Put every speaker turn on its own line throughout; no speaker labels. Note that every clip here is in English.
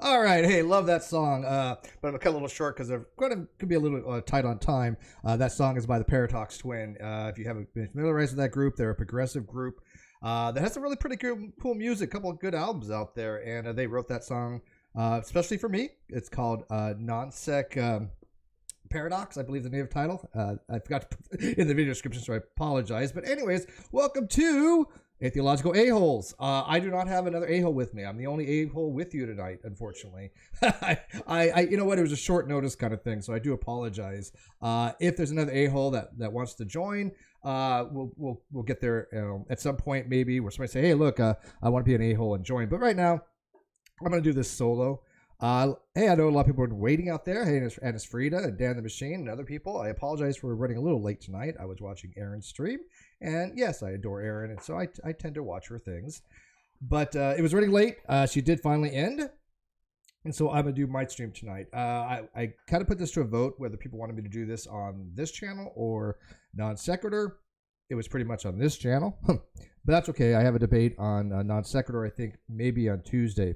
All right, hey, love that song, but I'm gonna cut a little short because they're could be a little tight on time. That song is by the Paradox Twin. If you haven't been familiarized with that group, they're a progressive group that has some really pretty cool music, a couple of good albums out there, and they wrote that song especially for me. It's called Non-Sec Paradox, I believe the native title. I forgot to put in the video description, so I apologize. But anyways, welcome to Atheological Aholes. I do not have another a-hole with me. I'm the only a-hole with you tonight, unfortunately. You know what? It was a short notice kind of thing, so I do apologize. If there's another a-hole that wants to join, we'll get there at some point, maybe, where somebody say, hey, look, I want to be an a-hole and join. But right now, I'm going to do this solo. Hey, I know a lot of people are waiting out there. Hey, and it's Frida and Dan the Machine and other people. I apologize for running a little late tonight. I was watching Erin's stream. And yes, I adore Erin, and so I tend to watch her things. But it was running late. She did finally end. And so I'm going to do my stream tonight. I kind of put this to a vote whether people wanted me to do this on this channel or Non Sequitur. It was pretty much on this channel. But that's okay. I have a debate on Non Sequitur, I think, maybe on Tuesday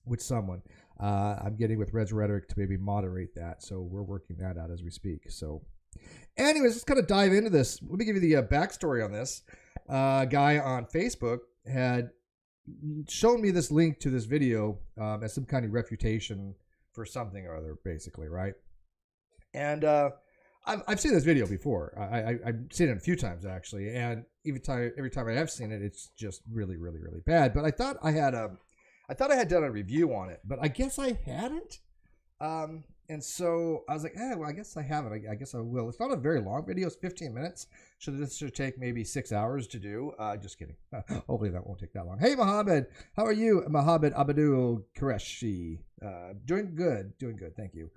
with someone. I'm getting with Reg Rhetoric to maybe moderate that. So we're working that out as we speak. So anyways, let's kind of dive into this. Let me give you the backstory on this. A guy on Facebook had shown me this link to this video as some kind of refutation for something or other, basically, right? And I've seen this video before. I've seen it a few times, actually. And every time I have seen it, it's just really, really, really bad. But I thought I had done a review on it, but I guess I hadn't. And so I was like, well, I guess I haven't. I guess I will. It's not a very long video. It's 15 minutes. So this should take maybe 6 hours to do. Just kidding. Hopefully that won't take that long. Hey, Mohammed. How are you? Mohammed Abdul Qureshi. Doing good. Doing good. Thank you.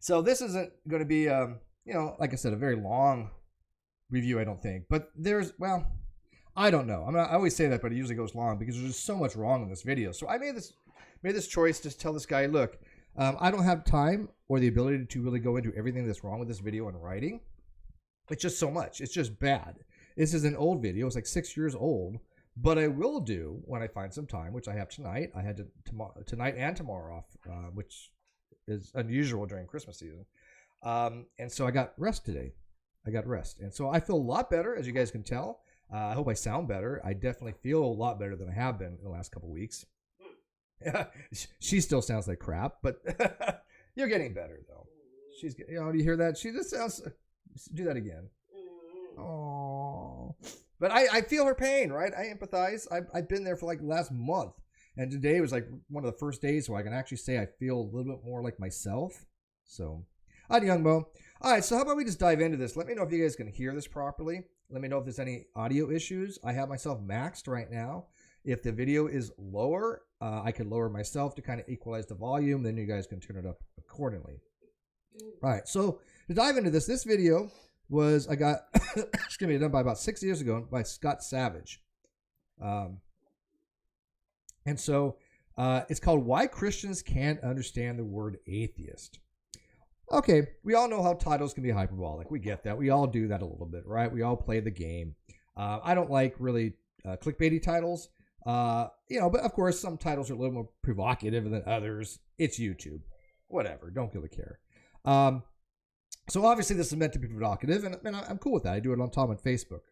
So this isn't going to be, like I said, a very long review, I don't think. But I don't know. I always say that, but it usually goes long because there's just so much wrong in this video. So I made this choice to tell this guy, look, I don't have time or the ability to really go into everything that's wrong with this video in writing. It's just so much. It's just bad. This is an old video. It's like 6 years old. But I will do when I find some time, which I have tonight. I had tonight and tomorrow off, which is unusual during Christmas season. And so I got rest today. And so I feel a lot better, as you guys can tell. I hope I sound better. I definitely feel a lot better than I have been in the last couple of weeks. She still sounds like crap, but you're getting better, though. Do you hear that? She just sounds... Do that again. Oh, but I feel her pain, right? I empathize. I've been there for like the last month. And today was like one of the first days where I can actually say I feel a little bit more like myself. So, hi, Young Mo. All right, so how about we just dive into this? Let me know if you guys can hear this properly. Let me know if there's any audio issues. I have myself maxed right now. If the video is lower, I could lower myself to kind of equalize the volume. Then you guys can turn it up accordingly. All right, so to dive into this video was done by about 6 years ago by Scott Savage. And so it's called Why Christians Can't Understand the Word Atheist. Okay, we all know how titles can be hyperbolic. We get that. We all do that a little bit, right? We all play the game. I don't like really clickbaity titles, but of course some titles are a little more provocative than others. It's YouTube. Whatever, don't really care. So obviously this is meant to be provocative, and I'm cool with that. I do it on Tom and Facebook.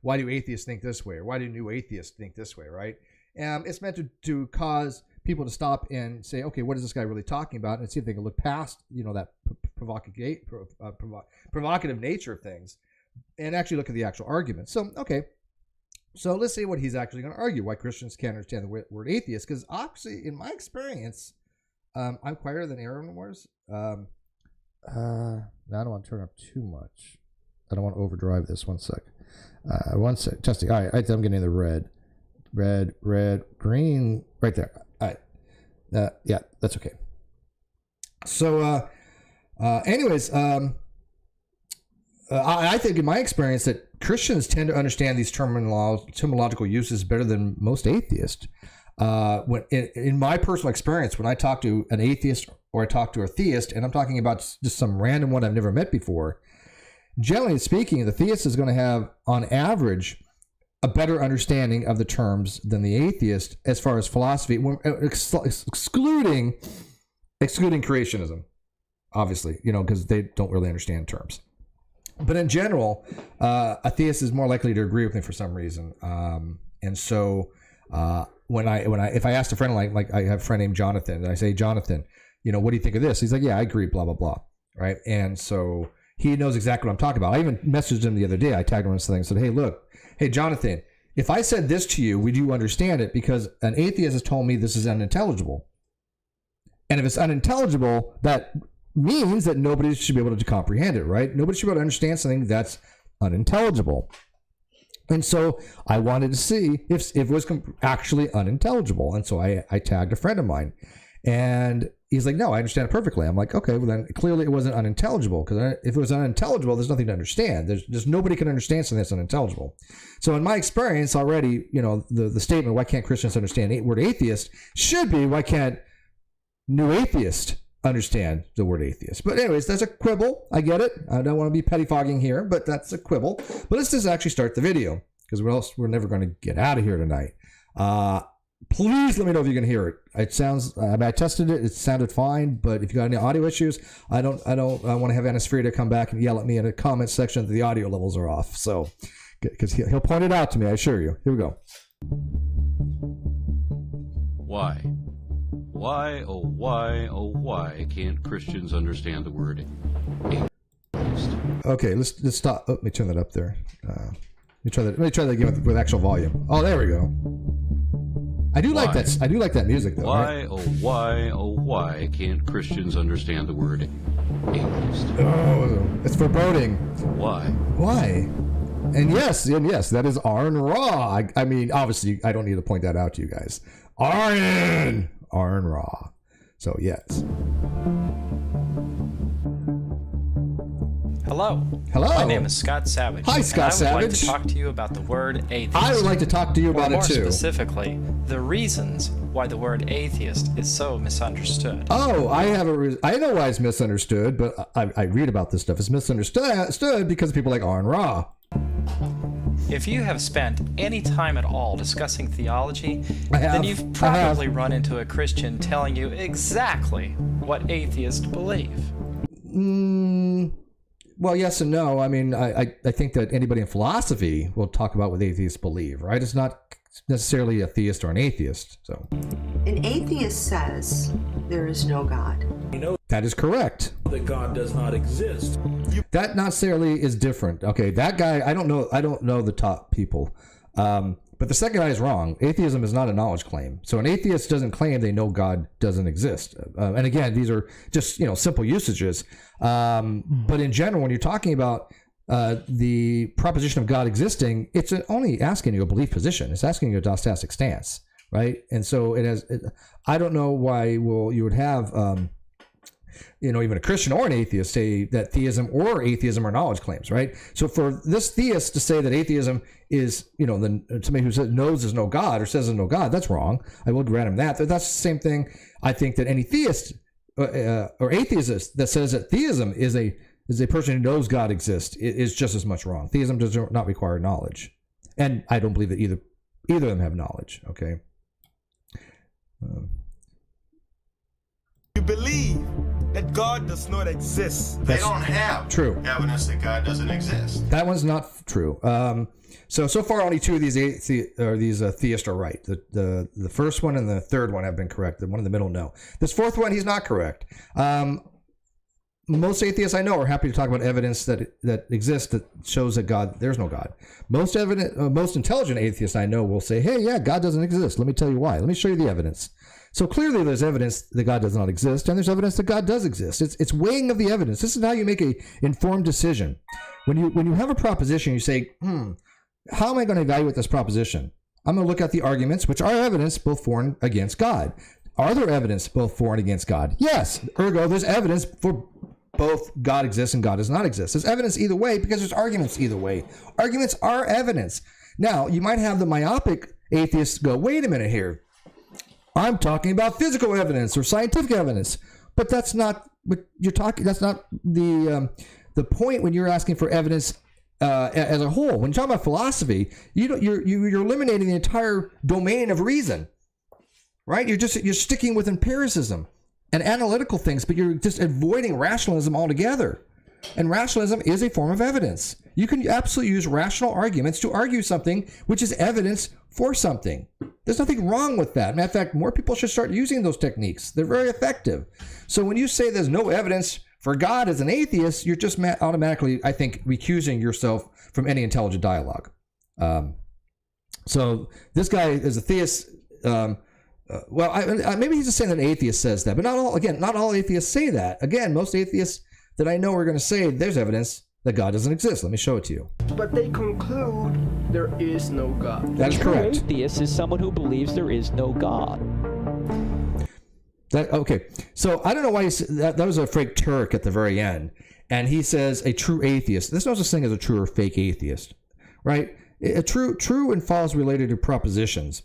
Why do atheists think this way? Or why do new atheists think this way, right? It's meant to cause people to stop and say, okay, what is this guy really talking about? And see if they can look past, that provocative nature of things and actually look at the actual argument. So, okay. So let's see what he's actually going to argue, why Christians can't understand the word atheist. Because obviously, in my experience, I'm quieter than Aaron was. Now I don't want to turn up too much. I don't want to overdrive this. One sec. Testing. All right, I'm getting the red, green, right there. All right. Yeah, that's okay. So, anyways, I think in my experience that Christians tend to understand these terminological uses better than most atheists. When in my personal experience, when I talk to an atheist or I talk to a theist, and I'm talking about just some random one I've never met before, generally speaking, the theist is going to have, on average, a better understanding of the terms than the atheist as far as philosophy, excluding creationism, obviously, because they don't really understand terms. But in general, a theist is more likely to agree with me for some reason, and so if I asked a friend like I have a friend named Jonathan, and I say, Jonathan, what do you think of this? He's like, yeah, I agree, blah blah blah, right? And so he knows exactly what I'm talking about. I even messaged him the other day. I tagged him on something and said, hey Jonathan, if I said this to you, would you understand it? Because an atheist has told me this is unintelligible, and if it's unintelligible, that means that nobody should be able to comprehend it, right? Nobody should be able to understand something that's unintelligible. And so I wanted to see if it was actually unintelligible. And so I tagged a friend of mine, and he's like, no, I understand it perfectly. I'm like, okay, well then clearly it wasn't unintelligible, because if it was unintelligible, there's nothing to understand. There's nobody can understand something that's unintelligible. So in my experience already, the statement, why can't Christians understand the word atheist, should be, why can't new atheists understand the word atheist? But anyways, that's a quibble. I get it. I don't want to be pettifogging here, but that's a quibble. But let's just actually start the video, because we're never going to get out of here tonight. Please let me know if you can hear it. It sounds, I tested it. It sounded fine, but if you got any audio issues, I want to have Anisfree to come back and yell at me in the comment section that the audio levels are off. So, because he'll point it out to me, I assure you. Here we go.
Why? Why, oh why can't Christians understand the word atheist?
Okay, let's stop. Let me turn that up there. Let me try that again with actual volume. Oh, there we go. I do like that music though.
Why,
right?
oh why can't Christians understand the word atheist?
Oh, it's foreboding.
Why?
And yes, that is Aaron Ra. I mean, obviously, I don't need to point that out to you guys. Aaron Ra. So yes.
Hello. My name is Scott Savage.
Hi, Scott Savage.
I would like to talk to you about the word atheist.
I would like to talk to you about it too.
More specifically, the reasons why the word atheist is so misunderstood.
Oh, I know why it's misunderstood, but I read about this stuff. It's misunderstood because of people like Aaron Ra.
If you have spent any time at all discussing theology, then you've probably run into a Christian telling you exactly what atheists believe.
Well, yes and no. I mean, I think that anybody in philosophy will talk about what atheists believe, right? It's not necessarily a theist or an atheist. So,
an atheist says there is no God.
That is correct.
That God does not exist.
That not necessarily is different. Okay, that guy, I don't know the top people. But the second guy is wrong. Atheism is not a knowledge claim. So an atheist doesn't claim they know God doesn't exist. And again, these are just simple usages. But in general, when you're talking about the proposition of God existing, it's only asking you a belief position. It's asking you a dostastic stance, right? And so I don't know why you would have even a Christian or an atheist say that theism or atheism are knowledge claims, right? So for this theist to say that atheism is, somebody who knows there's no God or says there's no God, that's wrong. I will grant him that. That's the same thing. I think that any theist or atheist that says that theism is a person who knows God exists is just as much wrong. Theism does not require knowledge, and I don't believe that either of them have knowledge. Okay.
You believe that God does not exist.
They don't have
true
evidence that God doesn't exist.
That one's not true. So far, only two of these theists are right. The first one and the third one have been correct. The one in the middle, no. This fourth one, he's not correct. Most atheists I know are happy to talk about evidence that exists that shows that there's no God. Most intelligent atheists I know will say, hey, yeah, God doesn't exist. Let me tell you why. Let me show you the evidence. So clearly there's evidence that God does not exist, and there's evidence that God does exist. It's weighing of the evidence. This is how you make a informed decision. When you have a proposition, you say, how am I going to evaluate this proposition? I'm going to look at the arguments, which are evidence both for and against God. Are there evidence both for and against God? Yes. Ergo, there's evidence for both God exists and God does not exist. There's evidence either way because there's arguments either way. Arguments are evidence. Now, you might have the myopic atheists go, wait a minute here. I'm talking about physical evidence or scientific evidence, but that's not what you're talking. That's not the point when you're asking for evidence as a whole. When you're talking about philosophy, you're eliminating the entire domain of reason, right? You're sticking with empiricism and analytical things, but you're just avoiding rationalism altogether. And rationalism is a form of evidence. You can absolutely use rational arguments to argue something which is evidence for something. There's nothing wrong with that. Matter of fact, more people should start using those techniques. They're very effective. So when you say there's no evidence for God as an atheist, you're just automatically, I think, recusing yourself from any intelligent dialogue. So this guy is a theist. Maybe he's just saying that an atheist says that, but not all atheists say that. Again, most atheists that I know are going to say there's evidence that God doesn't exist. Let me show it to you.
But they conclude there is no God.
That is correct.
An atheist is someone who believes there is no God.
Okay, so I don't know why that was a fake Turk at the very end, and he says a true atheist. There's no such thing as a true or fake atheist, right? A true and false related to propositions,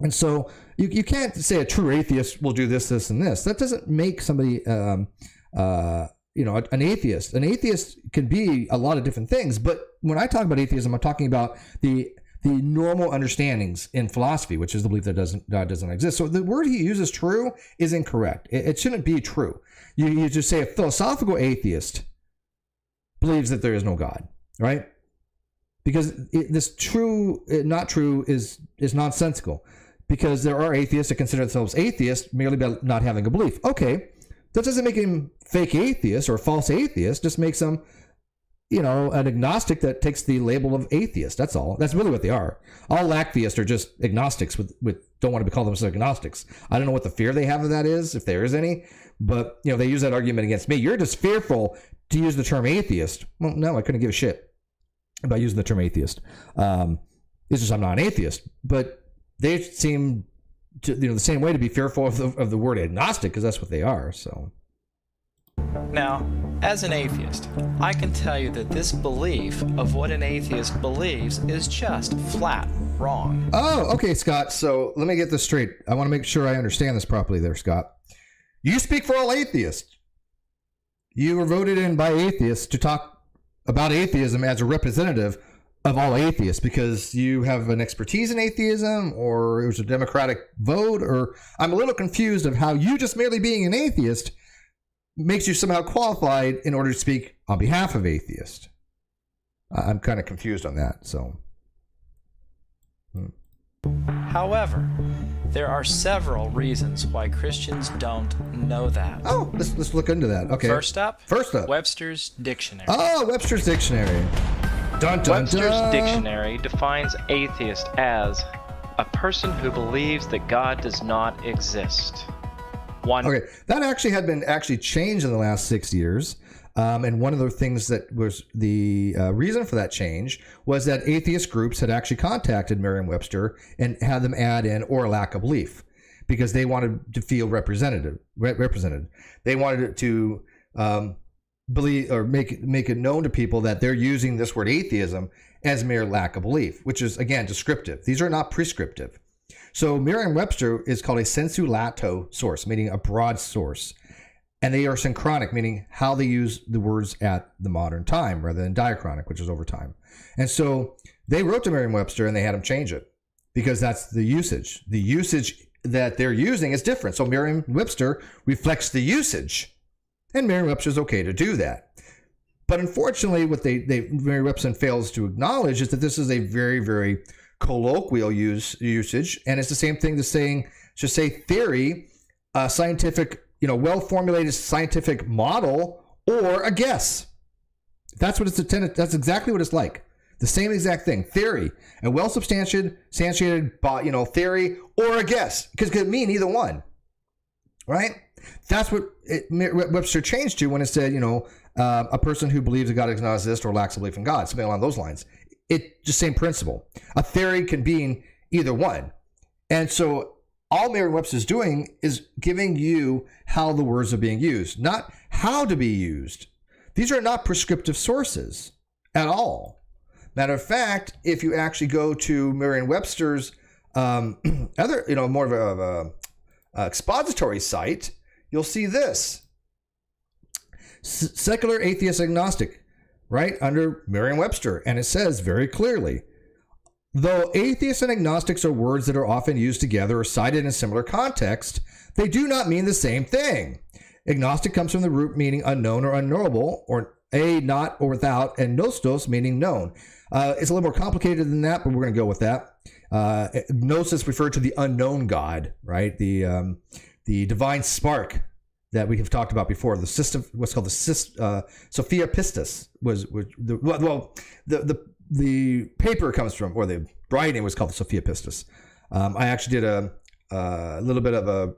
and so you can't say a true atheist will do this, this, and this. That doesn't make somebody an atheist. An atheist can be a lot of different things, but when I talk about atheism, I'm talking about the normal understandings in philosophy, which is the belief that God doesn't exist. So the word he uses, true, is incorrect. It shouldn't be true. You just say a philosophical atheist believes that there is no God, right? Because this true, not true is nonsensical. Because there are atheists that consider themselves atheists merely by not having a belief. Okay, that doesn't make him fake atheist or false atheist. Just makes them, an agnostic that takes the label of atheist. That's all. That's really what they are. All atheists are just agnostics with don't want to call themselves agnostics. I don't know what the fear they have of that is, if there is any. But they use that argument against me. You're just fearful to use the term atheist. Well, no, I couldn't give a shit about using the term atheist. It's just I'm not an atheist. But they seem to, the same way to be fearful of the word agnostic, because that's what they are. So
now, as an atheist, I can tell you that this belief of what an atheist believes is just flat wrong.
Oh, okay, Scott. So let me get this straight. I want to make sure I understand this properly there, Scott. You speak for all atheists. You were voted in by atheists to talk about atheism as a representative of all atheists because you have an expertise in atheism, or it was a democratic vote, or I'm a little confused of how you just merely being an atheist makes you somehow qualified in order to speak on behalf of atheists. I'm kind of confused on that. So,
However, there are several reasons why Christians don't know that.
Oh, let's look into that. Okay.
First up,
Webster's
Dictionary.
Oh, Webster's Dictionary. Dun, dun,
Webster's
dun.
Dictionary defines atheist as a person who believes that God does not exist.
Okay, that actually had been changed in the last 6 years. And one of the things that was the reason for that change was that atheist groups had actually contacted Merriam-Webster and had them add in or lack of belief because they wanted to feel represented. They wanted to believe or make it known to people that they're using this word atheism as mere lack of belief, which is, again, descriptive. These are not prescriptive. So Merriam-Webster is called a sensu lato source, meaning a broad source. And they are synchronic, meaning how they use the words at the modern time rather than diachronic, which is over time. And so they wrote to Merriam-Webster and they had them change it because that's the usage. The usage that they're using is different. So Merriam-Webster reflects the usage. And Merriam-Webster is okay to do that. But unfortunately, what Merriam-Webster fails to acknowledge is that this is a very, very colloquial usage. And it's the same thing as saying, just say theory, scientific, well-formulated scientific model, or a guess. That's what it's intended. That's exactly what it's like. The same exact thing. Theory. A well-substantiated theory or a guess. Because it could mean either one. Right? That's what Webster changed to when it said, a person who believes that God does not exist or lacks a belief in God. Something along those lines. It's just same principle. A theory can be either one. And so all Merriam-Webster is doing is giving you how the words are being used, not how to be used. These are not prescriptive sources at all. Matter of fact, if you actually go to Merriam-Webster's other, more of a expository site, you'll see this. Secular atheist agnostic, right, under Merriam-Webster. And it says very clearly, though atheists and agnostics are words that are often used together or cited in similar context, they do not mean the same thing. Agnostic comes from the root meaning unknown or unknowable, or a, not, or without, and nostos meaning known. It's a little more complicated than that, but we're going to go with that. Gnosis referred to the unknown God, right? The divine spark that we have talked about before. The system, what's called the Sophia Pistis, was the paper comes from, or the writing was called the Sophia Pistis. I actually did a little bit of a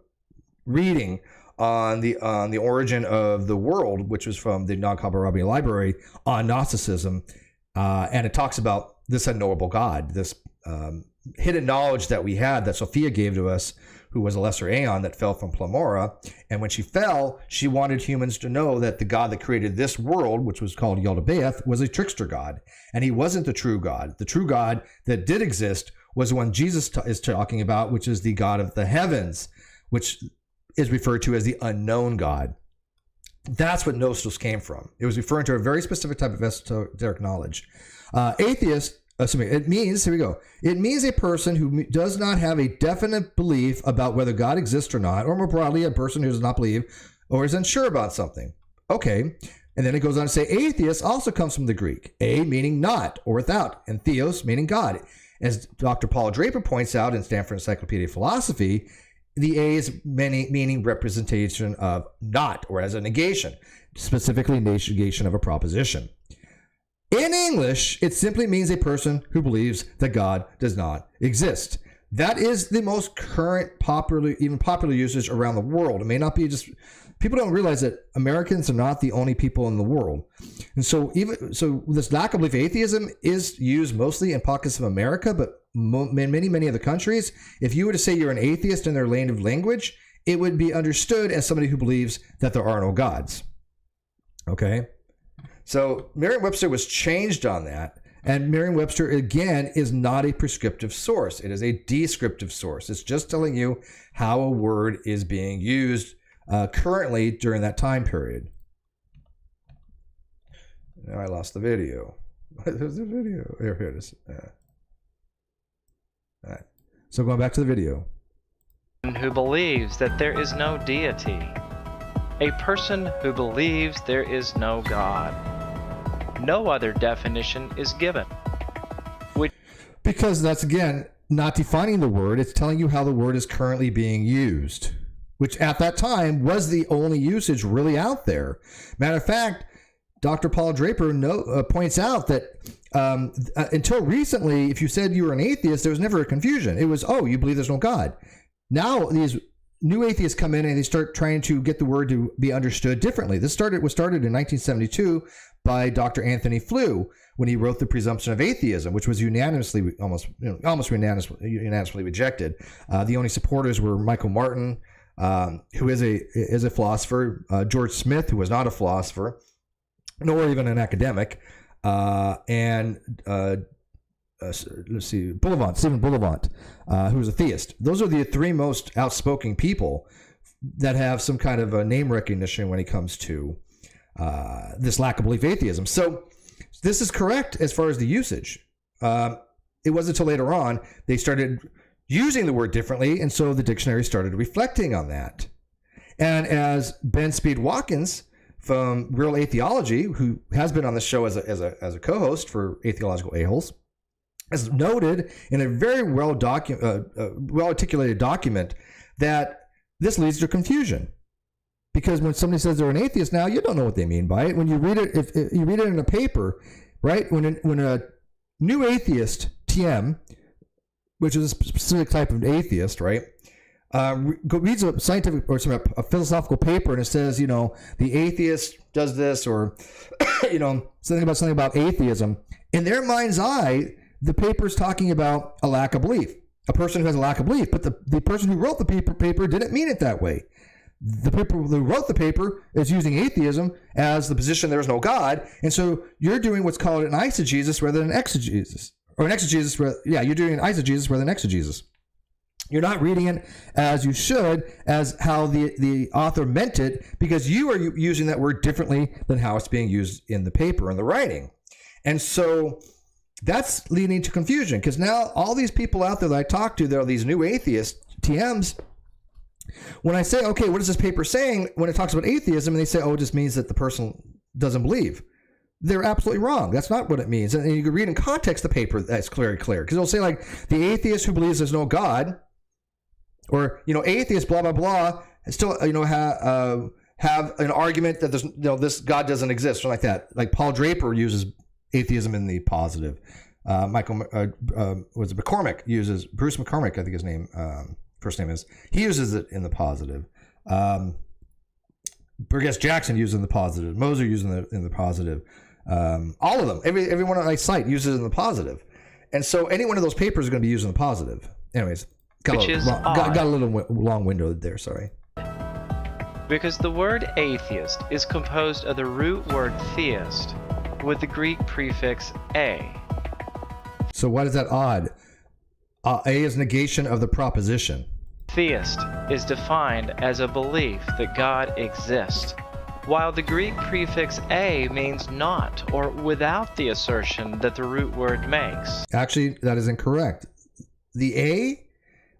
reading on the origin of the world, which was from the Non-Hammurabi Library on Gnosticism, and it talks about this unknowable God, this hidden knowledge that we had that Sophia gave to us, who was a lesser aeon that fell from Plamora. And when she fell, she wanted humans to know that the God that created this world, which was called Yaldabaoth, was a trickster God. And he wasn't the true God. The true God that did exist was the one Jesus is talking about, which is the God of the heavens, which is referred to as the unknown God. That's what Gnosis came from. It was referring to a very specific type of esoteric knowledge. Atheist, it means, here we go. It means a person who does not have a definite belief about whether God exists or not, or more broadly, a person who does not believe or is unsure about something. Okay. And then it goes on to say atheist also comes from the Greek, a meaning not or without, and theos meaning God. As Dr. Paul Draper points out in Stanford Encyclopedia of Philosophy, the A is meaning representation of not, or as a negation, specifically negation of a proposition. In English, it simply means a person who believes that God does not exist. That is the most current popular usage around the world. It may not be just, people don't realize that Americans are not the only people in the world. And so this lack of belief atheism is used mostly in pockets of America, but in many other countries. If you were to say you're an atheist in their native language, it would be understood as somebody who believes that there are no gods. Okay? So Merriam-Webster was changed on that, and Merriam-Webster, again, is not a prescriptive source. It is a descriptive source. It's just telling you how a word is being used currently during that time period. Now I lost the video. There's the video. Here it is. All right. So going back to the video.
Who believes that there is no deity. A person who believes there is no God. No other definition is given.
Because that's, again, not defining the word. It's telling you how the word is currently being used, which at that time was the only usage really out there. Matter of fact, Dr. Paul Draper points out that until recently, if you said you were an atheist, there was never a confusion. It was, oh, you believe there's no God. Now these new atheists come in and they start trying to get the word to be understood differently. This was started in 1972 by Dr. Anthony Flew when he wrote The Presumption of Atheism, which was almost unanimously rejected. The only supporters were Michael Martin, who is a philosopher, George Smith, who was not a philosopher, nor even an academic, and Stephen Bullivant, who was a theist. Those are the three most outspoken people that have some kind of a name recognition when it comes to this lack of belief atheism. So this is correct as far as the usage. It wasn't until later on they started using the word differently, and so the dictionary started reflecting on that. And as Ben Speed Watkins from Real Atheology, who has been on the show as a co-host for Atheological Aholes, has noted in a very well articulated document that this leads to confusion. Because when somebody says they're an atheist now, you don't know what they mean by it. When you read it, if you read it in a paper, right? When New Atheist, TM, which is a specific type of atheist, right? Reads a scientific or a philosophical paper, and it says, the atheist does this, or something about atheism. In their mind's eye, the paper is talking about a lack of belief, a person who has a lack of belief. But the person who wrote the paper didn't mean it that way. The people who wrote the paper is using atheism as the position there is no God, and so you're doing what's called an eisegesis rather than exegesis, or an exegesis. You're doing an eisegesis rather than exegesis. You're not reading it as you should, as how the author meant it, because you are using that word differently than how it's being used in the paper and the writing. And so that's leading to confusion, because now all these people out there that I talk to, there are these new atheists, TMs. When I say, okay, what is this paper saying when it talks about atheism, and they say, it just means that the person doesn't believe. They're absolutely wrong. That's not what it means. And you can read in context the paper, that's very clear. Because it'll say, like, the atheist who believes there's no God, or, atheist, blah, blah, blah, still, have an argument that there's, this God doesn't exist, or like that. Like Paul Draper uses atheism in the positive. Bruce McCormick, I think his name, first name is, he uses it in the positive. Burgess Jackson uses it in the positive. Moser uses it in the positive. All of them, everyone I cite uses it in the positive. And so any one of those papers is going to be used in the positive. Anyways. Got a little long window there, sorry.
Because the word atheist is composed of the root word theist with the Greek prefix a.
So why is that odd? A is negation of the proposition.
Theist is defined as a belief that God exists, while the Greek prefix a means not or without the assertion that the root word makes.
Actually, that is incorrect. The a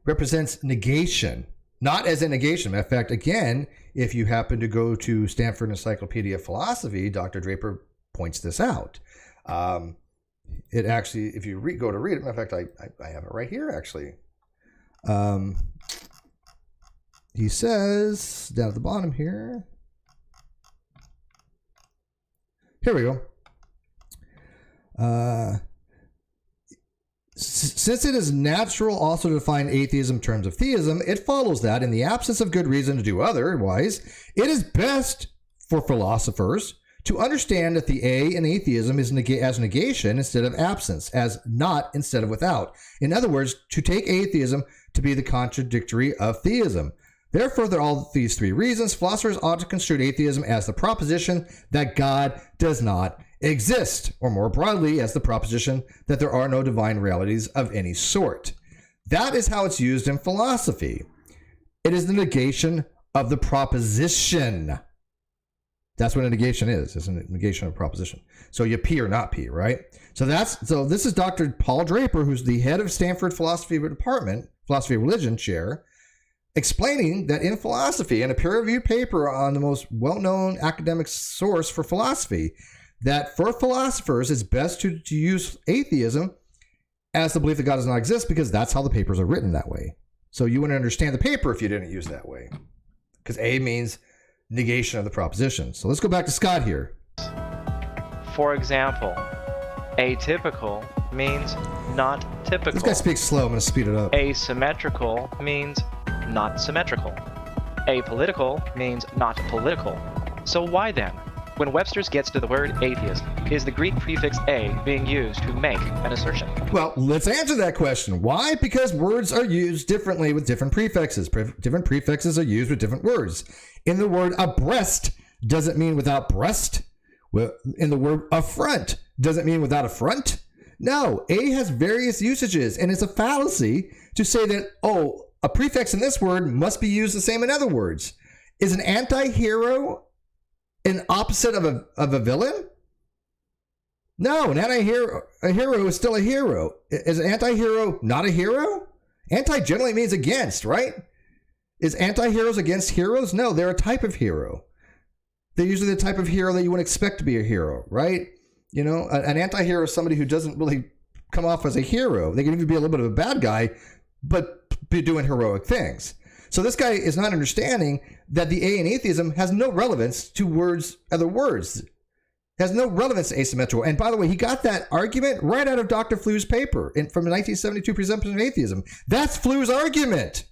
represents negation, not as a negation. In fact, again, if you happen to go to Stanford Encyclopedia of Philosophy, Dr. Draper points this out. It actually, if you go to read it, in fact, I have it right here, actually. He says, down at the bottom here. Here we go. Since it is natural also to define atheism in terms of theism, it follows that in the absence of good reason to do otherwise, it is best for philosophers to understand that the A in atheism is as negation instead of absence, as not instead of without. In other words, to take atheism to be the contradictory of theism. Therefore, for all these three reasons, philosophers ought to construe atheism as the proposition that God does not exist, or more broadly, as the proposition that there are no divine realities of any sort. That is how it's used in philosophy. It is the negation of the proposition. That's what a negation is. It's a negation of a proposition. So you P or not P, right? So this is Dr. Paul Draper, who's the head of Stanford Philosophy Department, Philosophy of Religion chair, explaining that in philosophy, in a peer-reviewed paper on the most well-known academic source for philosophy, that for philosophers, it's best to use atheism as the belief that God does not exist, because that's how the papers are written that way. So you wouldn't understand the paper if you didn't use that way, because A means negation of the proposition. So let's go back to Scott here.
For example, atypical means not typical.
This guy speaks slow. I'm going to speed it up.
Asymmetrical means not symmetrical. Apolitical means not political. So why then, when Webster's gets to the word atheist, is the Greek prefix a being used to make an assertion?
Well, let's answer that question. Why? Because words are used differently with different prefixes. Different prefixes are used with different words. In the word abreast, does it mean without breast? Well, in the word affront, does it mean without affront? No, a has various usages, and it's a fallacy to say that, a prefix in this word must be used the same in other words. Is an anti-hero an opposite of a villain? No, an anti-hero, a hero is still a hero. Is an anti-hero not a hero? Anti generally means against, right? Is anti-heroes against heroes? No, they're a type of hero. They're usually the type of hero that you would expect to be a hero, right? You know, an anti-hero is somebody who doesn't really come off as a hero. They can even be a little bit of a bad guy, but be doing heroic things. So this guy is not understanding that the A in atheism has no relevance to other words. Has no relevance to asymmetrical. And by the way, he got that argument right out of Dr. Flew's paper from the 1972 Presumption of Atheism. That's Flew's argument.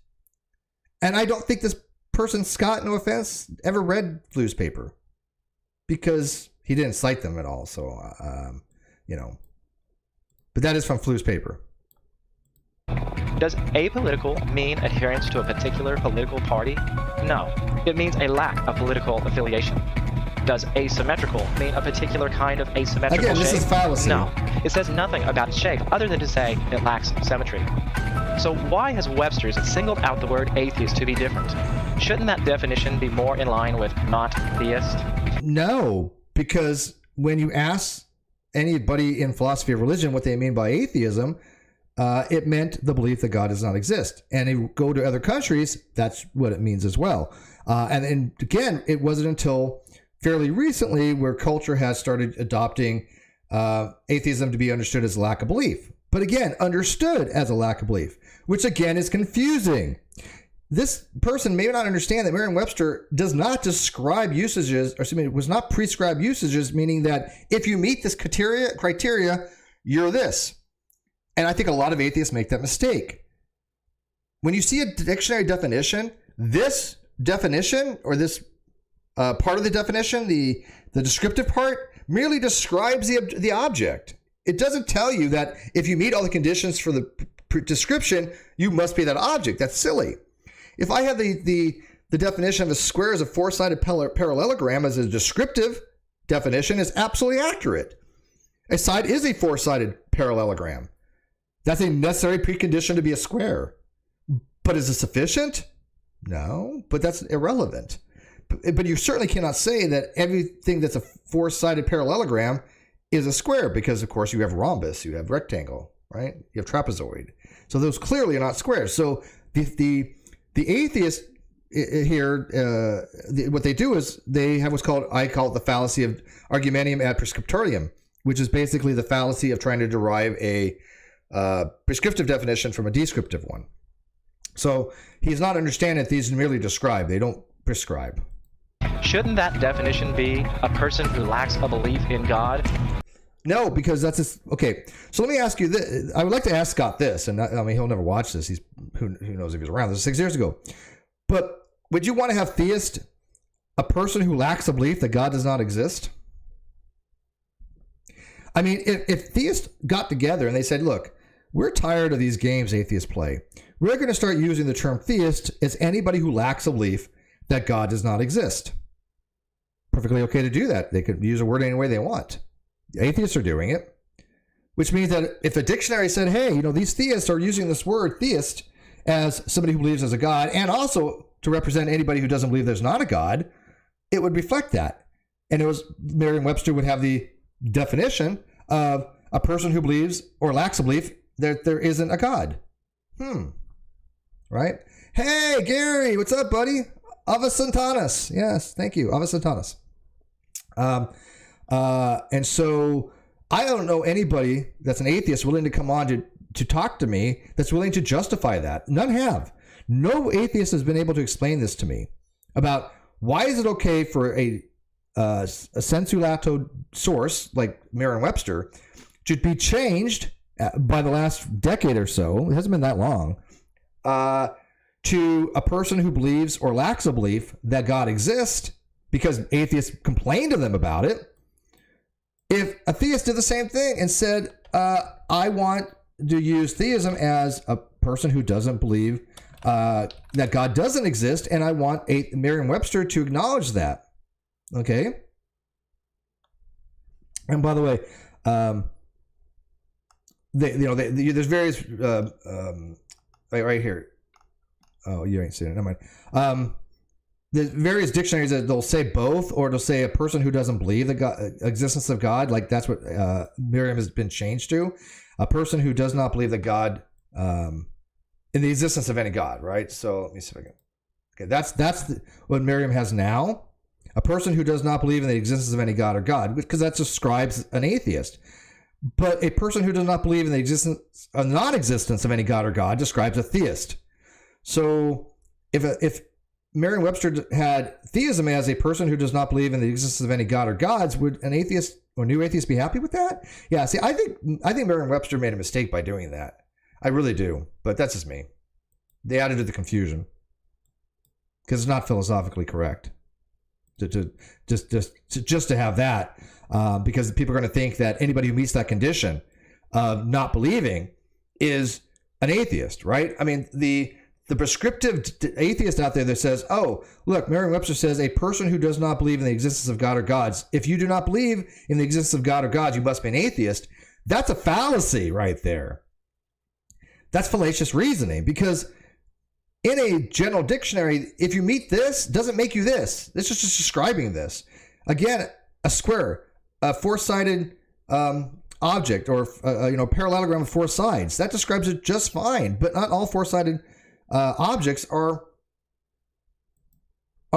And I don't think this person, Scott, no offense, ever read Flew's paper because he didn't cite them at all. So, but that is from Flew's paper.
Does apolitical mean adherence to a particular political party? No. It means a lack of political affiliation. Does asymmetrical mean a particular kind of asymmetrical
Again, this
shape?
is fallacy.
No. It says nothing about its shape other than to say it lacks symmetry. So why has Webster's singled out the word atheist to be different? Shouldn't that definition be more in line with not theist?
No, because when you ask anybody in philosophy of religion what they mean by atheism, it meant the belief that God does not exist. And if you go to other countries, that's what it means as well. And again, it wasn't until fairly recently where culture has started adopting atheism to be understood as a lack of belief. But again, understood as a lack of belief, which again is confusing. This person may not understand that Merriam-Webster does not describe usages, or was not prescribe usages, meaning that if you meet this criteria, you're this. And I think a lot of atheists make that mistake. When you see a dictionary definition, this definition or this part of the definition, the descriptive part, merely describes the object. It doesn't tell you that if you meet all the conditions for the description, you must be that object. That's silly. If I have the definition of a square as a four-sided parallelogram as a descriptive definition, is absolutely accurate. A side is a four-sided parallelogram. That's a necessary precondition to be a square. But is it sufficient? No, but that's irrelevant. But you certainly cannot say that everything that's a four-sided parallelogram is a square because, of course, you have rhombus, you have rectangle, right? You have trapezoid. So those clearly are not squares. So the atheist here, what they do is they have what's called, I call it the fallacy of argumentum ad prescriptorium, which is basically the fallacy of trying to derive a prescriptive definition from a descriptive one. So he's not understanding that these merely describe, they don't prescribe.
Shouldn't that definition be a person who lacks a belief in God?
No, because that's okay. So let me ask you this. I would like to ask Scott this, and I mean he'll never watch this. He's who knows if he was around. This is 6 years ago. But would you want to have theist, a person who lacks a belief that God does not exist? I mean, if theists got together and they said, "Look, we're tired of these games atheists play. We're going to start using the term theist as anybody who lacks a belief that God does not exist." Perfectly okay to do that. They could use a word any way they want. The atheists are doing it, which means that if a dictionary said, hey, these theists are using this word theist as somebody who believes there's a God and also to represent anybody who doesn't believe there's not a God, it would reflect that. And it was Merriam-Webster would have the definition of a person who believes or lacks a belief that there isn't a God. Right? Hey, Gary, what's up, buddy? Ava Santanas. Yes, thank you. Ava Santanas. And so I don't know anybody that's an atheist willing to come on to talk to me that's willing to justify that. None have. No atheist has been able to explain this to me about why is it okay for a sensu lato source like Merriam-Webster to be changed by the last decade or so, it hasn't been that long, to a person who believes or lacks a belief that God exists because atheists complained to them about it. If a theist did the same thing and said, I want to use theism as a person who doesn't believe that God doesn't exist, and I want Merriam-Webster to acknowledge that. Okay? And by the way, there's various right here. Oh, you ain't seen it. Never mind. There's various dictionaries that they'll say both, or they'll say a person who doesn't believe the existence of God. Like that's what Merriam has been changed to. A person who does not believe that God, in the existence of any God, right? So let me see if I can. Okay, that's what Merriam has now. A person who does not believe in the existence of any God or God, because that describes an atheist. But a person who does not believe in the existence, non-existence of any God or God describes a theist. So if Merriam-Webster had theism as a person who does not believe in the existence of any god or gods, would an atheist or new atheist be happy with that? Yeah, see, I think Merriam-Webster made a mistake by doing that. I really do, but that's just me. They added to the confusion because it's not philosophically correct to have that, because people are going to think that anybody who meets that condition of not believing is an atheist, right? I mean, the prescriptive atheist out there that says, oh, look, Merriam-Webster says a person who does not believe in the existence of God or gods. If you do not believe in the existence of God or gods, you must be an atheist. That's a fallacy right there. That's fallacious reasoning, because in a general dictionary, if you meet this, doesn't make you this. This is just describing this. Again, a square, a four-sided object, or parallelogram with four sides. That describes it just fine, but not all four-sided objects are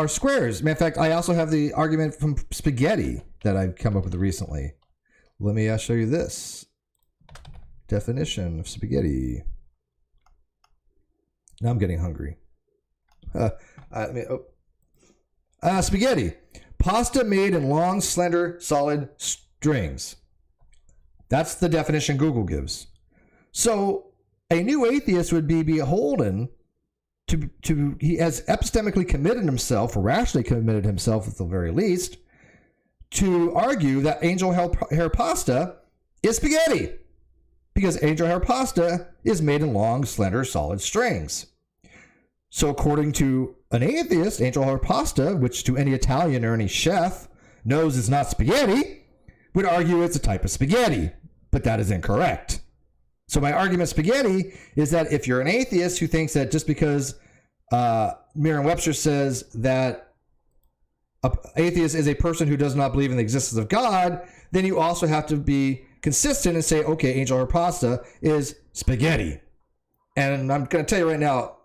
squares. Matter of fact, I also have the argument from spaghetti that I've come up with recently. Let me show you this definition of spaghetti. Now I'm getting hungry. Spaghetti. Pasta made in long, slender, solid strings. That's the definition Google gives. So a new atheist would be beholden to he has epistemically committed himself, or rationally committed himself at the very least, to argue that angel hair pasta is spaghetti, because angel hair pasta is made in long, slender, solid strings. So according to an atheist, angel hair pasta, which to any Italian or any chef knows is not spaghetti, would argue it's a type of spaghetti, but that is incorrect. So my argument, spaghetti, is that if you're an atheist who thinks that just because Merriam-Webster says that an atheist is a person who does not believe in the existence of God, then you also have to be consistent and say, okay, angel hair pasta is spaghetti. And I'm going to tell you right now,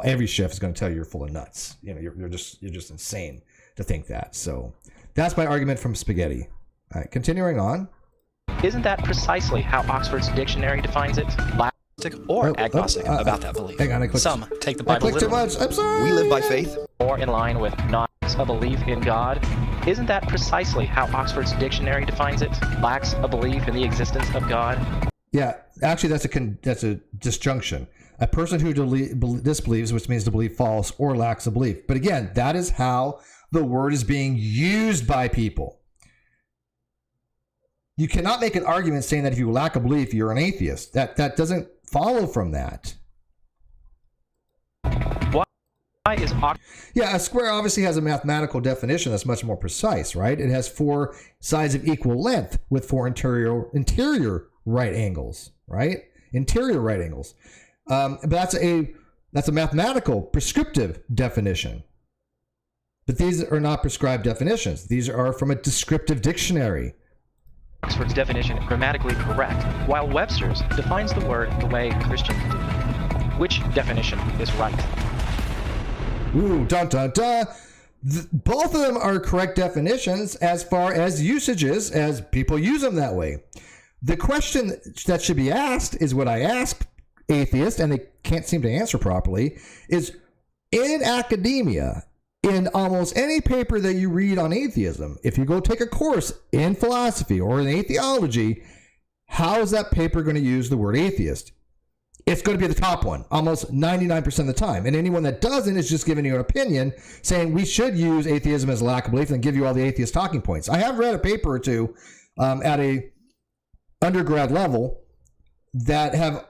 every chef is going to tell you you're full of nuts. You know, you're just insane to think that. So that's my argument from spaghetti. All right, continuing on.
Isn't that precisely how Oxford's dictionary defines it?
Or agnostic about that belief.
Hang on,
Some take the Bible
I clicked too
literally.
much. I'm sorry.
We live by faith.
Or in line with not a belief in God? Isn't that precisely how Oxford's dictionary defines it? Lacks a belief in the existence of God?
Yeah, actually, that's a disjunction. A person who disbelieves, which means to believe false, or lacks a belief. But again, that is how the word is being used by people. You cannot make an argument saying that if you lack a belief, you're an atheist. That doesn't follow from that.
Why is
a square obviously has a mathematical definition that's much more precise, right? It has four sides of equal length with four interior right angles, right? Interior right angles. But that's a mathematical prescriptive definition. But these are not prescribed definitions. These are from a descriptive dictionary.
Oxford's definition grammatically correct, while Webster's defines the word the way Christians do? Which definition is right?
Ooh, dun dun dun. Both of them are correct definitions as far as usages, as people use them that way. The question that should be asked is what I ask atheists, and they can't seem to answer properly, is in academia, in almost any paper that you read on atheism, if you go take a course in philosophy or in atheology, how is that paper going to use the word atheist? It's going to be the top one, almost 99% of the time. And anyone that doesn't is just giving you an opinion, saying we should use atheism as a lack of belief and give you all the atheist talking points. I have read a paper or two at a undergrad level that have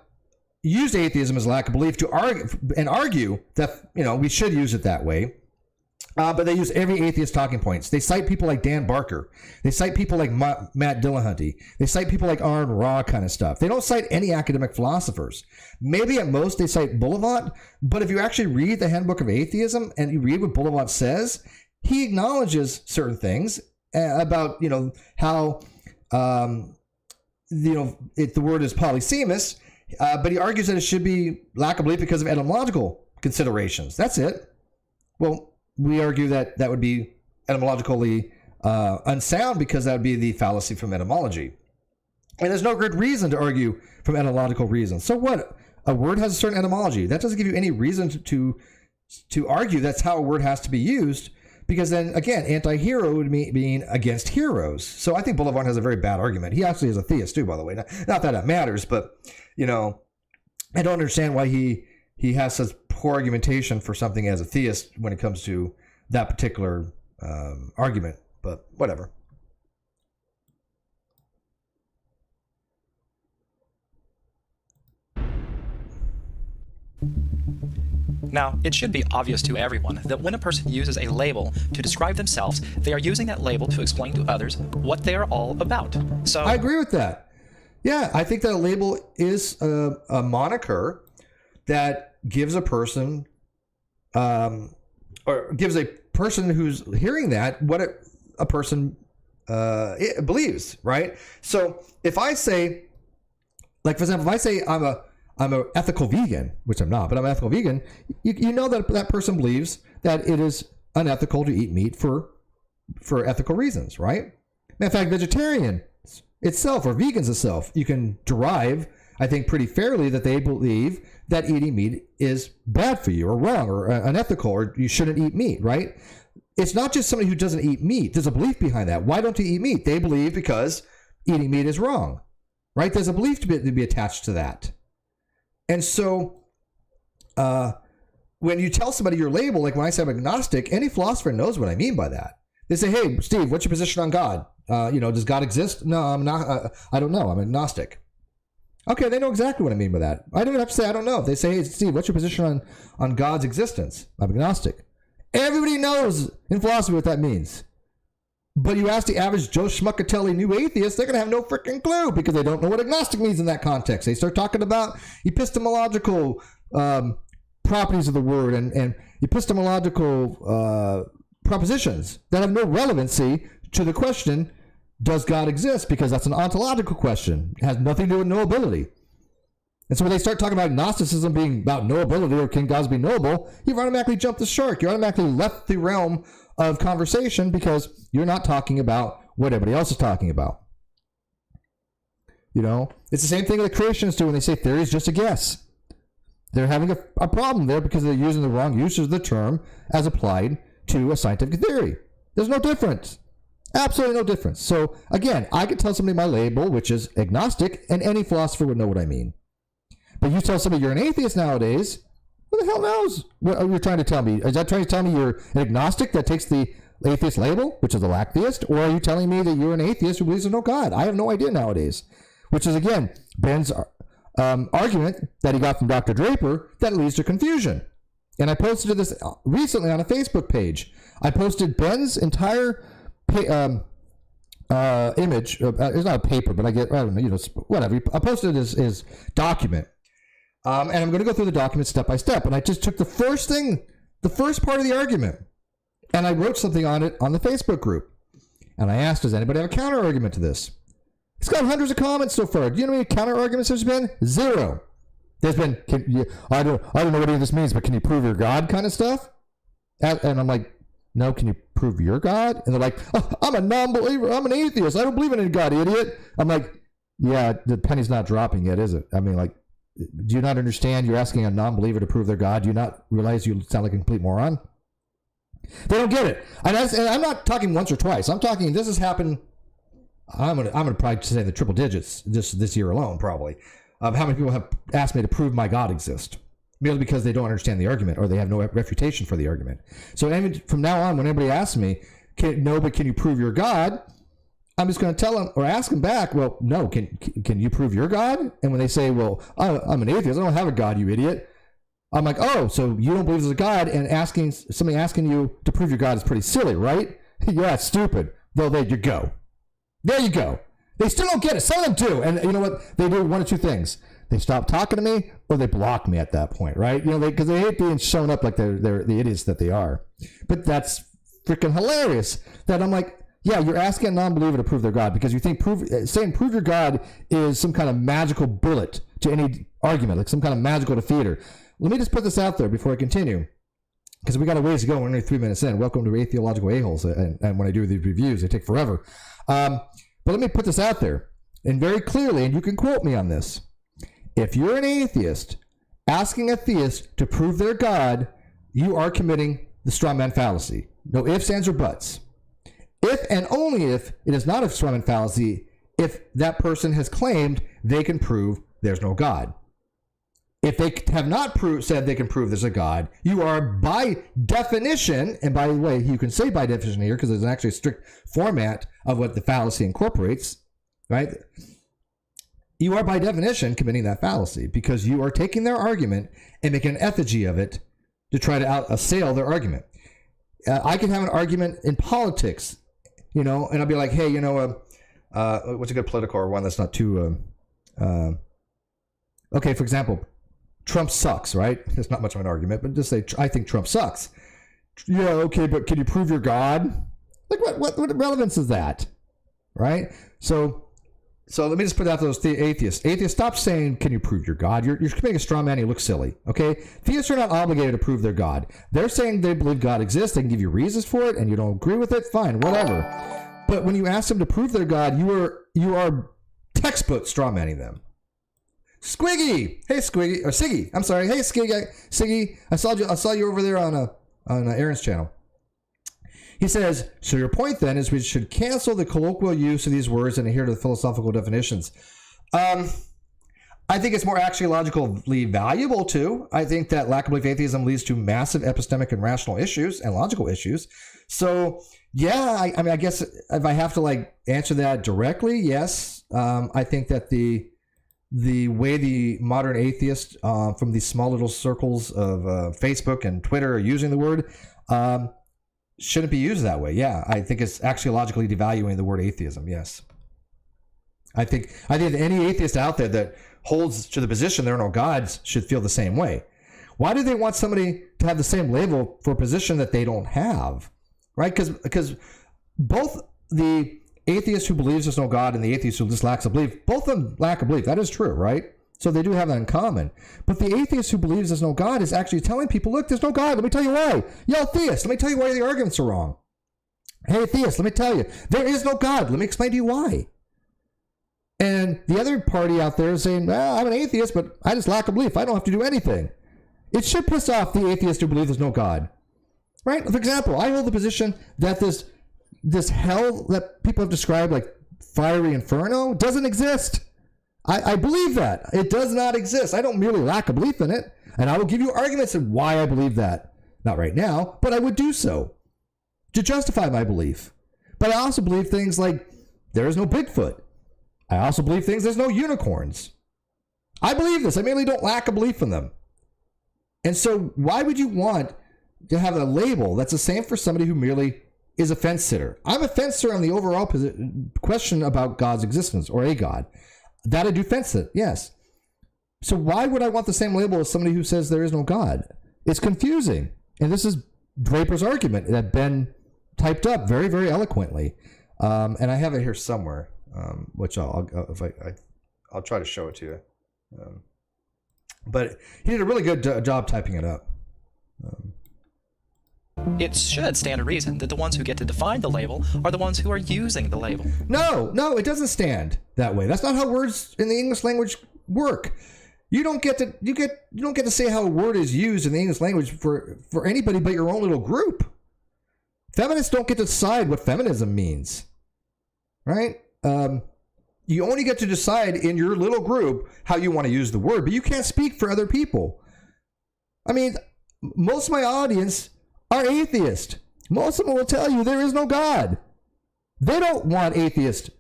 used atheism as a lack of belief to argue that, we should use it that way. But they use every atheist talking points. They cite people like Dan Barker. They cite people like Matt Dillahunty. They cite people like Aaron Ra kind of stuff. They don't cite any academic philosophers. Maybe at most they cite Bullivant, but if you actually read the Handbook of Atheism and you read what Bullivant says, he acknowledges certain things about, how, the word is polysemous, but he argues that it should be lack of belief because of etymological considerations. That's it. Well, we argue that that would be etymologically unsound because that would be the fallacy from etymology. And there's no good reason to argue from etymological reasons. So what? A word has a certain etymology. That doesn't give you any reason to to argue that's how a word has to be used, because then, again, anti-hero would mean against heroes. So I think Boulevard has a very bad argument. He actually is a theist, too, by the way. Not that it matters, but, I don't understand why he has such poor argumentation for something as a theist when it comes to that particular argument, but whatever.
Now, it should be obvious to everyone that when a person uses a label to describe themselves, they are using that label to explain to others what they are all about. So
I agree with that. Yeah, I think that a label is a moniker that gives a person, or gives a person who's hearing that what a person believes, right? So if I say, like, for example, if I say I'm an ethical vegan, which I'm not, but I'm an ethical vegan, you know that person believes that it is unethical to eat meat for ethical reasons, right? In fact, vegetarian itself, or vegans itself, you can derive, I think, pretty fairly that they believe that eating meat is bad for you, or wrong, or unethical, or you shouldn't eat meat, right? It's not just somebody who doesn't eat meat. There's a belief behind that. Why don't you eat meat? They believe because eating meat is wrong, right? There's a belief to be attached to that. And so when you tell somebody your label, like when I say I'm agnostic, any philosopher knows what I mean by that. They say, hey, Steve, what's your position on God? Does God exist? No, I'm not. I don't know. I'm agnostic. Okay, they know exactly what I mean by that. I don't even have to say I don't know. If they say, hey, Steve, what's your position on God's existence? I'm agnostic. Everybody knows in philosophy what that means. But you ask the average Joe Schmuckatelli new atheist, they're going to have no freaking clue because they don't know what agnostic means in that context. They start talking about epistemological properties of the word and epistemological propositions that have no relevancy to the question, does God exist? Because that's an ontological question. It has nothing to do with knowability. And so when they start talking about agnosticism being about knowability, or can gods be knowable, you've automatically jumped the shark. You automatically left the realm of conversation because you're not talking about what everybody else is talking about. It's the same thing that the Christians do when they say theory is just a guess. They're having a problem there because they're using the wrong use of the term as applied to a scientific theory. There's no difference. Absolutely no difference. So again, I could tell somebody my label, which is agnostic, and any philosopher would know what I mean. But you tell somebody you're an atheist nowadays, who the hell knows what you're trying to tell me? Is that trying to tell me you're an agnostic that takes the atheist label, which is a lacktheist? Or are you telling me that you're an atheist who believes there's no God? I have no idea nowadays. Which is, again, Ben's argument that he got from Dr. Draper that leads to confusion. And I posted this recently on a Facebook page. I posted Ben's entire image. It's not a paper, but I don't know, whatever. I posted his document. And I'm going to go through the document step by step. And I just took the first part of the argument, and I wrote something on it on the Facebook group. And I asked, does anybody have a counter argument to this? It's got hundreds of comments so far. Do you know how many counter arguments there's been? Zero. There's been, I don't know what any of this means, but can you prove your God kind of stuff? And I'm like, no, can you prove your God? And they're like, oh, I'm a non-believer. I'm an atheist. I don't believe in any God, idiot. I'm like, yeah, the penny's not dropping yet, is it? I mean, like, do you not understand? You're asking a non-believer to prove their God. Do you not realize you sound like a complete moron? They don't get it. And I'm not talking once or twice. I'm talking, this has happened, I'm gonna probably say the triple digits this year alone, probably, of how many people have asked me to prove my God exists. Merely because they don't understand the argument or they have no refutation for the argument. So from now on, when anybody asks me, can you prove your God? I'm just going to tell them or ask them back, well, no, can you prove your God? And when they say, well, I'm an atheist, I don't have a God, you idiot. I'm like, oh, so you don't believe there's a God, and somebody asking you to prove your God is pretty silly, right? Yeah, it's stupid. Well, there you go. There you go. They still don't get it. Some of them do. And you know what? They do one of two things. They stop talking to me, or they block me at that point, right? Because they hate being shown up like they're the idiots that they are. But that's freaking hilarious. That I'm like, yeah, you're asking a non-believer to prove their God because you think saying prove your God is some kind of magical bullet to any argument, like some kind of magical defeater. Let me just put this out there before I continue, because we got a ways to go. We're only 3 minutes in. Welcome to Atheological Aholes, and when I do these reviews, they take forever. But let me put this out there, and very clearly, and you can quote me on this. If you're an atheist asking a theist to prove their God, you are committing the straw man fallacy. No ifs, ands, or buts. If and only if it is not a straw man fallacy, if that person has claimed they can prove there's no God. If they have not said they can prove there's a God, you are by definition, and by the way, you can say by definition here because there's actually a strict format of what the fallacy incorporates, right? You are by definition committing that fallacy because you are taking their argument and making an effigy of it to try to assail their argument. I can have an argument in politics, and I'll be like, hey, what's a good political or one that's not too, okay, for example, Trump sucks, right? It's not much of an argument, but just say, I think Trump sucks. Yeah, okay, but can you prove you're God? Like, what relevance is that, right? So let me just put out those atheists. Atheists, stop saying, can you prove you're God? You're committing a straw man, you look silly, okay? Theists are not obligated to prove they're God. They're saying they believe God exists, they can give you reasons for it, and you don't agree with it, fine, whatever. But when you ask them to prove they're God, you are textbook straw manning them. Squiggy, hey Squiggy, or Siggy, I'm sorry, hey Siggy, I saw you over there on Aaron's channel. He says, so your point then is we should cancel the colloquial use of these words and adhere to the philosophical definitions. I think it's more axiologically valuable too. I think that lack of belief atheism leads to massive epistemic and rational issues and logical issues. So yeah, I guess if I have to answer that directly, yes. I think that the way the modern atheists from these small little circles of Facebook and Twitter are using the word shouldn't be used that way. Yeah, I think it's axiologically devaluing the word atheism. Yes, I think that any atheist out there that holds to the position there are no gods should feel the same way. Why do they want somebody to have the same label for a position that they don't have? Right? Because both the atheist who believes there's no God and the atheist who just lacks a belief, both of them lack a belief. That is true, right? So they do have that in common. But the atheist who believes there's no God is actually telling people, look, there's no God. Let me tell you why. Yo, theist, let me tell you why the arguments are wrong. Hey, theist, let me tell you, there is no God. Let me explain to you why. And the other party out there is saying, well, I'm an atheist, but I just lack a belief. I don't have to do anything. It should piss off the atheist who believes there's no God. Right? For example, I hold the position that this hell that people have described like fiery inferno doesn't exist. I believe that. It does not exist. I don't merely lack a belief in it. And I will give you arguments of why I believe that. Not right now, but I would do so to justify my belief. But I also believe things like there is no Bigfoot. I also believe things there's no unicorns. I believe this. I merely don't lack a belief in them. And so why would you want to have a label that's the same for somebody who merely is a fence sitter? I'm a fence sitter on the overall question about God's existence or a God. That I do fence sit, yes. So why would I want the same label as somebody who says there is no God? It's confusing. And this is Draper's argument that Ben typed up very, very eloquently. And I have it here somewhere, which I'll try to show it to you. But he did a really good job typing it up.
It should stand to reason that the ones who get to define the label are the ones who are using the label.
No, it doesn't stand that way. That's not how words in the English language work. You don't get to say how a word is used in the English language for anybody but your own little group. Feminists don't get to decide what feminism means, right? You only get to decide in your little group how you want to use the word, but you can't speak for other people. I mean, most of my audience are atheist. Most of them will tell you there is no God. They don't want atheist to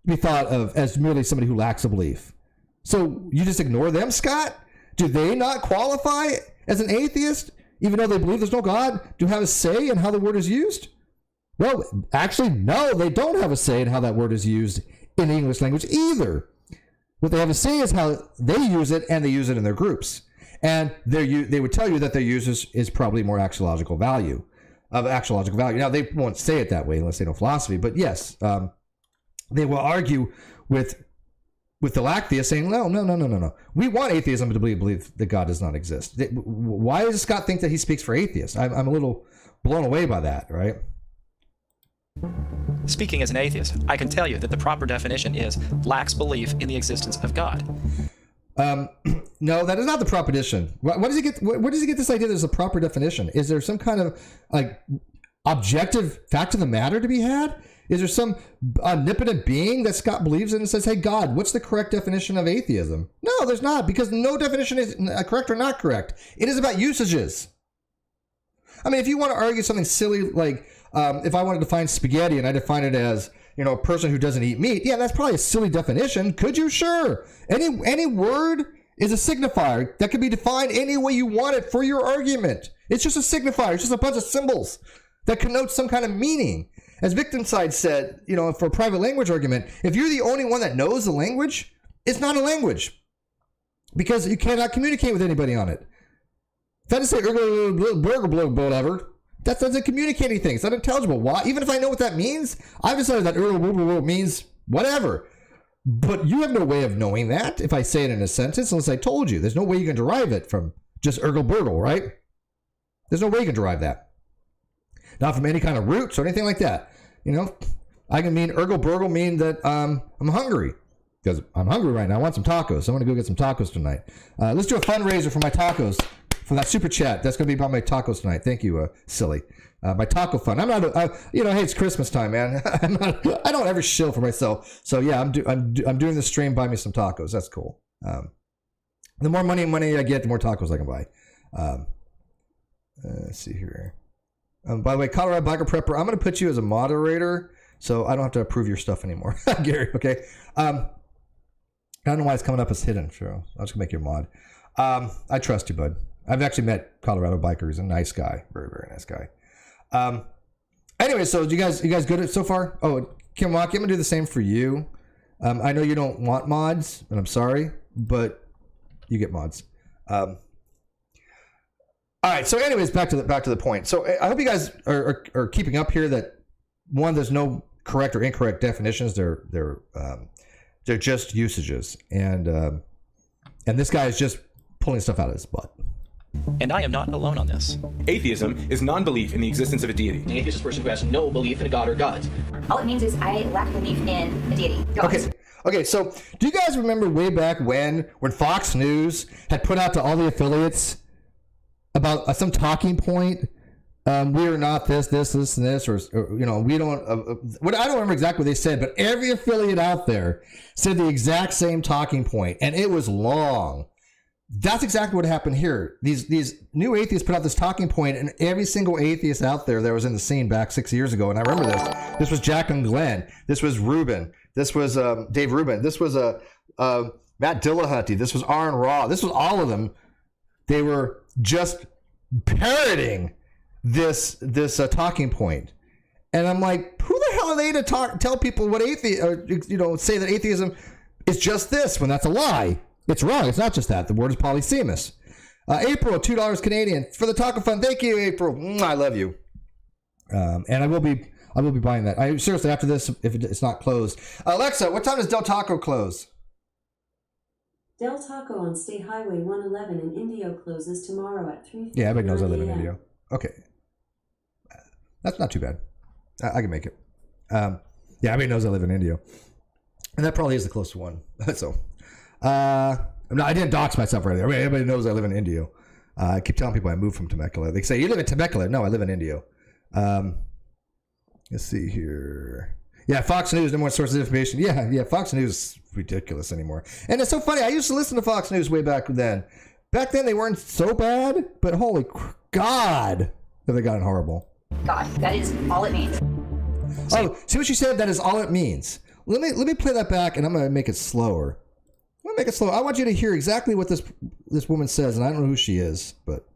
be thought of as merely somebody who lacks a belief. So you just ignore them, Scott? Do they not qualify as an atheist, even though they believe there's no God, to have a say in how the word is used? Well, actually, no, they don't have a say in how that word is used in the English language either. What they have a say is how they use it, and they use it in their groups. And they would tell you that their use is probably more axiological value. Now, they won't say it that way unless they know philosophy. But yes, they will argue with the lacktheist saying, no. We want atheism to believe that God does not exist. Why does Scott think that he speaks for atheists? I'm a little blown away by that, right?
Speaking as an atheist, I can tell you that the proper definition is lacks belief in the existence of God.
No, that is not the proposition. What does he get? Where does he get this idea? There's a proper definition. Is there some kind of like objective fact of the matter to be had? Is there some omnipotent being that Scott believes in and says, "Hey, God, what's the correct definition of atheism?" No, there's not, because no definition is correct or not correct. It is about usages. I mean, if you want to argue something silly like if I wanted to define spaghetti and I define it as, you know, a person who doesn't eat meat, yeah, that's probably a silly definition. Could you? Sure. Any word is a signifier that can be defined any way you want it for your argument. It's just a signifier. It's just a bunch of symbols that connote some kind of meaning. As Wittgenstein said, you know, for a private language argument, if you're the only one that knows the language, it's not a language because you cannot communicate with anybody on it. If I just say whatever, that doesn't communicate anything. It's not intelligible. Why? Even if I know what that means, I've decided that means whatever. But you have no way of knowing that if I say it in a sentence unless I told you. There's no way you can derive it from just burgle, right? There's no way you can derive that. Not from any kind of roots or anything like that. You know, I can mean burgle mean that I'm hungry. Because I'm hungry right now. I want some tacos. I want to go get some tacos tonight. Let's do a fundraiser for my tacos. For that super chat. That's going to be about my tacos tonight. Thank you, silly. My taco fund. I'm not, hey, it's Christmas time, man. I don't ever shill for myself. So yeah, I'm doing this stream. Buy me some tacos. That's cool. The more money I get, the more tacos I can buy. Let's see here. By the way, Colorado Biker Prepper, I'm going to put you as a moderator, so I don't have to approve your stuff anymore, Gary. Okay. I don't know why it's coming up as hidden. Sure, I'll just make you a mod. I trust you, bud. I've actually met Colorado Biker. He's a nice guy. Very, very nice guy. Anyway, so you guys good at so far? Oh, Kim Waki, I'm gonna do the same for you. I know you don't want mods, and I'm sorry, but you get mods. All right. So, anyways, back to the point. So, I hope you guys are keeping up here. That one, there's no correct or incorrect definitions. They're just usages, and this guy is just pulling stuff out of his butt.
And I am not alone on this.
Atheism is non-belief in the existence of a deity.
An atheist is a person who has no belief in a god or gods.
All it means is I lack belief in a deity. Gods.
Okay, so do you guys remember way back when Fox News had put out to all the affiliates about some talking point? We are not this, and this, or you know, we don't. I don't remember exactly what they said, but every affiliate out there said the exact same talking point, and it was long. That's exactly what happened here. These new atheists put out this talking point, and every single atheist out there that was in the scene back 6 years ago, and I remember this. This was Jack and Glenn. This was Rubin. This was Dave Rubin. This was Matt Dillahunty. This was Aaron Raw. This was all of them. They were just parroting this talking point, and I'm like, who the hell are they to tell people what say that atheism is just this when that's a lie? It's wrong. It's not just that. The word is polysemous. April, $2 Canadian for the Taco Fund. Thank you, April. I love you. And I will be buying that. Seriously, after this, if it's not closed. Alexa, what time does Del Taco close?
Del Taco on State Highway 111 in Indio closes tomorrow at 3:59
Yeah, everybody knows I live in Indio. Okay. That's not too bad. I can make it. Yeah, everybody knows I live in Indio. And that probably is the closest one. So... no, I didn't dox myself right there. I mean, everybody knows I live in Indio. I keep telling people I moved from Temecula. They say, you live in Temecula. No, I live in Indio. Let's see here. Yeah, Fox News, no more sources of information. Yeah, Fox News is ridiculous anymore. And it's so funny. I used to listen to Fox News way back then. Back then, they weren't so bad, but holy God, have they gotten horrible.
God, that is all it means.
Oh, see what she said? That is all it means. Let me play that back, and I'm going to make it slower. I want you to hear exactly what this woman says, and I don't know who she is, but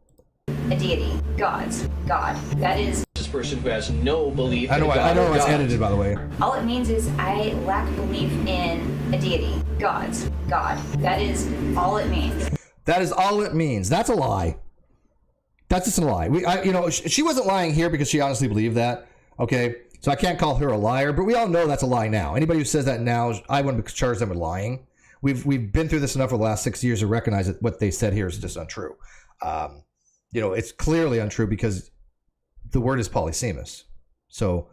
a deity, gods, God. That is
this person who has no belief.
I know it's edited, by the way.
All it means is I lack belief in a deity, gods, God. That is all it means.
That is all it means. That's a lie. That's just a lie. She wasn't lying here because she honestly believed that. Okay, so I can't call her a liar, but we all know that's a lie now. Anybody who says that now, I wouldn't charge them with lying. We've been through this enough for the last 6 years to recognize that what they said here is just untrue. It's clearly untrue because the word is polysemous. So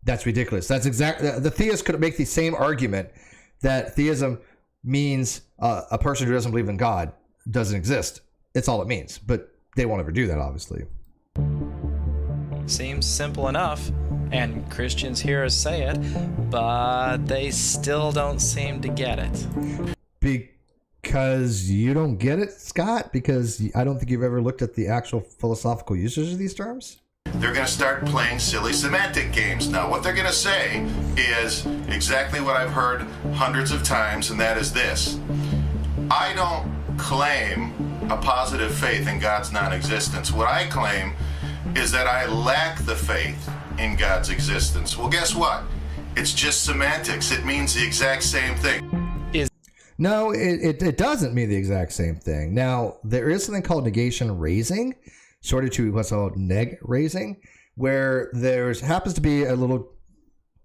that's ridiculous. That's exactly the theist could make the same argument that theism means a person who doesn't believe in God. doesn't exist. It's all it means. But they won't ever do that, obviously.
Seems simple enough, and Christians hear us say it, but they still don't seem to get it.
Because you don't get it, Scott? Because I don't think you've ever looked at the actual philosophical usage of these terms?
They're going to start playing silly semantic games. Now, what they're going to say is exactly what I've heard hundreds of times, and that is this. I don't claim a positive faith in God's non-existence. What I claim is that I lack the faith in God's existence. Well, guess what? It's just semantics. It means the exact same thing.
No, it doesn't mean the exact same thing. Now, there is something called negation raising, sort of to what's called neg raising, where there happens to be a little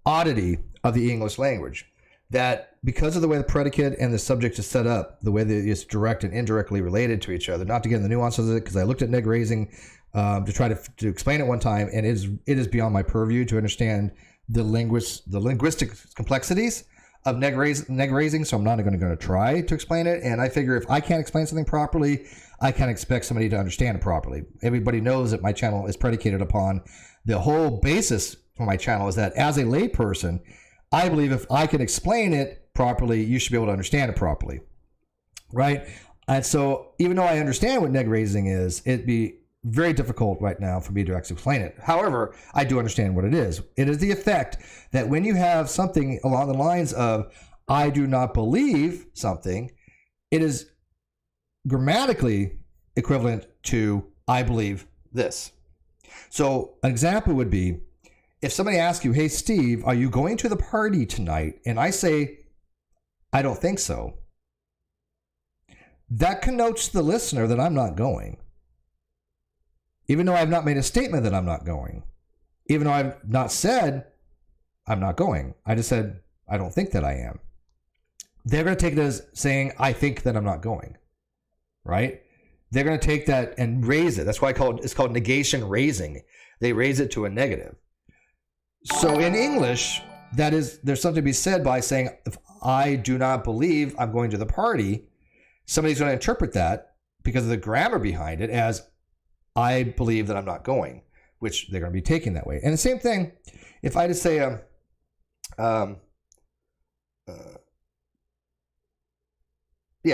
oddity of the English language that because of the way the predicate and the subject is set up, the way that it's direct and indirectly related to each other, not to get in the nuances of it, because I looked at neg raising to try to explain it one time, and it is beyond my purview to understand the linguistic complexities of neg raising, so I'm not going to try to explain it. And I figure if I can't explain something properly, I can't expect somebody to understand it properly. Everybody knows that my channel is predicated upon the whole basis for my channel is that as a layperson, I believe if I can explain it properly, you should be able to understand it properly, right? And so even though I understand what neg raising is, it'd be very difficult right now for me to actually explain it. However, I do understand what it is. It is the effect that when you have something along the lines of, I do not believe something, it is grammatically equivalent to, I believe this. So an example would be, if somebody asks you, hey, Steve, are you going to the party tonight? And I say, I don't think so. That connotes to the listener that I'm not going. Even though I have not made a statement that I'm not going. Even though I've not said I'm not going. I just said, I don't think that I am. They're going to take it as saying, I think that I'm not going. Right? They're going to take that and raise it. That's why it's called negation raising. They raise it to a negative. So in English, there's something to be said by saying, if I do not believe I'm going to the party, somebody's going to interpret that because of the grammar behind it as I believe that I'm not going, which they're going to be taking that way. And the same thing, if I just say, yeah,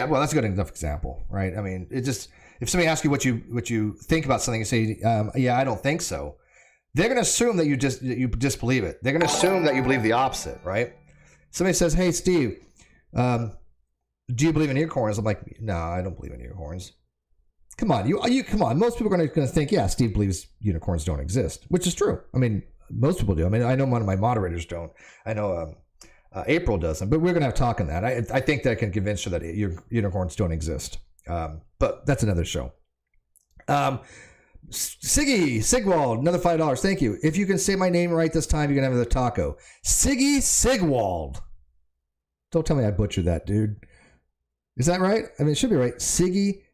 well, that's a good enough example, right? I mean, it just, if somebody asks you what you think about something and say, yeah, I don't think so, they're going to assume that you disbelieve it. They're going to assume that you believe the opposite, right? Somebody says, hey, Steve, do you believe in unicorns? I'm like, no, I don't believe in unicorns. Come on, you come on. Most people are going to think, yeah, Steve believes unicorns don't exist, which is true. I mean, most people do. I mean, I know one of my moderators don't. I know April doesn't, but we're going to have a talk on that. I think that I can convince you that unicorns don't exist. But that's another show. Sigwald, another $5. Thank you. If you can say my name right this time, you can have another taco. Sigwald. Don't tell me I butchered that, dude. Is that right? I mean, it should be right.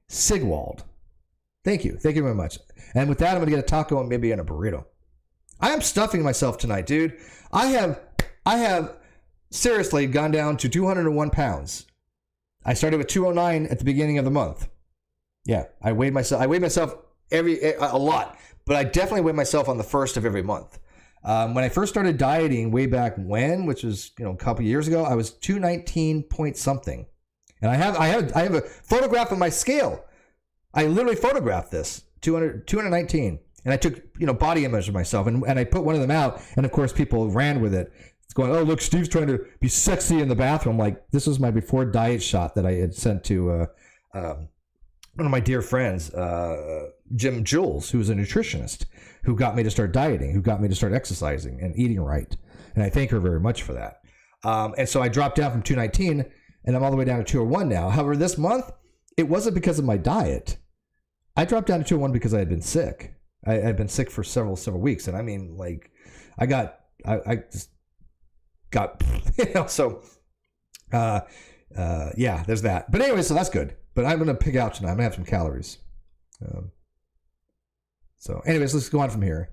Sigwald. Thank you. Thank you very much. And with that, I'm going to get a taco and maybe in a burrito. I am stuffing myself tonight, dude. I have seriously gone down to 201 pounds. I started with 209 at the beginning of the month. Yeah, I weighed myself a lot, but I definitely weigh myself on the first of every month. When I first started dieting way back when, which was a couple years ago, I was 219 point something, and I have a photograph of my scale. I literally photographed this 219, and I took body image of myself, and I put one of them out, and of course people ran with it. It's going, oh look, Steve's trying to be sexy in the bathroom. Like, this was my before diet shot that I had sent to one of my dear friends, Jim Jules, who was a nutritionist, who got me to start dieting, who got me to start exercising and eating right. And I thank her very much for that. And so I dropped down from 219, and I'm all the way down to 201 now. However, this month, it wasn't because of my diet. I dropped down to 201 because I had been sick. I had been sick for several weeks. And I mean, like, I just got, so, yeah, there's that. But anyway, so that's good. But I'm going to pig out tonight. I'm going to have some calories. So anyways, let's go on from here.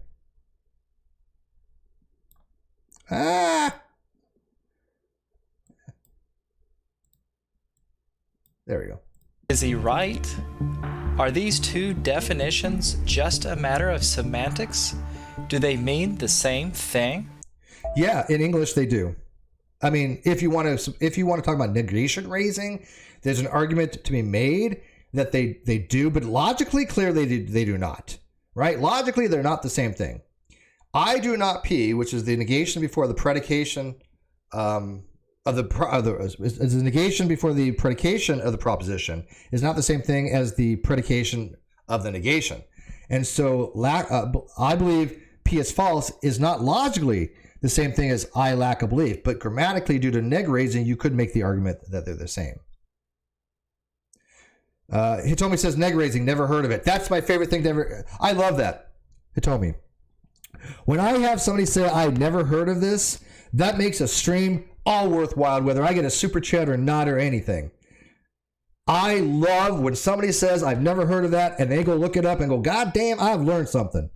There we go.
Is he right? Are these two definitions just a matter of semantics? Do they mean the same thing?
Yeah, in English they do. I mean, if you want to talk about negation raising, there's an argument to be made that they do, but logically, clearly they do not. Right? Logically, they're not the same thing. I do not P, which is the negation before the predication is the negation before the predication of the proposition is not the same thing as the predication of the negation. And so I believe P is false is not logically the same thing as I lack a belief, but grammatically, due to neg raising, you could make the argument that they're the same. Hitomi says neg raising, never heard of it. That's my favorite thing to ever. I love that. Hitomi. When I have somebody say I've never heard of this, that makes a stream all worthwhile, whether I get a super chat or not or anything. I love when somebody says I've never heard of that and they go look it up and go, God damn, I've learned something.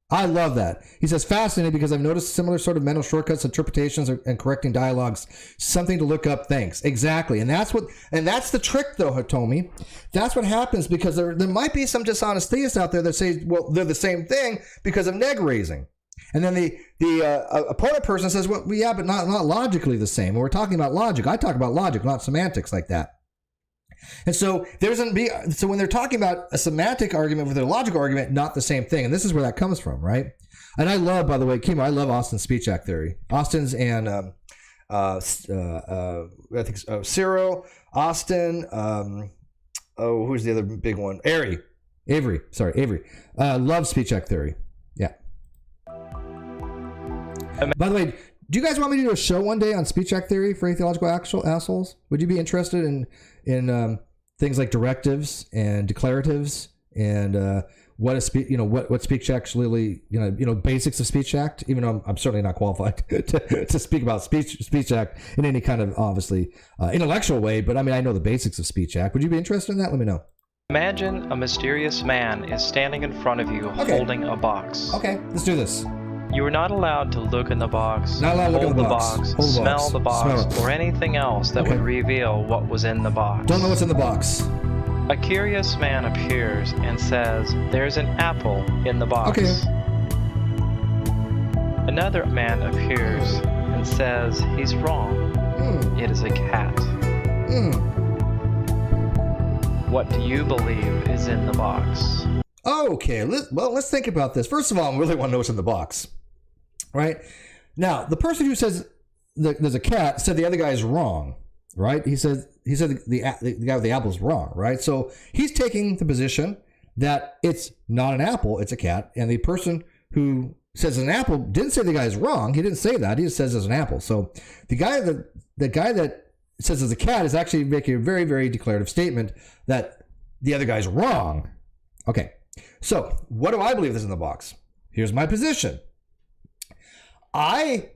I love that. He says, fascinating because I've noticed similar sort of mental shortcuts, interpretations, and correcting dialogues. Something to look up. Thanks. Exactly. And that's the trick, though, Hitomi. That's what happens because there might be some dishonest theists out there that say, well, they're the same thing because of neg raising. And then the opponent person says, well, yeah, but not logically the same. When we're talking about logic, I talk about logic, not semantics like that. And so so when they're talking about a semantic argument with a logical argument, not the same thing. And this is where that comes from, right? And I love, by the way, Kimo, I love Austin's speech act theory. Austin's and I think Cyril, Austin, who's the other big one? Avery. Love speech act theory. Yeah. By the way, do you guys want me to do a show one day on speech act theory for atheological assholes? Would you be interested in things like directives and declaratives and what speech actually basics of speech act? Even though I'm certainly not qualified to speak about speech act in any kind of obviously intellectual way, but I mean I know the basics of speech act. Would you be interested in that? Let me know.
Imagine a mysterious man is standing in front of you holding a box.
Okay, let's do this.
You are not allowed to look in the box,
hold the box,
smell the box, or anything else that would reveal what was in the box.
Don't know what's in the box.
A curious man appears and says, "There's an apple in the box."
Okay.
Another man appears and says he's wrong. It is a cat. What do you believe is in the box?
Okay, let's think about this. First of all, I really want to know what's in the box, right? Now, the person who says there's a cat said the other guy is wrong, right? He said the guy with the apple is wrong, right? So he's taking the position that it's not an apple, it's a cat, and the person who says an apple didn't say the guy is wrong. He didn't say that. He just says it's an apple. So the guy that says it's a cat is actually making a very, very declarative statement that the other guy's wrong. Okay. So, what do I believe is in the box? Here's my position. I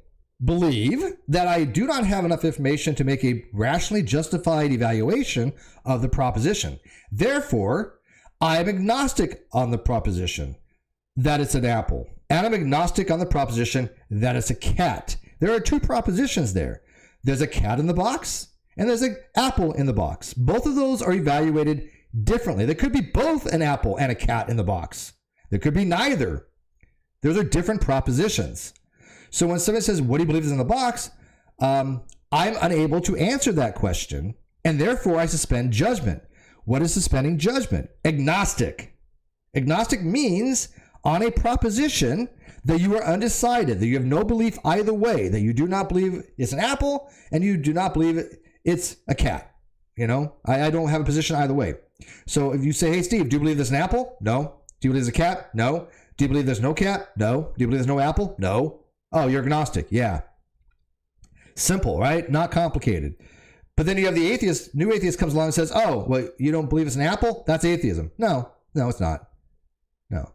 believe that I do not have enough information to make a rationally justified evaluation of the proposition. Therefore, I am agnostic on the proposition that it's an apple. And I'm agnostic on the proposition that it's a cat. There are two propositions there. There's a cat in the box, and there's an apple in the box. Both of those are evaluated differently. There could be both an apple and a cat in the box. There could be neither. Those are different propositions. So when somebody says, what do you believe is in the box? I'm unable to answer that question, and therefore I suspend judgment. What is suspending judgment? Agnostic. Agnostic means on a proposition that you are undecided, that you have no belief either way, that you do not believe it's an apple and you do not believe it's a cat. I don't have a position either way. So if you say, hey, Steve, do you believe there's an apple? No. Do you believe there's a cat? No. Do you believe there's no cat? No. Do you believe there's no apple? No. Oh, you're agnostic. Yeah. Simple, right? Not complicated. But then you have the atheist, new atheist comes along and says, oh, well, you don't believe it's an apple? That's atheism. No, it's not. No.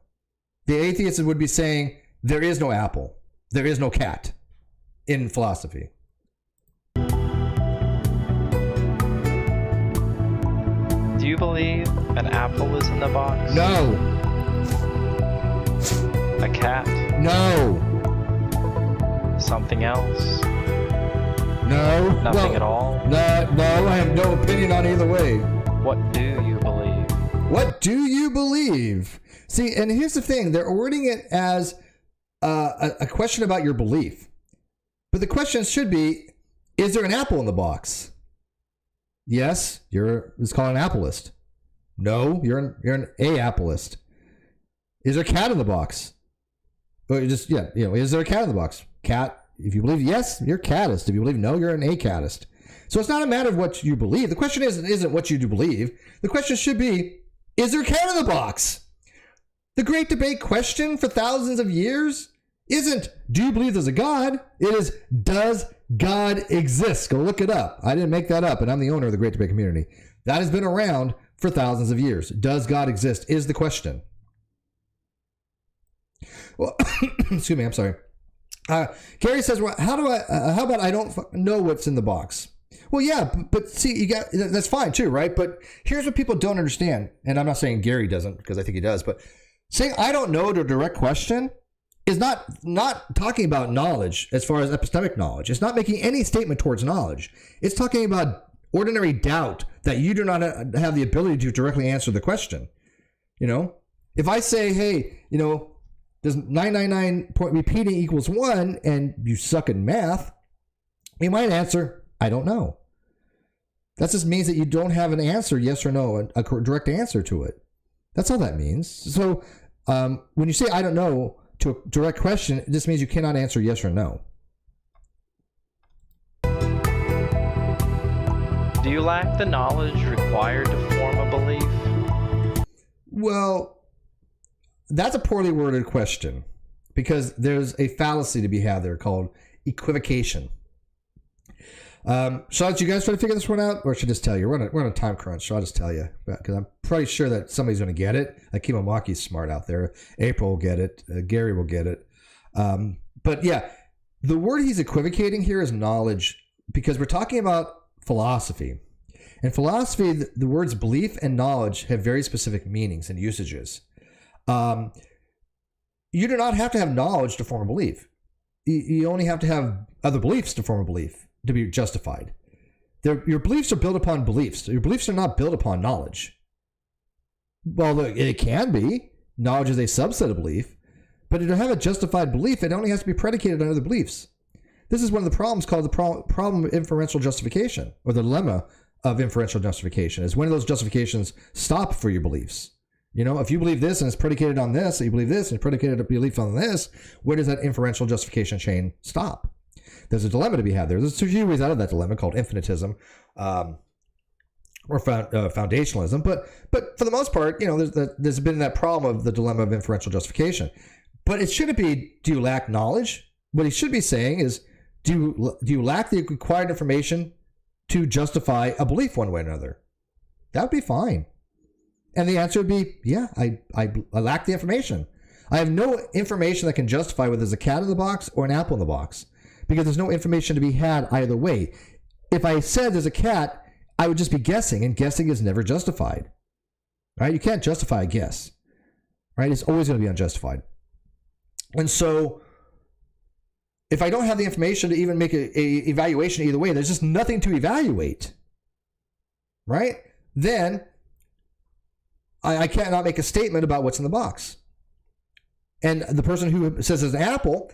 The atheist would be saying there is no apple. There is no cat in philosophy.
Do you believe an apple is in the box?
No.
A cat?
No.
Something else?
No.
Nothing at all?
No, I have no opinion on either way.
What do you believe?
What do you believe? See, and here's the thing. They're wording it as a question about your belief. But the question should be, is there an apple in the box? Yes, it's called an appleist. No, you're an a-appleist. Is there a cat in the box? Or is there a cat in the box? Cat. If you believe yes, you're catist. If you believe no, you're an a-catist. So it's not a matter of what you believe. The question isn't what you do believe. The question should be, is there a cat in the box? The great debate question for thousands of years isn't, do you believe there's a God? It is, does God exist? Go look it up. I didn't make that up, and I'm the owner of the great debate community. That has been around for thousands of years. Does God exist is the question. Well, excuse me, I'm sorry. Gary says, well, how about I don't know what's in the box? Well, yeah, but see, that's fine too, right? But here's what people don't understand. And I'm not saying Gary doesn't, because I think he does, but saying I don't know to a direct question is not talking about knowledge as far as epistemic knowledge. It's not making any statement towards knowledge. It's talking about ordinary doubt that you do not have the ability to directly answer the question. If I say, hey, does 999 point repeating equals 1 and you suck in math, you might answer, I don't know. That just means that you don't have an answer, yes or no, a direct answer to it. That's all that means. So when you say I don't know to a direct question, it just means you cannot answer yes or no.
Do you lack the knowledge required to form a belief?
Well, that's a poorly worded question, because there's a fallacy to be had there called equivocation. Should you guys try to figure this one out, or should I just tell you? We're on a time crunch, so I'll just tell you, because I'm pretty sure that somebody's going to get it. Akima Maki's smart out there. April will get it. Gary will get it. But yeah, the word he's equivocating here is knowledge, because we're talking about philosophy. In philosophy, the words belief and knowledge have very specific meanings and usages. You do not have to have knowledge to form a belief. You only have to have other beliefs to form a belief to be justified. Your beliefs are built upon beliefs. Your beliefs are not built upon knowledge. Well, it can be. Knowledge is a subset of belief. But to have a justified belief, it only has to be predicated on other beliefs. This is one of the problems called the problem of inferential justification, or the dilemma of inferential justification, is when those justifications stop for your beliefs. If you believe this and it's predicated on this, and you believe this and it's predicated on belief on this, where does that inferential justification chain stop? There's a dilemma to be had there. There's a few ways out of that dilemma called infinitism or foundationalism. But for the most part, there's been that problem of the dilemma of inferential justification. But it shouldn't be, do you lack knowledge? What he should be saying is, do you lack the required information to justify a belief one way or another? That would be fine. And the answer would be, yeah, I lack the information. I have no information that can justify whether there's a cat in the box or an apple in the box, because there's no information to be had either way. If I said there's a cat, I would just be guessing, and guessing is never justified. Right? You can't justify a guess. Right? It's always going to be unjustified. And so, if I don't have the information to even make a evaluation either way, there's just nothing to evaluate. Right? Then I cannot make a statement about what's in the box. And the person who says there's an apple,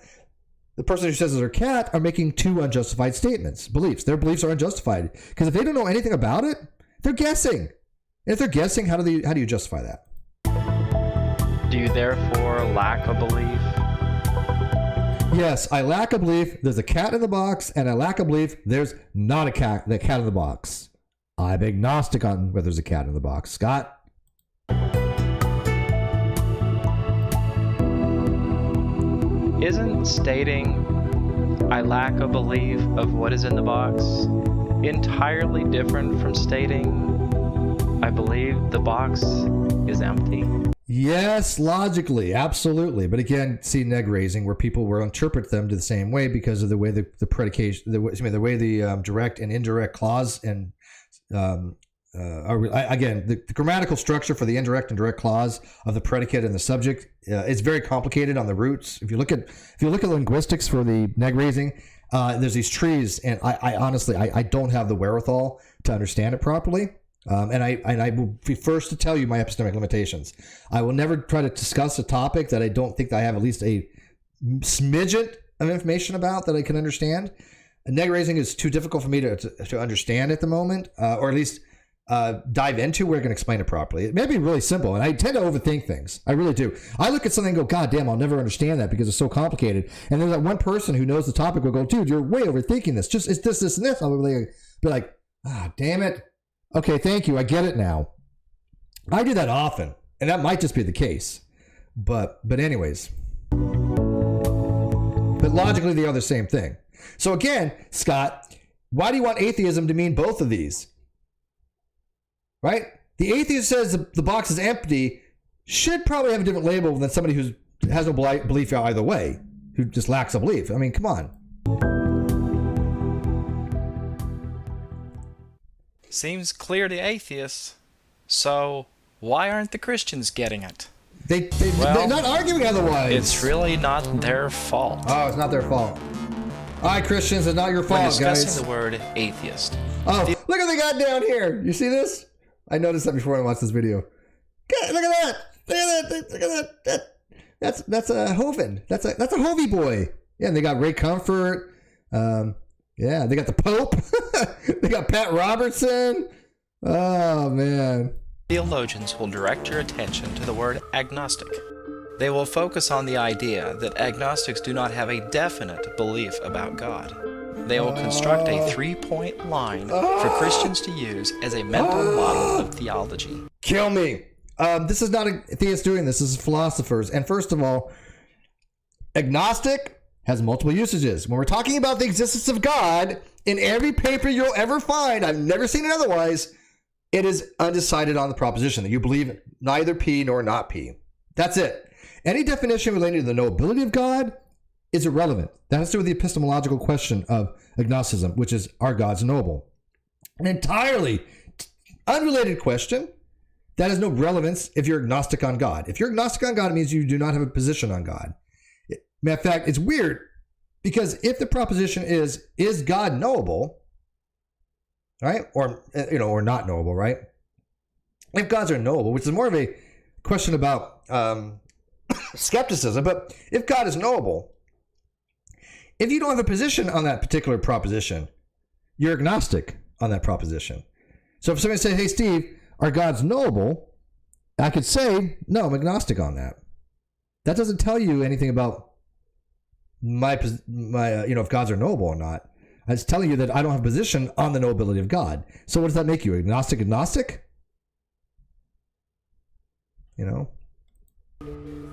the person who says there's a cat, are making two unjustified statements, beliefs. Their beliefs are unjustified, because if they don't know anything about it, they're guessing. And if they're guessing, how do you justify that?
Do you therefore lack a belief?
Yes, I lack a belief there's a cat in the box, and I lack a belief there's not a cat in the box. I'm agnostic on whether there's a cat in the box. Scott?
Isn't stating I lack a belief of what is in the box entirely different from stating I believe the box is empty?
Yes, logically, absolutely. But again, see neg raising, where people will interpret them the same way because of the way the predication, the way the direct and indirect clause and again, the grammatical structure for the indirect and direct clause of the predicate and the subject is very complicated on the roots. If you look at linguistics for the neg raising, there's these trees, and I honestly I don't have the wherewithal to understand it properly. And I will be first to tell you my epistemic limitations. I will never try to discuss a topic that I don't think that I have at least a smidget of information about that I can understand. Neg raising is too difficult for me to understand at the moment, or at least dive into where I can explain it properly. It may be really simple, and I tend to overthink things. I really do. I look at something and go, God damn, I'll never understand that because it's so complicated. And there's that one person who knows the topic will go, dude, you're way overthinking this. Just it's this, and this. I'll be like, damn it. Okay, thank you. I get it now. I do that often, and that might just be the case. But anyways. But logically, they are the same thing. So again, Scott, why do you want atheism to mean both of these? Right? The atheist says the box is empty should probably have a different label than somebody who has no belief either way, who just lacks a belief. I mean, come on.
Seems clear to atheists. So why aren't the Christians getting it?
They're not arguing otherwise.
It's really not their fault.
Oh, it's not their fault. All right, Christians, it's not your fault,
when discussing
guys.
the word atheist.
Oh, look what they got down here. You see this? I noticed that before I watched this video. Look at that. Look at that. That's a Hovind. That's a Hovey boy. Yeah, and they got Ray Comfort. Yeah, they got the Pope. They got Pat Robertson. Oh, man.
Theologians will direct your attention to the word agnostic. They will focus on the idea that agnostics do not have a definite belief about God. They will construct a three-point line for Christians to use as a mental model of theology.
Kill me. This is not a theist doing this. This is philosophers. And first of all, agnostic has multiple usages. When we're talking about the existence of God, in every paper you'll ever find, I've never seen it otherwise, it is undecided on the proposition that you believe neither P nor not P. That's it. Any definition relating to the knowability of God is irrelevant. That has to do with the epistemological question of agnosticism, which is, are gods knowable? An entirely unrelated question that has no relevance if you're agnostic on God. If you're agnostic on God, it means you do not have a position on God. Matter of fact, it's weird because if the proposition is God knowable, right? Or not knowable, right? If gods are knowable, which is more of a question about skepticism, but if God is knowable, if you don't have a position on that particular proposition, you're agnostic on that proposition. So if somebody says, hey, Steve, are gods knowable? I could say, no, I'm agnostic on that. That doesn't tell you anything about my if gods are knowable or not. It's telling you that I don't have a position on the knowability of God. So what does that make you? Agnostic?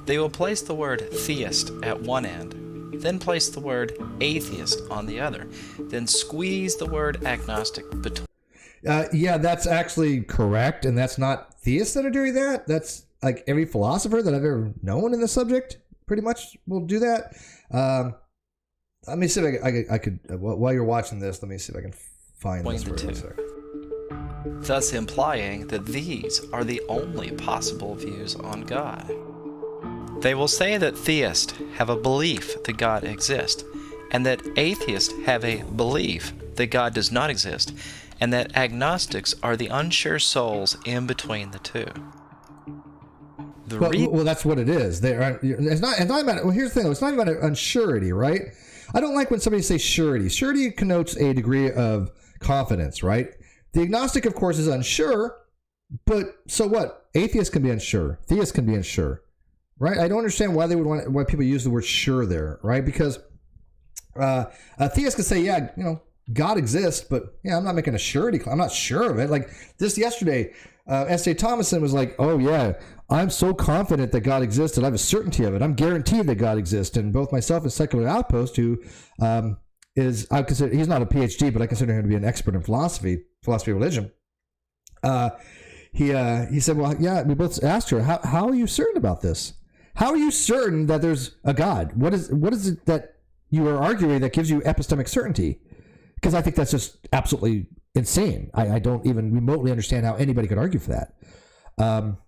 They will place the word theist at one end, then place the word atheist on the other, then squeeze the word agnostic between.
Yeah, that's actually correct, and that's not theists that are doing that. That's like every philosopher that I've ever known in the subject pretty much will do that. Let me see if I could while you're watching this, let me see if I can find this for a second.
Thus implying that these are the only possible views on God. They will say that theists have a belief that God exists, and that atheists have a belief that God does not exist, and that agnostics are the unsure souls in between the two.
Well, that's what it is. It's not about. Well, here's the thing. It's not about unsurety, right? I don't like when somebody says surety. Surety connotes a degree of confidence, right? The agnostic, of course, is unsure, but so what? Atheists can be unsure. Theists can be unsure, right? I don't understand why why people use the word sure there, right? Because a theist can say, yeah, God exists, but I'm not making a surety claim. I'm not sure of it. Like this yesterday, S.A. Thomason was like, oh yeah, I'm so confident that God exists that I have a certainty of it. I'm guaranteed that God exists. And both myself and Secular Outpost, who I consider, he's not a PhD, but I consider him to be an expert in philosophy of religion. He said, well, yeah, we both asked her, how are you certain about this? How are you certain that there's a God? What is it that you are arguing that gives you epistemic certainty? Because I think that's just absolutely insane. I don't even remotely understand how anybody could argue for that.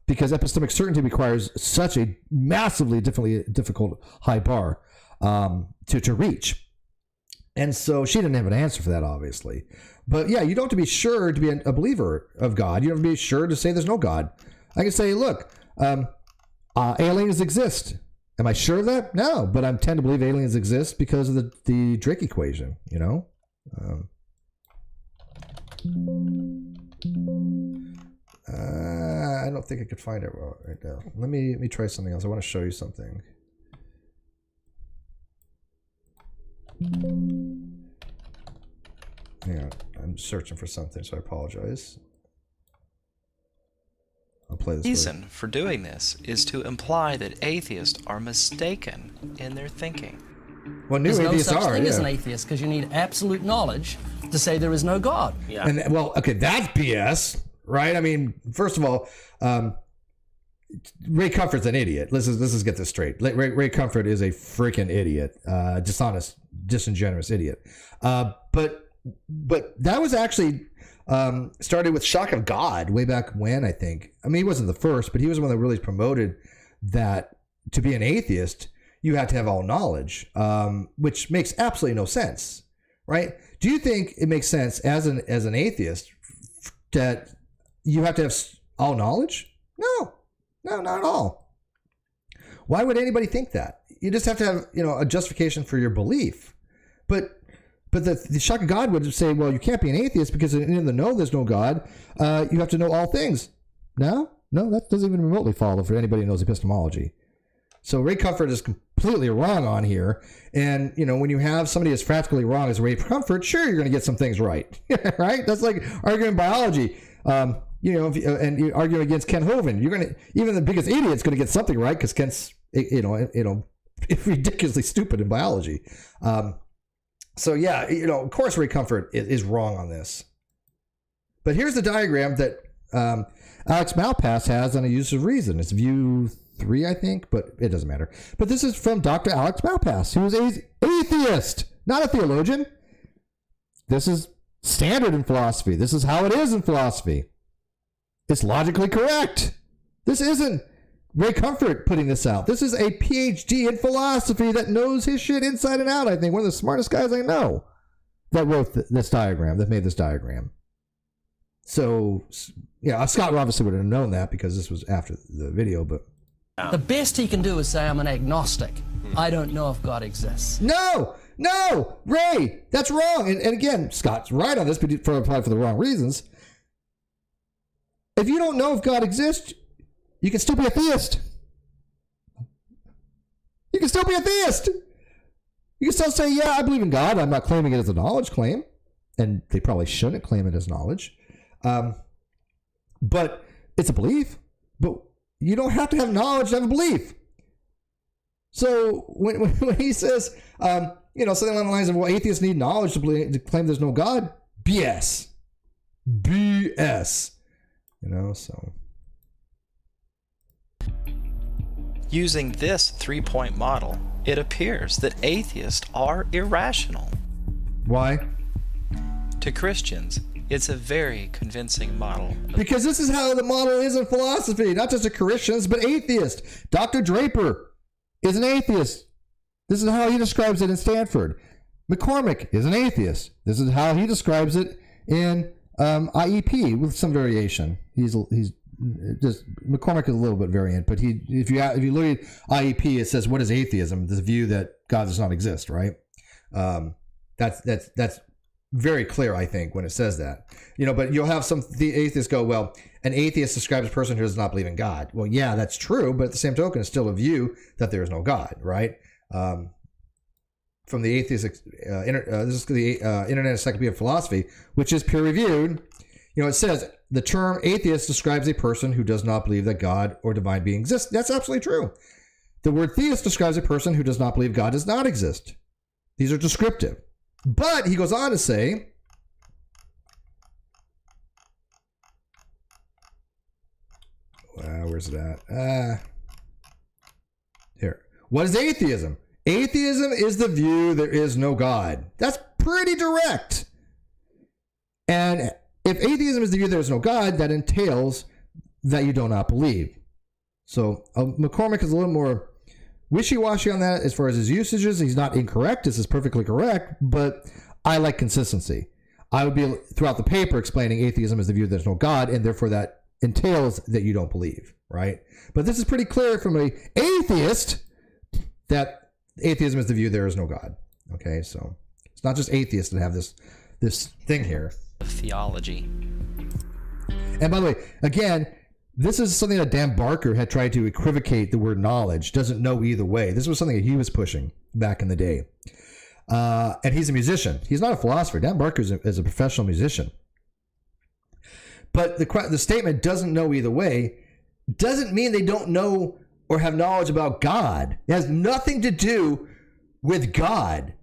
Because epistemic certainty requires such a massively difficult high bar to reach. And so she didn't have an answer for that, obviously. But yeah, you don't have to be sure to be a believer of God. You don't have to be sure to say there's no God. I can say, look, aliens exist. Am I sure of that? No, but I tend to believe aliens exist because of the Drake equation, you know? I don't think I could find it right now. Let me try something else. I want to show you something. Yeah, I'm searching for something, so I apologize. I'll play this.
The reason for doing this is to imply that atheists are mistaken in their thinking.
Well, new
There's
atheists
no such thing
yeah.
as an atheist because you need absolute knowledge to say there is no God.
Yeah. And well, okay, that's BS, right? I mean, first of all, Ray Comfort's an idiot. Let's just get this straight. Ray Comfort is a freaking idiot, dishonest, disingenuous idiot. But that was actually started with Shock of God way back when, I think. I mean, he wasn't the first, but he was one that really promoted that to be an atheist, you have to have all knowledge, which makes absolutely no sense, right? Do you think it makes sense as an atheist that you have to have all knowledge? No, not at all. Why would anybody think that? You just have to have, a justification for your belief. But the Shock of God would say, well, you can't be an atheist because in the know there's no God. You have to know all things. No, that doesn't even remotely follow for anybody who knows epistemology. So Ray Comfort is completely wrong on here. And, when you have somebody as practically wrong as Ray Comfort, sure, you're going to get some things right. Right? That's like arguing biology. And you argue against Ken Hovind. You're going to, even the biggest idiot's going to get something right because Ken's, ridiculously stupid in biology. So yeah, of course Ray Comfort is wrong on this. But here's the diagram that Alex Malpass has on a use of reason. It's view 3, I think, but it doesn't matter. But this is from Dr. Alex Malpass, who is an atheist, not a theologian. This is standard in philosophy. This is how it is in philosophy. It's logically correct. This isn't Ray Comfort putting this out. This is a PhD in philosophy that knows his shit inside and out, I think. One of the smartest guys I know that wrote this diagram, that made this diagram. So, yeah, Scott obviously would have known that because this was after the video, but...
The best he can do is say, I'm an agnostic. I don't know if God exists.
No, Ray, that's wrong. And again, Scott's right on this, but probably for the wrong reasons. If you don't know if God exists, you can still be a theist. You can still be a theist. You can still say, yeah, I believe in God. I'm not claiming it as a knowledge claim. And they probably shouldn't claim it as knowledge. But it's a belief. But you don't have to have knowledge to have a belief. So when he says, something along the lines of, well, atheists need knowledge to claim there's no God. BS. So...
Using this 3-point model, it appears that atheists are irrational.
Why?
To Christians, it's a very convincing model.
Because this is how the model is in philosophy, not just to Christians, but atheists. Dr. Draper is an atheist. This is how he describes it in Stanford. McCormick is an atheist. This is how he describes it in IEP with some variation. He's just McCormick is a little bit variant, but if you look at IEP, it says what is atheism? This view that God does not exist, right? That's very clear, I think, when it says that. But you'll have some atheists go, well, an atheist describes a person who does not believe in God. Well, yeah, that's true, but at the same token, it's still a view that there is no God, right? From the atheist, this is the Internet Encyclopedia of Philosophy, which is peer reviewed. It says the term atheist describes a person who does not believe that God or divine being exists. That's absolutely true. The word theist describes a person who does not believe God does not exist. These are descriptive. But he goes on to say, where's it at? Here. What is atheism? Atheism is the view there is no God. That's pretty direct. And if atheism is the view there is no God, that entails that you do not believe. So McCormick is a little more wishy-washy on that as far as his usages. He's not incorrect. This is perfectly correct, but I like consistency. I would be throughout the paper explaining atheism is the view that there's no God, and therefore that entails that you don't believe, right? But this is pretty clear from an atheist that atheism is the view there is no God. Okay, so it's not just atheists that have this thing here.
Theology.
And by the way, again, this is something that Dan Barker had tried to equivocate the word knowledge, doesn't know either way. This was something that he was pushing back in the day. And he's a musician. He's not a philosopher. Dan Barker is a professional musician. But the statement doesn't know either way doesn't mean they don't know or have knowledge about God. It has nothing to do with God.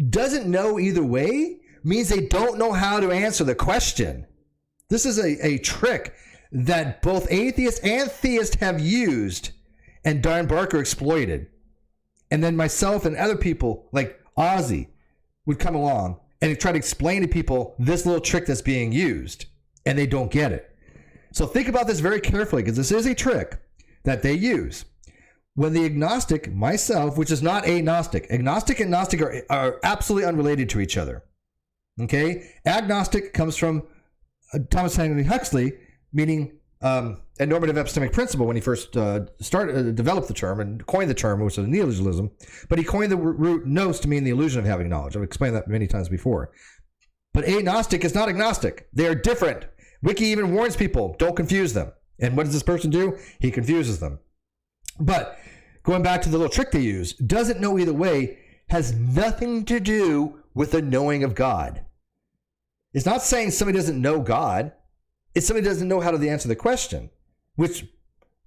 Doesn't know either way means they don't know how to answer the question. This is a trick that both atheists and theists have used, and Dan Barker exploited. And then myself and other people like Ozzy would come along and try to explain to people this little trick that's being used, and they don't get it. So think about this very carefully, because this is a trick that they use. When the agnostic, myself, which is not agnostic, agnostic and gnostic are absolutely unrelated to each other. Okay? Agnostic comes from Thomas Henry Huxley, meaning a normative epistemic principle when he first developed the term and coined the term, which is neologism. But he coined the root nous to mean the illusion of having knowledge. I've explained that many times before. But agnostic is not agnostic. They are different. Wiki even warns people, don't confuse them. And what does this person do? He confuses them. But going back to the little trick they use, doesn't know either way has nothing to do with the knowing of God. It's not saying somebody doesn't know God. It's somebody doesn't know how to answer the question, which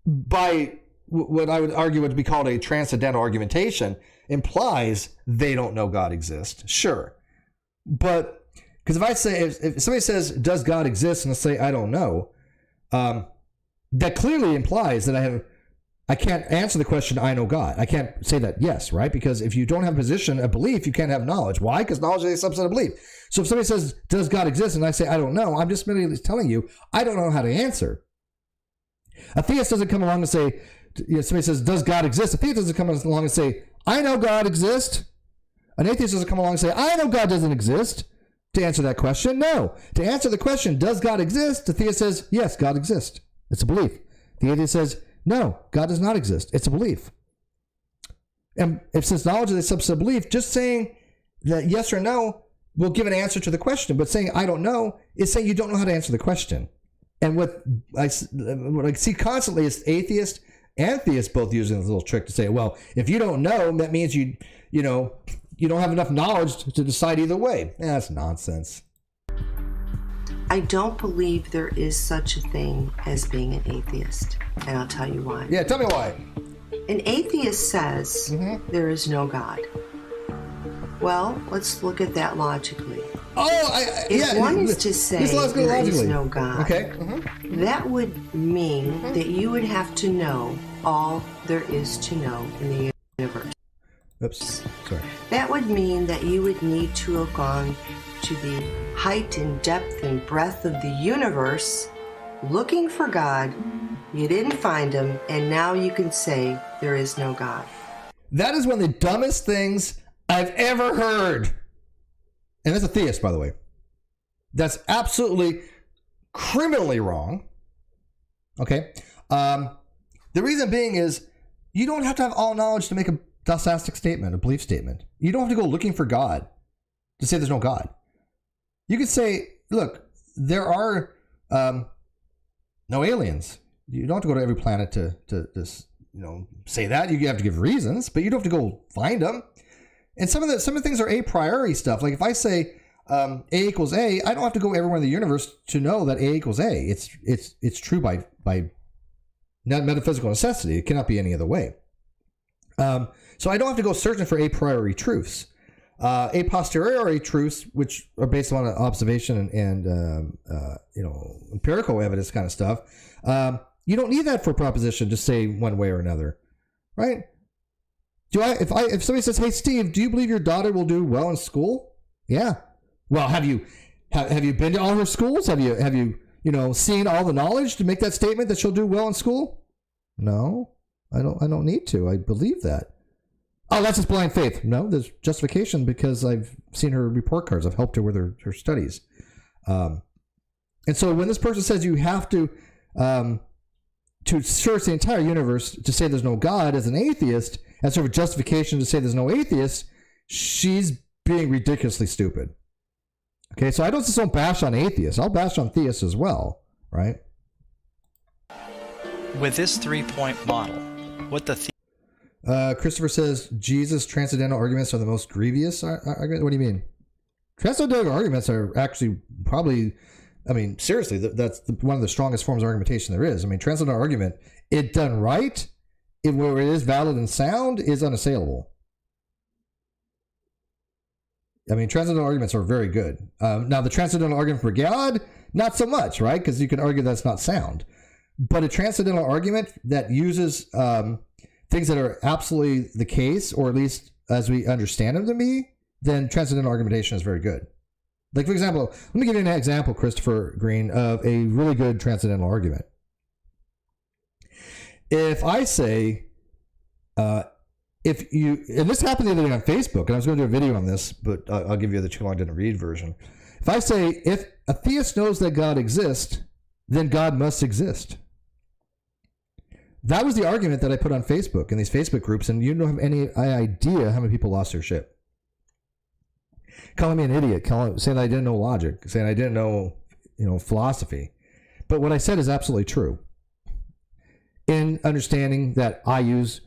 by what I would argue would be called a transcendental argumentation implies they don't know God exists. Sure. But because if somebody says, does God exist? And I say, I don't know. That clearly implies that I can't answer the question, I know God. I can't say that yes, right? Because if you don't have a position, a belief, you can't have knowledge. Why? Because knowledge is a subset of belief. So if somebody says, does God exist? And I say, I don't know, I'm just merely telling you, I don't know how to answer. A theist doesn't come along and say, somebody says, does God exist? A theist doesn't come along and say, I know God exists. An atheist doesn't come along and say, I know God doesn't exist. To answer that question, no. To answer the question, does God exist? The theist says, yes, God exists. It's a belief. The atheist says, no, God does not exist. It's a belief. And if since knowledge is a subset of belief, just saying that yes or no will give an answer to the question. But saying I don't know is saying you don't know how to answer the question. And what I see constantly is atheists and theists both using this little trick to say, well, if you don't know, that means you don't have enough knowledge to decide either way. That's nonsense.
I don't believe there is such a thing as being an atheist, and I'll tell you why.
Yeah, tell me why.
An atheist says there is no God. Well, let's look at that logically. If one is to say there is no God, that would mean that you would have to know all there is to know in the universe.
Oops, sorry.
That would mean that you would need to have gone to the height and depth and breadth of the universe looking for God. You didn't find him, and now you can say there is no God.
That is one of the dumbest things I've ever heard. And that's a theist, by the way. That's absolutely criminally wrong. Okay? The reason being is you don't have to have all knowledge to make a dosastic statement, a belief statement. You don't have to go looking for God to say there's no God. You could say, look, there are no aliens. You don't have to go to every planet to say that. You have to give reasons, but you don't have to go find them. And some of the things are a priori stuff. Like if I say A equals A, I don't have to go everywhere in the universe to know that A equals A. It's true by metaphysical necessity. It cannot be any other way. So I don't have to go searching for a priori truths. A posteriori truths, which are based on observation and empirical evidence kind of stuff, you don't need that for a proposition to say one way or another, right? If somebody says, "Hey, Steve, do you believe your daughter will do well in school?" Yeah. Well, have you been to all her schools? Have you seen all the knowledge to make that statement that she'll do well in school? No. I don't need to. I believe that. Oh, that's just blind faith. No, there's justification because I've seen her report cards. I've helped her with her studies. And so when this person says you have to search the entire universe to say there's no God as an atheist, as sort of justification to say there's no atheist, she's being ridiculously stupid. Okay, so I just don't bash on atheists. I'll bash on theists as well, right?
With this 3-point model, what the
Christopher says Jesus transcendental arguments are the most grievous argument. What do you mean? Transcendental arguments are actually probably, I mean, seriously, that's one of the strongest forms of argumentation there is. I mean, transcendental argument, it done right, where it is valid and sound, is unassailable. I mean, transcendental arguments are very good. Now, the transcendental argument for God, not so much, right? Because you can argue that's not sound. But a transcendental argument that uses things that are absolutely the case, or at least as we understand them to be, then transcendental argumentation is very good. Like, for example, let me give you an example, Christopher Green, of a really good transcendental argument. If I say, if you, and this happened the other day on Facebook, and I was going to do a video on this, but I'll give you the too long didn't read version. If I say, if a theist knows that God exists, then God must exist. That was the argument that I put on Facebook in these Facebook groups, and you don't have any idea how many people lost their shit. Calling me an idiot, saying I didn't know logic, saying I didn't know, philosophy. But what I said is absolutely true. In understanding that I use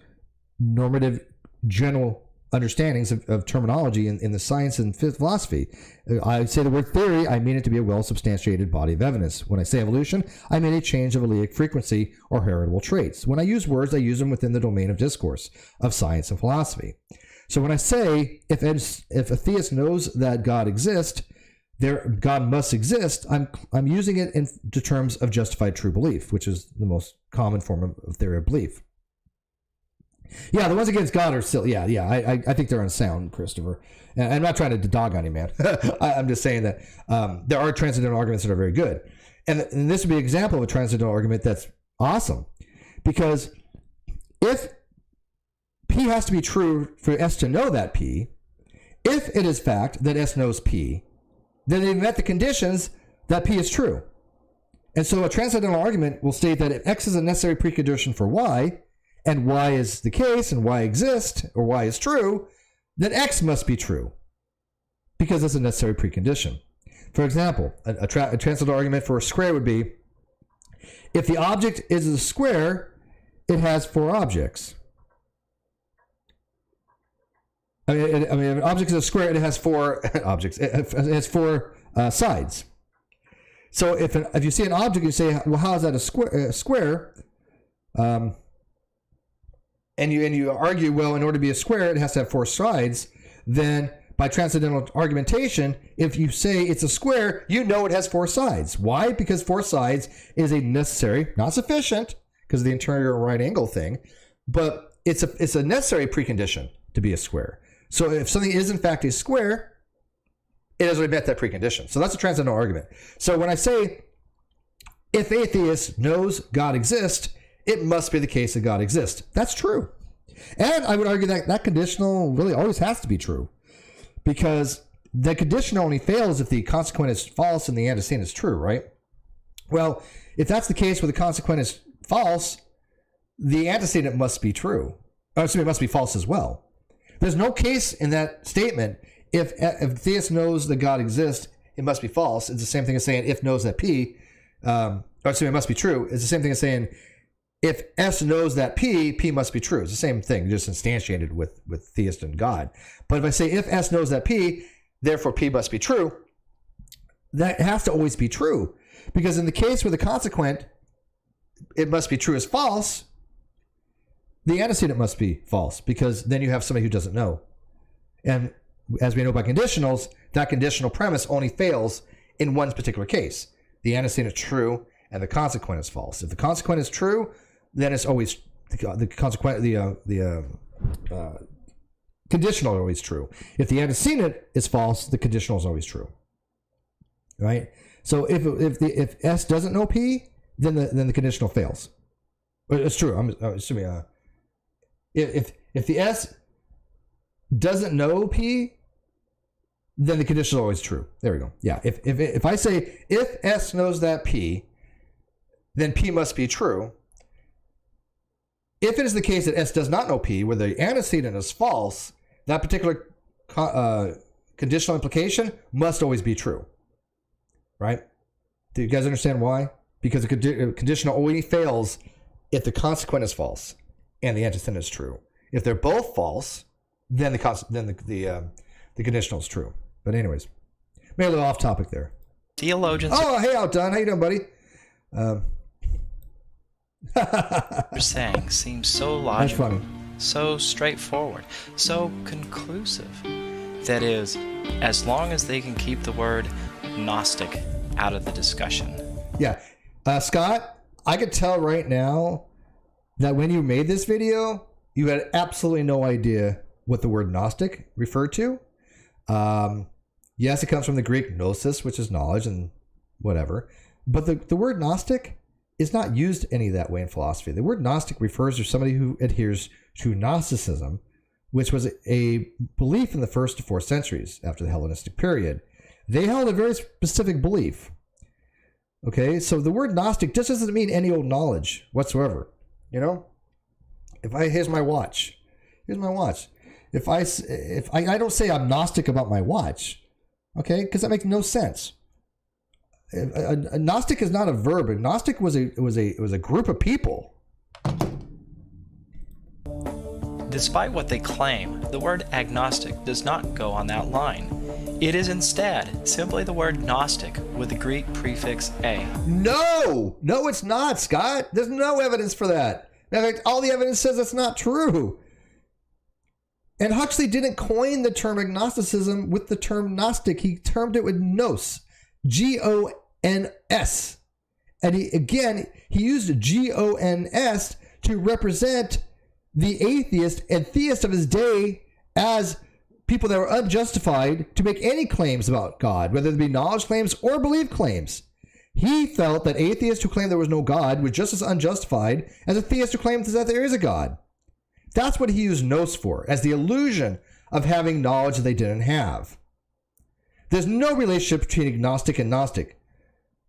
normative general understandings of terminology in the science and philosophy. I say the word theory, I mean it to be a well-substantiated body of evidence. When I say evolution, I mean a change of allelic frequency or heritable traits. When I use words, I use them within the domain of discourse, of science and philosophy. So when I say, if a theist knows that God exists, God must exist, I'm using it in the terms of justified true belief, which is the most common form of theory of belief. Yeah, the ones against God are still, I think they're unsound, Christopher. And I'm not trying to dog on you, man. I'm just saying that there are transcendental arguments that are very good. And this would be an example of a transcendental argument that's awesome. Because if P has to be true for S to know that P, if it is fact that S knows P, then they've met the conditions that P is true. And so a transcendental argument will state that if X is a necessary precondition for Y, and Y is the case, and Y exists, or Y is true, then X must be true, because it's a necessary precondition. For example, a transcendental argument for a square would be, if the object is a square, it has 4 objects. I mean, if an object is a square, it has 4 objects. It has 4 sides. So if you see an object, you say, well, how is that a square? And you argue, well, in order to be a square, it has to have 4 sides. Then, by transcendental argumentation, if you say it's a square, you know it has 4 sides. Why? Because 4 sides is a necessary, not sufficient, because of the interior right angle thing, but it's a necessary precondition to be a square. So if something is in fact a square, it has already met that precondition. So that's a transcendental argument. So when I say, if atheist knows God exists, it must be the case that God exists. That's true. And I would argue that that conditional really always has to be true, because the condition only fails if the consequent is false and the antecedent is true, right? Well, if that's the case where the consequent is false, the antecedent must be true. It must be false as well. There's no case in that statement, if theist knows that God exists, it must be false. It's the same thing as saying if knows that P, it must be true. It's the same thing as saying if S knows that P must be true. It's the same thing, just instantiated with theist and God. But if I say if S knows that P, therefore P must be true, that has to always be true. Because in the case where the consequent, it must be true is false, the antecedent must be false, because then you have somebody who doesn't know. And as we know by conditionals, that conditional premise only fails in one particular case. The antecedent is true and the consequent is false. If the consequent is true, then it's always the consequent. The conditional is always true. If the antecedent is false, the conditional is always true. Right. So if S doesn't know P, then the conditional fails. It's true. I'm assuming. If the S doesn't know P, then the condition is always true. There we go. Yeah. If I say if S knows that P, then P must be true. If it is the case that S does not know P, where the antecedent is false, that particular conditional implication must always be true. Right? Do you guys understand why? Because the conditional only fails if the consequent is false and the antecedent is true. If they're both false, then the conditional is true. But anyways, maybe a little off topic there.
Theologians.
Oh, hey, Outdone. How you doing, buddy?
You're saying seems so logical,
That's funny.
so straightforward, so conclusive. That is, as long as they can keep the word Gnostic out of the discussion.
Yeah. Scott, I could tell right now that when you made this video, you had absolutely no idea what the word Gnostic referred to. Yes, it comes from the Greek gnosis, which is knowledge and whatever. But the word Gnostic is not used any that way in philosophy. The word Gnostic refers to somebody who adheres to Gnosticism, which was a belief in the 1st to 4th centuries after the Hellenistic period. They held a very specific belief. Okay, so the word Gnostic just doesn't mean any old knowledge whatsoever. You know, here's my watch. Here's my watch. If I don't say I'm Gnostic about my watch, okay, because that makes no sense. A Gnostic is not a verb. A Gnostic was a group of people.
Despite what they claim, the word agnostic does not go on that line. It is instead simply the word Gnostic with the Greek prefix a.
No, it's not, Scott. There's no evidence for that. In fact, all the evidence says that's not true. And Huxley didn't coin the term agnosticism with the term Gnostic. He termed it with nous, G-O-N-S. And he used G-O-N-S to represent the atheist and theist of his day as people that were unjustified to make any claims about God, whether they be knowledge claims or belief claims. He felt that atheists who claimed there was no God were just as unjustified as a theist who claimed that there is a God. That's what he used nous for, as the illusion of having knowledge that they didn't have. There's no relationship between agnostic and Gnostic.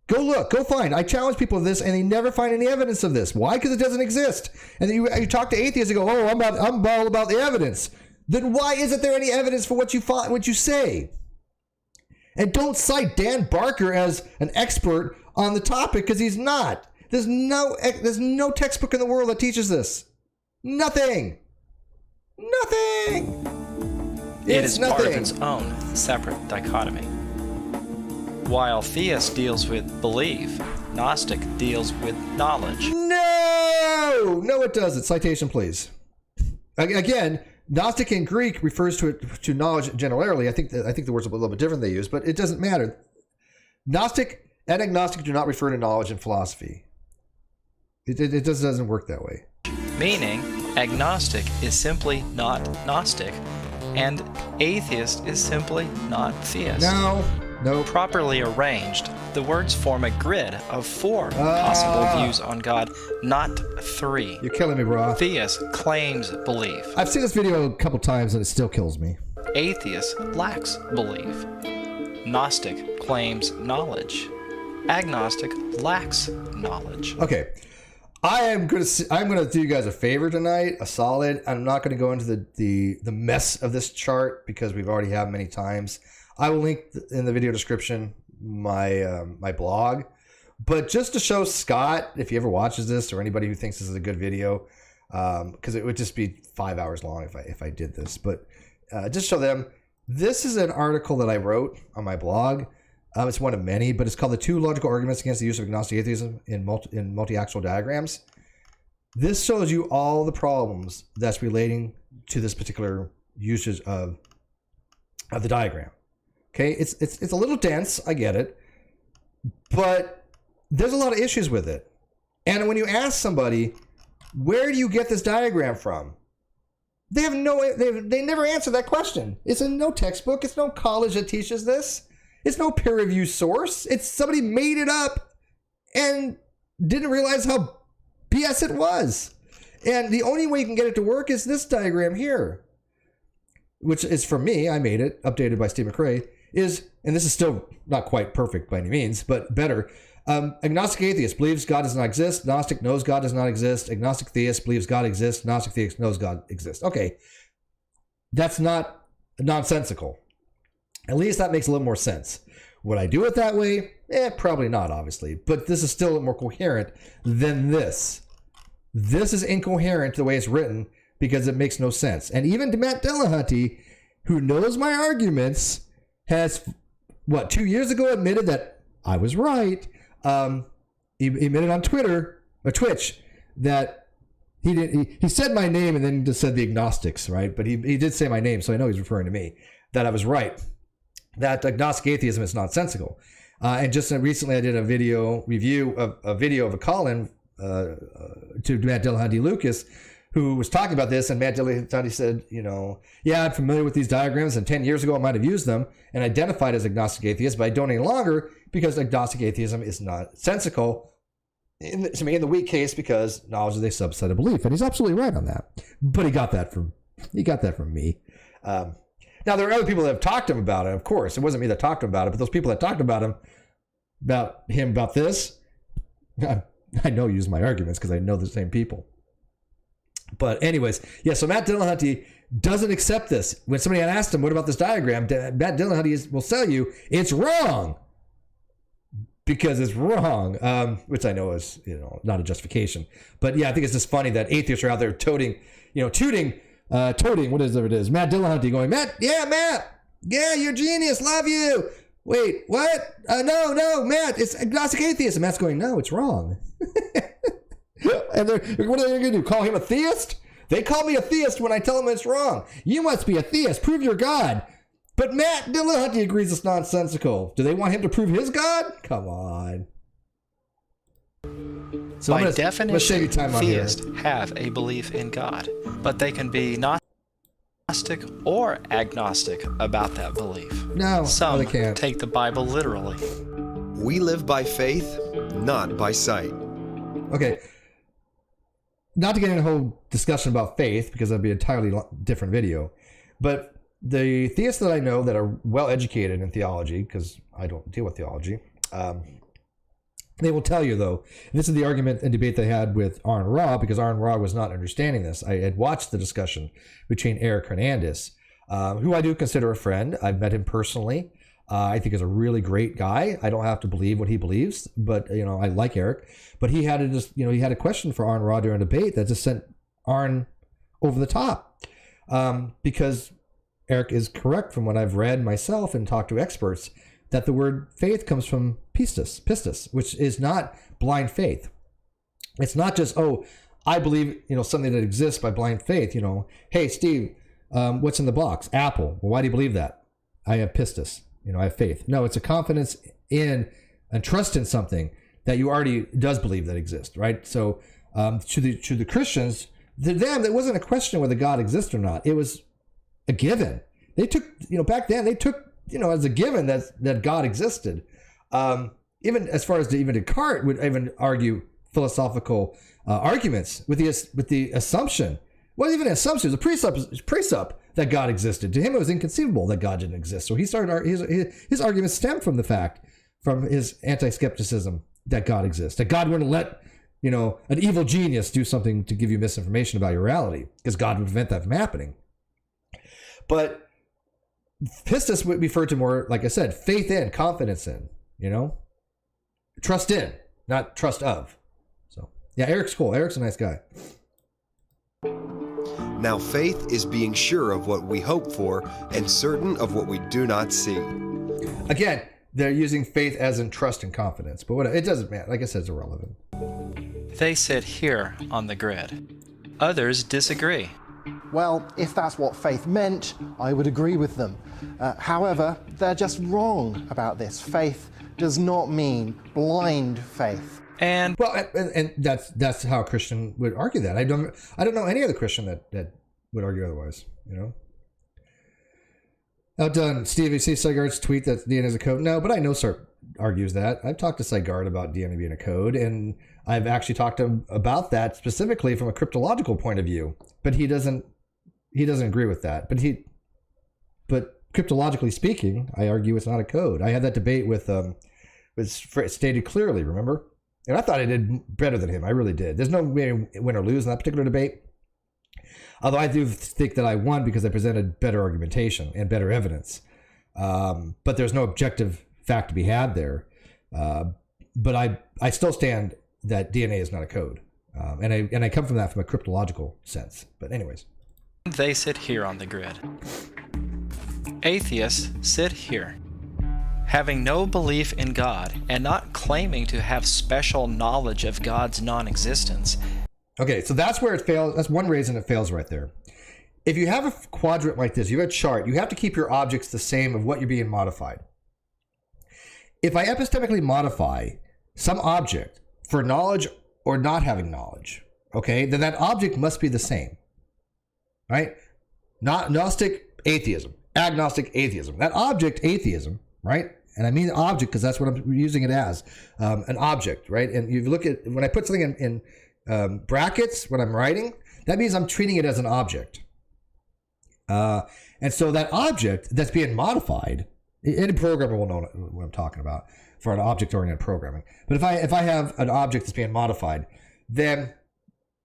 Go look, go find. I challenge people with this, and they never find any evidence of this. Why? Because it doesn't exist. And then you talk to atheists and go, "Oh, I'm all about the evidence." Then why isn't there any evidence for what you say? And don't cite Dan Barker as an expert on the topic, because he's not. There's no textbook in the world that teaches this. Nothing.
It is part of its own separate dichotomy. While theist deals with belief, Gnostic deals with knowledge.
No, it doesn't. Citation, please. Again, Gnostic in Greek refers to knowledge generally. I think the word's a little bit different they use, but it doesn't matter. Gnostic and agnostic do not refer to knowledge in philosophy. It just doesn't work that way.
Meaning, agnostic is simply not Gnostic, and atheist is simply not theist.
No.
Properly arranged, the words form a grid of 4 possible views on God, not 3.
You're killing me, bro.
Theist claims belief.
I've seen this video a couple times and it still kills me.
Atheist lacks belief. Gnostic claims knowledge. Agnostic lacks knowledge.
Okay. I'm gonna do you guys a favor tonight, a solid. I'm not gonna go into the mess of this chart because we've already had many times. I will link in the video description my blog, but just to show Scott, if he ever watches this, or anybody who thinks this is a good video, because it would just be 5 hours long if I did this, but just show them. This is an article that I wrote on my blog. It's one of many, but it's called "The 2 Logical Arguments Against the Use of Agnostic Atheism in Multi-Axial Diagrams." This shows you all the problems that's relating to this particular usage of the diagram. Okay, it's a little dense, I get it, but there's a lot of issues with it. And when you ask somebody, where do you get this diagram from? They never answer that question. It's in no textbook. It's no college that teaches this. It's no peer review source. It's somebody made it up and didn't realize how BS it was. And the only way you can get it to work is this diagram here, which is from me. I made it, updated by Steve McRae, and this is still not quite perfect by any means, but better. Agnostic atheist believes God does not exist. Gnostic knows God does not exist. Agnostic theist believes God exists. Gnostic theist knows God exists. Okay, that's not nonsensical. At least that makes a little more sense. Would I do it that way? Probably not, obviously. But this is still more coherent than this. This is incoherent the way it's written because it makes no sense. And even Matt Dillahunty, who knows my arguments, has, 2 years ago admitted that I was right. He admitted on Twitter or Twitch that he said my name and then just said the agnostics, right? But he did say my name, so I know he's referring to me, that I was right. That agnostic atheism is nonsensical. And just recently I did a video review of a video of a call-in to Matt Dillahunty Lucas, who was talking about this, and Matt Dillahunty said, I'm familiar with these diagrams, and 10 years ago I might have used them and identified as agnostic atheist, but I don't any longer because agnostic atheism is not sensical in the weak case because knowledge is a subset of belief, and he's absolutely right on that. But he got that from me. Now there are other people that have talked to him about it. Of course, it wasn't me that talked to him about it, but those people that talked about this, I know use my arguments because I know the same people. But anyways, yeah, so Matt Dillahunty doesn't accept this. When somebody had asked him, what about this diagram? Matt Dillahunty will tell you it's wrong because it's wrong, which I know is, not a justification. But yeah, I think it's just funny that atheists are out there tooting, whatever it is. Matt Dillahunty going, Matt, yeah, you're genius, love you. Wait, what? No, Matt, it's agnostic atheist. And Matt's going, no, it's wrong. And what are they going to do? Call him a theist? They call me a theist when I tell them it's wrong. You must be a theist. Prove your God. But Matt Dillahunty agrees it's nonsensical. Do they want him to prove his God? Come on. So
by definition, theists have a belief in God, but they can be Gnostic or agnostic about that belief.
No,
some
they can't.
Take the Bible literally.
We live by faith, not by sight.
Okay. Not to get into a whole discussion about faith, because that'd be an entirely different video, but the theists that I know that are well educated in theology, because I don't deal with theology, they will tell you, though, and this is the argument and debate they had with Aaron Ra, because Aaron Ra was not understanding this. I had watched the discussion between Eric Hernandez, who I do consider a friend. I've met him personally. I think he's a really great guy. I don't have to believe what he believes, but I like Eric. But he had a question for Aaron Ra during a debate that just sent Aaron over the top, because Eric is correct from what I've read myself and talked to experts that the word faith comes from pistis, which is not blind faith. It's not just, I believe, something that exists by blind faith. Hey, Steve, what's in the box? Apple. Well, why do you believe that? I have pistis. I have faith. No, it's a confidence in and trust in something that you already does believe that exists, right? So to the Christians, to them, it wasn't a question whether God exists or not. It was a given. They took, back then, they took, as a given that God existed. Even as far as even Descartes would even argue philosophical arguments with the assumption. Well, even an assumption, it was a precept that God existed. To him, it was inconceivable that God didn't exist. So he started his arguments stemmed from the fact, from his anti-skepticism that God exists, that God wouldn't let an evil genius do something to give you misinformation about your reality, because God would prevent that from happening. But pistis would refer to more, like I said, faith in, confidence in, trust in, not trust of. So yeah, Eric's cool. Eric's a nice guy.
Now faith is being sure of what we hope for and certain of what we do not see.
Again, they're using faith as in trust and confidence, but it doesn't matter. Like I said, it's irrelevant.
They sit here on the grid. Others disagree.
Well, if that's what faith meant, I would agree with them. However, they're just wrong about this. Faith does not mean blind faith.
And
that's how a Christian would argue that. I don't know any other Christian that would argue otherwise. Outdone. Steve, you see Seigard's tweet that DNA is a code? No, but I know Sir argues that. I've talked to Seigard about DNA being a code, and I've actually talked to him about that specifically from a cryptological point of view. But he doesn't agree with that. But cryptologically speaking, I argue it's not a code. I had that debate with stated clearly, remember? And I thought I did better than him. I really did. There's no way to win or lose in that particular debate. Although I do think that I won because I presented better argumentation and better evidence. But there's no objective fact to be had there. But I still stand that DNA is not a code. And I come from that from a cryptological sense. But anyways.
They sit here on the grid. Atheists sit here, having no belief in God and not claiming to have special knowledge of God's non-existence.
Okay, so that's where it fails. That's one reason it fails right there. If you have a quadrant like this, you have a chart, you have to keep your objects the same of what you're being modified. If I epistemically modify some object for knowledge or not having knowledge, okay, then that object must be the same, right? Not Gnostic atheism, agnostic atheism. That object, atheism, right? And I mean object because that's what I'm using it as, an object, right? And you look at, when I put something in brackets when I'm writing, that means I'm treating it as an object. And so that object that's being modified, any programmer will know what I'm talking about for an object-oriented programming. But if I have an object that's being modified, then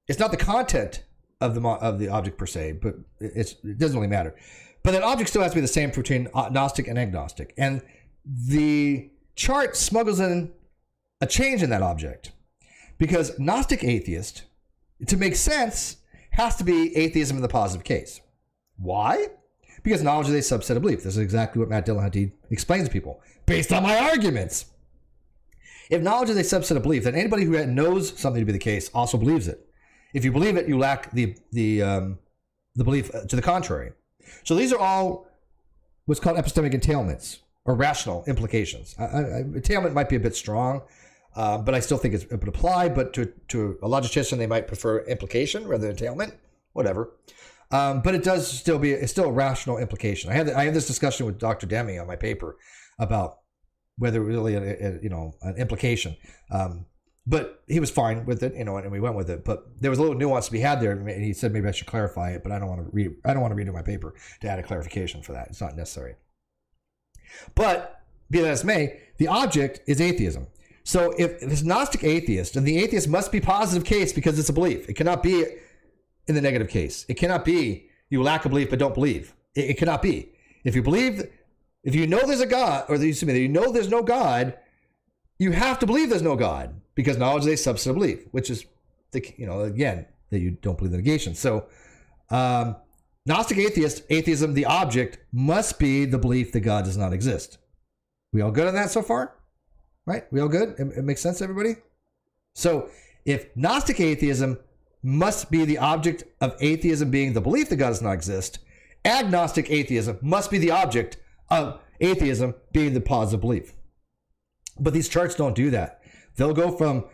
it's not the content of the object per se, but it doesn't really matter. But that object still has to be the same between Gnostic and agnostic. And the chart smuggles in a change in that object. Because Gnostic atheist, to make sense, has to be atheism in the positive case. Why? Because knowledge is a subset of belief. This is exactly what Matt Dillahunty explains to people, based on my arguments. If knowledge is a subset of belief, then anybody who knows something to be the case also believes it. If you believe it, you lack the belief to the contrary. So these are all what's called epistemic entailments, or rational implications. Entailment might be a bit strong, but I still think it would apply. But to a logician, they might prefer implication rather than entailment. Whatever. But it's still a rational implication. I had this discussion with Dr. Demi on my paper about whether really an implication. But he was fine with it, and we went with it. But there was a little nuance to be had there, and he said maybe I should clarify it. But I don't want to redo my paper to add a clarification for that. It's not necessary. But be that as may, the object is atheism. So if it's Gnostic atheist, then the atheist must be positive case because it's a belief. It cannot be in the negative case. It cannot be you lack a belief but don't believe. It cannot be. If you know there's a God, or you know there's no God, you have to believe there's no God because knowledge is a subset of belief, which is again that you don't believe the negation. So Gnostic atheism, the object must be the belief that God does not exist. We all good on that so far? Right? We all good? It makes sense, everybody? So if Gnostic atheism must be the object of atheism being the belief that God does not exist, agnostic atheism must be the object of atheism being the positive belief. But these charts don't do that. They'll go from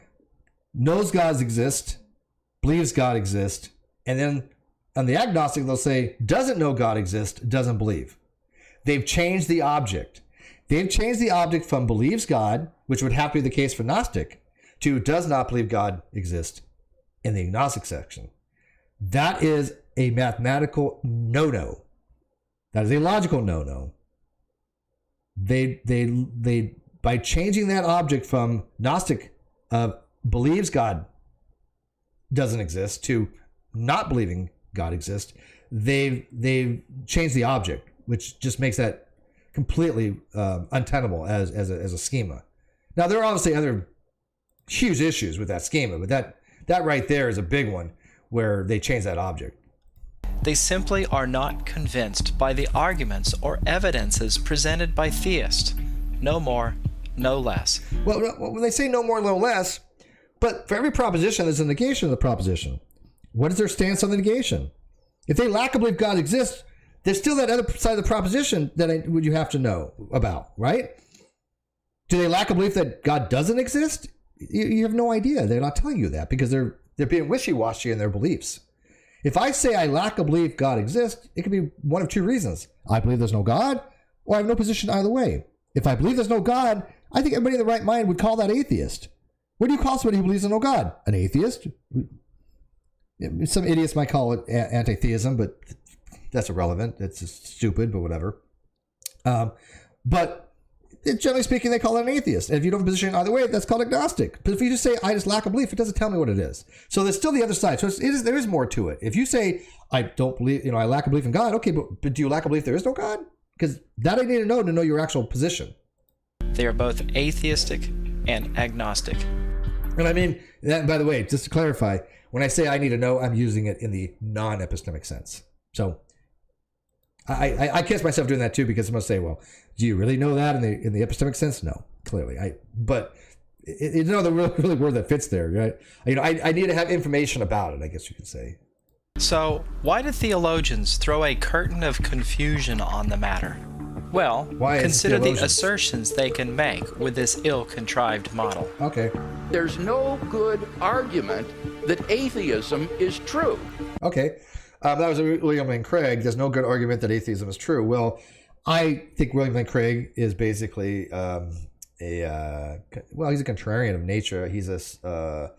knows God exists, believes God exists, and then on the agnostic, they'll say doesn't know God exists, doesn't believe. They've changed the object. They've changed the object from believes God, which would have to be the case for Gnostic, to does not believe God exists in the agnostic section. That is a mathematical no-no. That is a logical no-no. They by changing that object from Gnostic believes God doesn't exist to not believing God exists, they've changed the object, which just makes that completely untenable as a schema. Now there are obviously other huge issues with that schema, but that right there is a big one where they change that object.
They simply are not convinced by the arguments or evidences presented by theists. No more, no less.
Well, when they say no more, no less, but for every proposition, there's a negation of the proposition. What is their stance on the negation? If they lack a belief God exists, there's still that other side of the proposition that you have to know about, right? Do they lack a belief that God doesn't exist? You have no idea. They're not telling you that because they're being wishy-washy in their beliefs. If I say I lack a belief God exists, it could be one of two reasons. I believe there's no God, or I have no position either way. If I believe there's no God, I think everybody in the right mind would call that atheist. What do you call somebody who believes in no God? An atheist? Some idiots might call it anti-theism, but that's irrelevant. It's just stupid, but whatever. But generally speaking, they call it an atheist. And if you don't have a position either way, that's called agnostic. But if you just say, I just lack a belief, it doesn't tell me what it is. So there's still the other side. So there is more to it. If you say, I don't believe, I lack a belief in God, okay, but do you lack a belief there is no God? Because that I need to know your actual position.
They are both atheistic and agnostic.
And I mean, that, by the way, just to clarify, when I say I need to know, I'm using it in the non-epistemic sense. So I catch myself doing that too, because someone will say, well, do you really know that in the epistemic sense? No, clearly. But it's another really word that fits there, right? I need to have information about it, I guess you could say.
So why do theologians throw a curtain of confusion on the matter? Well, consider the assertions they can make with this ill-contrived model.
Okay.
There's no good argument that atheism is true.
Okay. That was William Lane Craig. There's no good argument that atheism is true. Well, I think William Lane Craig is basically he's a contrarian of nature. He's a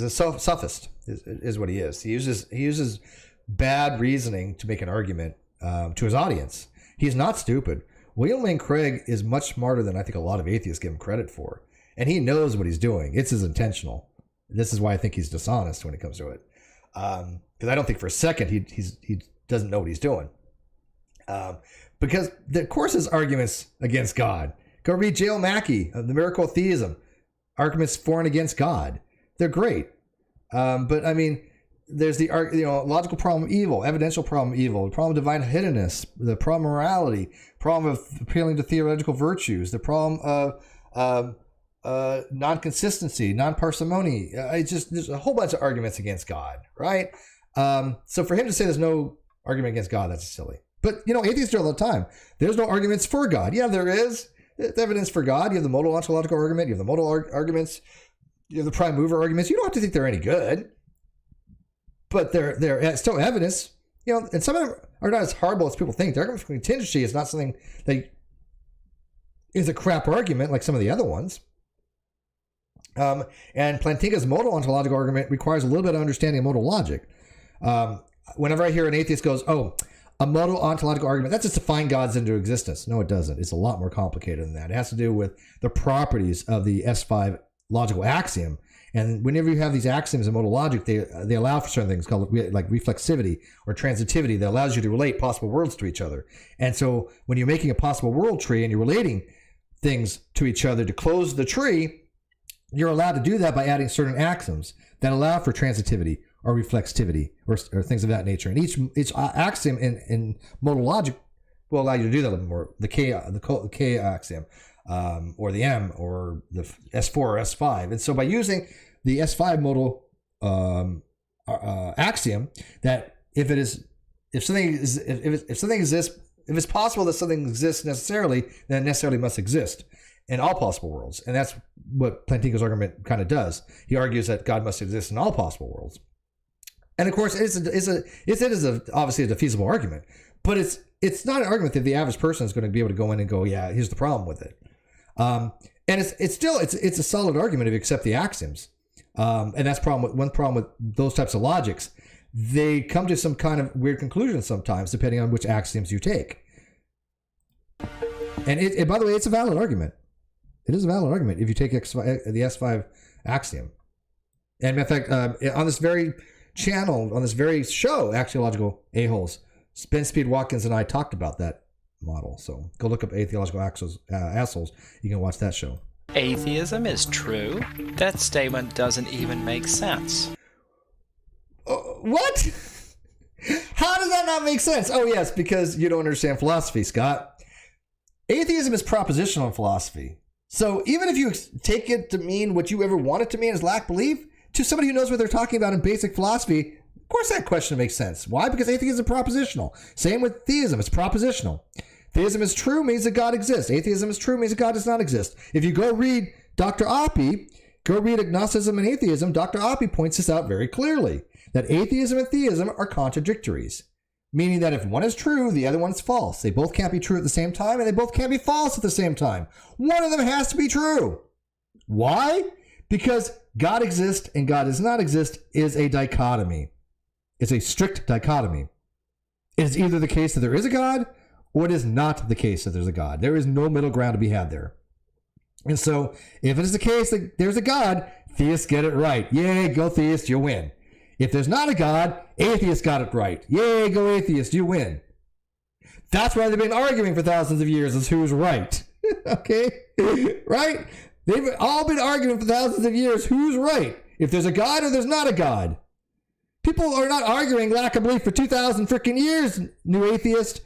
sophist is what he is. He uses bad reasoning to make an argument to his audience. He's not stupid. William Lane Craig is much smarter than I think a lot of atheists give him credit for. And he knows what he's doing. It's his intentional. This is why I think he's dishonest when it comes to it. Because I don't think for a second he doesn't know what he's doing. Because of course his arguments against God. Go read J.L. Mackie, The Miracle of Theism. Arguments for and against God. They're great. But I mean, there's the logical problem of evil, evidential problem of evil, the problem of divine hiddenness, the problem of morality, problem of appealing to theological virtues, the problem of non-consistency, non-parsimony. There's a whole bunch of arguments against God, right? So for him to say there's no argument against God, that's silly. But atheists do it all the time. There's no arguments for God. Yeah, there is. There's evidence for God. You have the modal ontological argument. You have the modal arguments. You have the prime mover arguments. You don't have to think they're any good. But they're still evidence, and some of them are not as horrible as people think. The argument for contingency is not something that is a crap argument like some of the other ones. And Plantinga's modal ontological argument requires a little bit of understanding of modal logic. Whenever I hear an atheist goes, a modal ontological argument, that's just to find gods into existence. No, it doesn't. It's a lot more complicated than that. It has to do with the properties of the S5 logical axiom. And whenever you have these axioms in modal logic, they allow for certain things called like reflexivity or transitivity that allows you to relate possible worlds to each other. And so when you're making a possible world tree and you're relating things to each other to close the tree, you're allowed to do that by adding certain axioms that allow for transitivity or reflexivity or things of that nature. And each axiom in modal logic will allow you to do that a little more. The K axiom. Or the M, or the S4 or S5. And so by using the S5 modal axiom, that if something exists, if it's possible that something exists necessarily, then it necessarily must exist in all possible worlds. And that's what Plantinga's argument kind of does. He argues that God must exist in all possible worlds. And of course, it is obviously a feasible argument, but it's not an argument that the average person is going to be able to go in and go, yeah, here's the problem with it. And it's a solid argument if you accept the axioms. And that's one problem with those types of logics. They come to some kind of weird conclusion sometimes, depending on which axioms you take. And by the way, it's a valid argument. It is a valid argument if you take the S5 axiom. And in fact, on this very channel, on this very show, Atheological Aholes, Ben Speed Watkins and I talked about that model. So go look up Atheological Assholes. You can watch that show.
Atheism is true? That statement doesn't even make sense.
What? How does that not make sense? Oh, yes, because you don't understand philosophy, Scott. Atheism is propositional in philosophy. So even if you take it to mean what you ever want it to mean as lack belief, to somebody who knows what they're talking about in basic philosophy, of course that question makes sense. Why? Because atheism is propositional. Same with theism. It's propositional. Theism is true means that God exists. Atheism is true means that God does not exist. If you go read Dr. Oppie, Go read Agnosticism and Atheism. Dr. Oppie points this out very clearly, that atheism and theism are contradictories, meaning that if one is true, the other one's false. They both can't be true at the same time, and they both can't be false at the same time. One of them has to be true. Why? Because God exists and God does not exist is a dichotomy. It's a strict dichotomy. It is either the case that there is a God, or it is not the case that there's a God. There is no middle ground to be had there. And so, if it is the case that there's a God, theists get it right. Yay, go theist, you win. If there's not a God, atheists got it right. Yay, go atheist, you win. That's why they've been arguing for thousands of years as who's right. Okay? Right? They've all been arguing for thousands of years who's right. If there's a God or there's not a God. People are not arguing lack of belief for 2,000 freaking years, new atheist.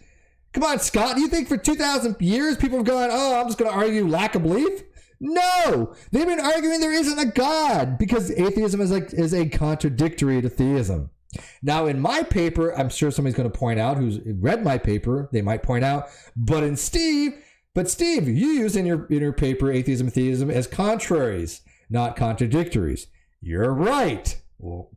Come on, Scott. Do you think for 2,000 years people have gone, oh, I'm just going to argue lack of belief? No. They've been arguing there isn't a God because atheism is a contradictory to theism. Now, in my paper, I'm sure somebody's going to point out who's read my paper. They might point out, but Steve, you use in your paper atheism and theism as contraries, not contradictories. You're right.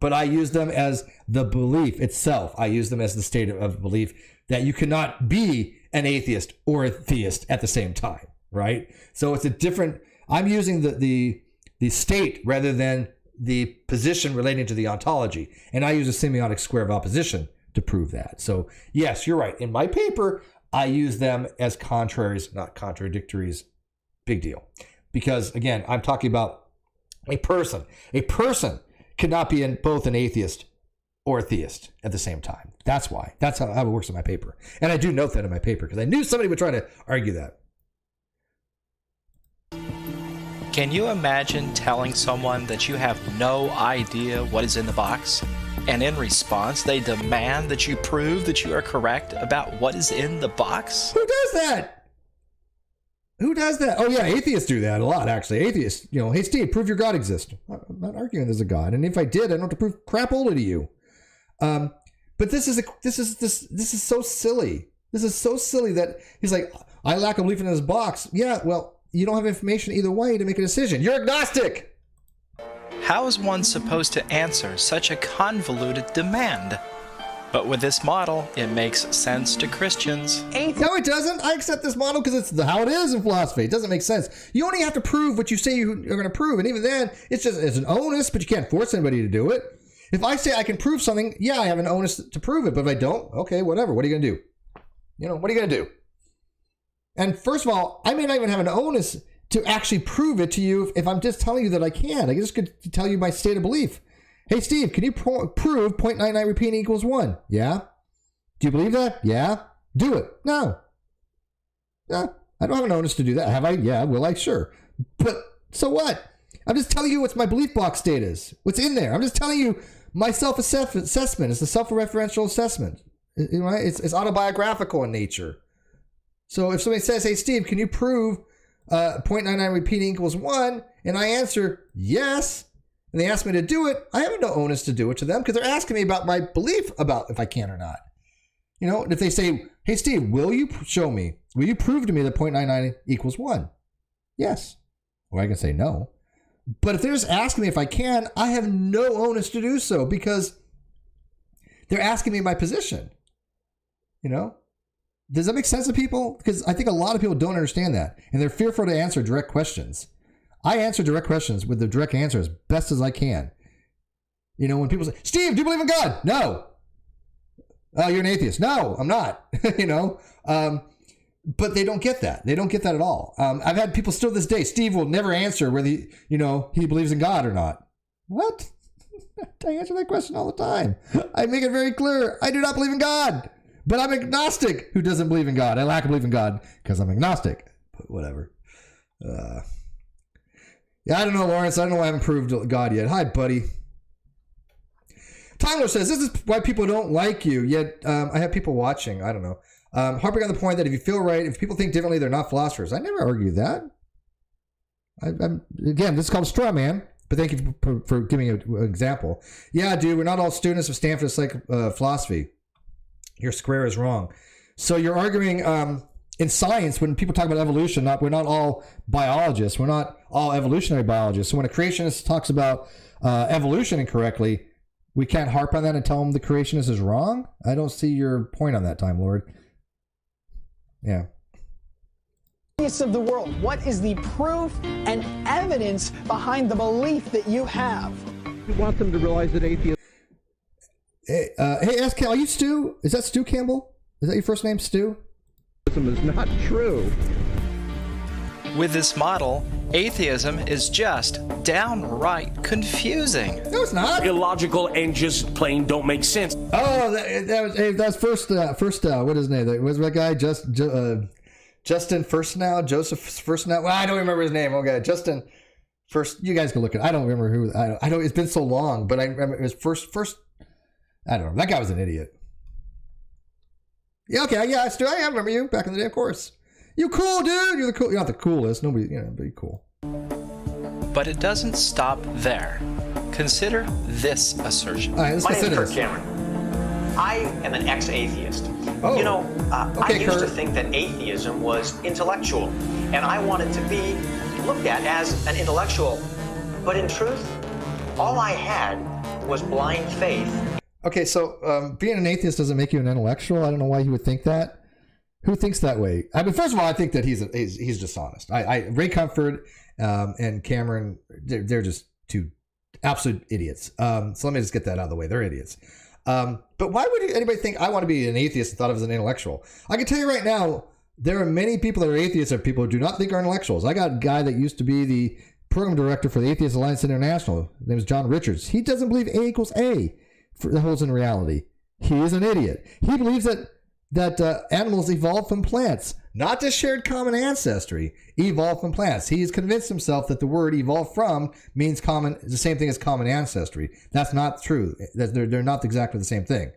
But I use them as the belief itself. I use them as the state of belief that you cannot be an atheist or a theist at the same time, right? So it's a different, I'm using the state rather than the position relating to the ontology. And I use a semiotic square of opposition to prove that. So yes, you're right. In my paper, I use them as contraries, not contradictories. Big deal. Because again, I'm talking about a person. A person cannot be both an atheist or a theist at the same time. That's why. That's how it works in my paper. And I do note that in my paper because I knew somebody would try to argue that.
Can you imagine telling someone that you have no idea what is in the box? And in response, they demand that you prove that you are correct about what is in the box?
Who does that? Who does that? Oh, yeah, atheists do that a lot, actually. Atheists, hey, Steve, prove your God exists. I'm not arguing there's a God. And if I did, I don't have to prove crap older to you. But this is so silly. This is so silly that he's like, I lack a belief in this box. Yeah, well, you don't have information either way to make a decision. You're agnostic.
How is one supposed to answer such a convoluted demand? But with this model, it makes sense to Christians.
No, it doesn't. I accept this model because it's how it is in philosophy. It doesn't make sense. You only have to prove what you say you're going to prove. And even then, it's an onus, but you can't force anybody to do it. If I say I can prove something, yeah, I have an onus to prove it. But if I don't, okay, whatever. What are you going to do? What are you going to do? And first of all, I may not even have an onus to actually prove it to you if I'm just telling you that I can. I just could tell you my state of belief. Hey, Steve, can you prove 0.99 repeating equals 1? Yeah. Do you believe that? Yeah. Do it. No. I don't have an onus to do that. Have I? Yeah. Will I? Sure. But so what? I'm just telling you what's my belief box state is. What's in there. I'm just telling you my self-assessment. It's a self-referential assessment. It's autobiographical in nature. So if somebody says, hey, Steve, can you prove 0.99 repeating equals 1? And I answer yes, and they ask me to do it, I have no onus to do it to them because they're asking me about my belief about if I can or not. If they say, hey, Steve, will you prove to me that 0.99 equals 1? Yes. Or I can say no. But if they're just asking me if I can, I have no onus to do so because they're asking me my position. Does that make sense to people? Because I think a lot of people don't understand that, and they're fearful to answer direct questions. I answer direct questions with the direct answer as best as I can. When people say, Steve, do you believe in God? No. Oh, you're an atheist. No, I'm not. But they don't get that. They don't get that at all. I've had people still this day, Steve will never answer whether he believes in God or not. What? I answer that question all the time. I make it very clear. I do not believe in God. But I'm agnostic who doesn't believe in God. I lack a belief in God because I'm agnostic. But whatever. Yeah, I don't know, Lawrence. I don't know why I haven't proved God yet. Hi, buddy. Tyler says, this is why people don't like you. Yet I have people watching. I don't know. Harping on the point that if you feel right, if people think differently, they're not philosophers. I never argue that. Again, this is called straw man. But thank you for giving an example. Yeah, dude, we're not all students of Stanford philosophy. Your square is wrong. So you're arguing in science, when people talk about evolution, we're not all biologists. We're not all evolutionary biologists. So when a creationist talks about evolution incorrectly, we can't harp on that and tell them the creationist is wrong? I don't see your point on that, Time Lord. Yeah.
Of the world, what is the proof and evidence behind the belief that you have?
You want them to realize that atheists.
Hey, ask Cal, are you Stu? Is that Stu Campbell? Is that your first name, Stu?
Is not true.
With this model, atheism is just downright confusing.
No, it's not.
Illogical and just plain don't make sense.
Oh, that was first. What is his name? Was that guy Justin First now? Joseph First now? Well, I don't remember his name. Okay, Justin First. You guys can look at it. I don't remember who. I don't. It's been so long, but I remember it was first. I don't know. That guy was an idiot. Yeah. Okay. Yeah. Stu, I remember you back in the day. Of course. You cool, dude. You're not the coolest. Nobody. But you're cool.
But it doesn't stop there. Consider this assertion.
All right, let's
My name
consider
is Kurt Cameron. I am an ex-atheist.
Oh.
You know,
Okay,
I used to
Kurt.
think that atheism was intellectual, and I wanted to be looked at as an intellectual. But in truth, all I had was blind faith.
Okay, so being an atheist doesn't make you an intellectual. I don't know why you would think that. Who thinks that way? I mean, first of all, I think that he's dishonest. Ray Comfort and Cameron, they're just two absolute idiots. So let me just get that out of the way. They're idiots. But why would anybody think I want to be an atheist and thought of as an intellectual? I can tell you right now, there are many people that are atheists and people who do not think are intellectuals. I got a guy that used to be the program director for the Atheist Alliance International. His name is John Richards. He doesn't believe A equals A for the holds in reality. He is an idiot. He believes that animals evolved from plants, not just shared common ancestry, evolved from plants. He has convinced himself that the word evolved from means common, the same thing as common ancestry. That's not true. They're not exactly the same thing.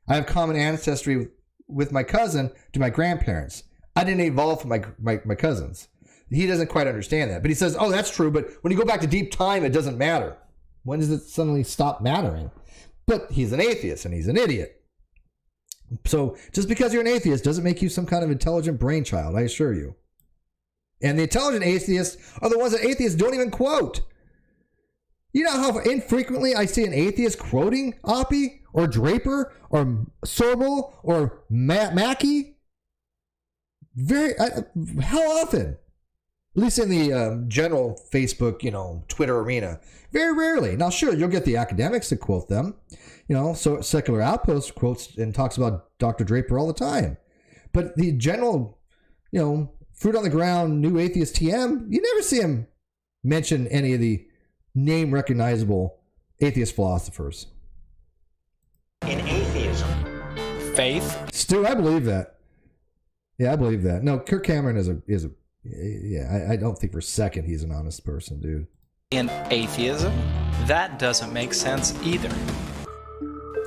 I have common ancestry with my cousin to my grandparents. I didn't evolve from my cousins. He doesn't quite understand that. But he says, oh, that's true. But when you go back to deep time, it doesn't matter. When does it suddenly stop mattering? But he's an atheist and he's an idiot. So just because you're an atheist doesn't make you some kind of intelligent brainchild, I assure you. And the intelligent atheists are the ones that atheists don't even quote. You know how infrequently I see an atheist quoting Oppie or Draper or Sobel or Mackey? How often? At least in the general Facebook, Twitter arena. Very rarely. Now, sure, you'll get the academics to quote them. So Secular Outpost quotes and talks about Dr. Draper all the time. But the general, fruit on the ground, new atheist TM, you never see him mention any of the name recognizable atheist philosophers.
In atheism.
Faith?
Stu, I believe that. Yeah, I believe that. No, Kirk Cameron is a I don't think for a second he's an honest person, dude.
In atheism? That doesn't make sense either.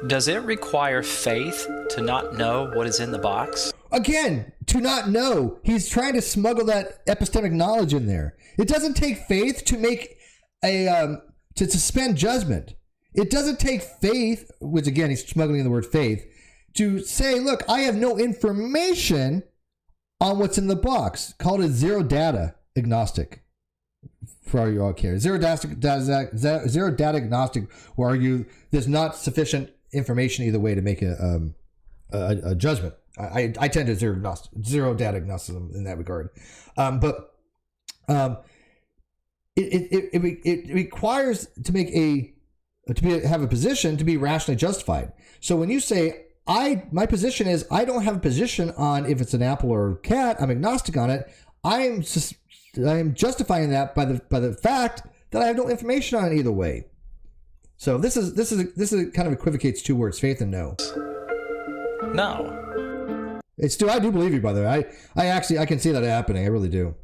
Does it require faith to not know what is in the box?
Again, to not know. He's trying to smuggle that epistemic knowledge in there. It doesn't take faith to make to suspend judgment. It doesn't take faith, which again, he's smuggling in the word faith, to say, look, I have no information on what's in the box. Called it zero data agnostic. For all you all care. Zero data agnostic will argue there's not sufficient information either way to make a judgment. I tend to zero data agnosticism in that regard. But it requires to have a position to be rationally justified. So when you say my position is I don't have a position on if it's an apple or a cat, I'm agnostic on it. I am justifying that by the fact that I have no information on it either way. So this is kind of equivocates two words, faith and no.
No.
I do believe you, by the way. I can see that happening. I really do.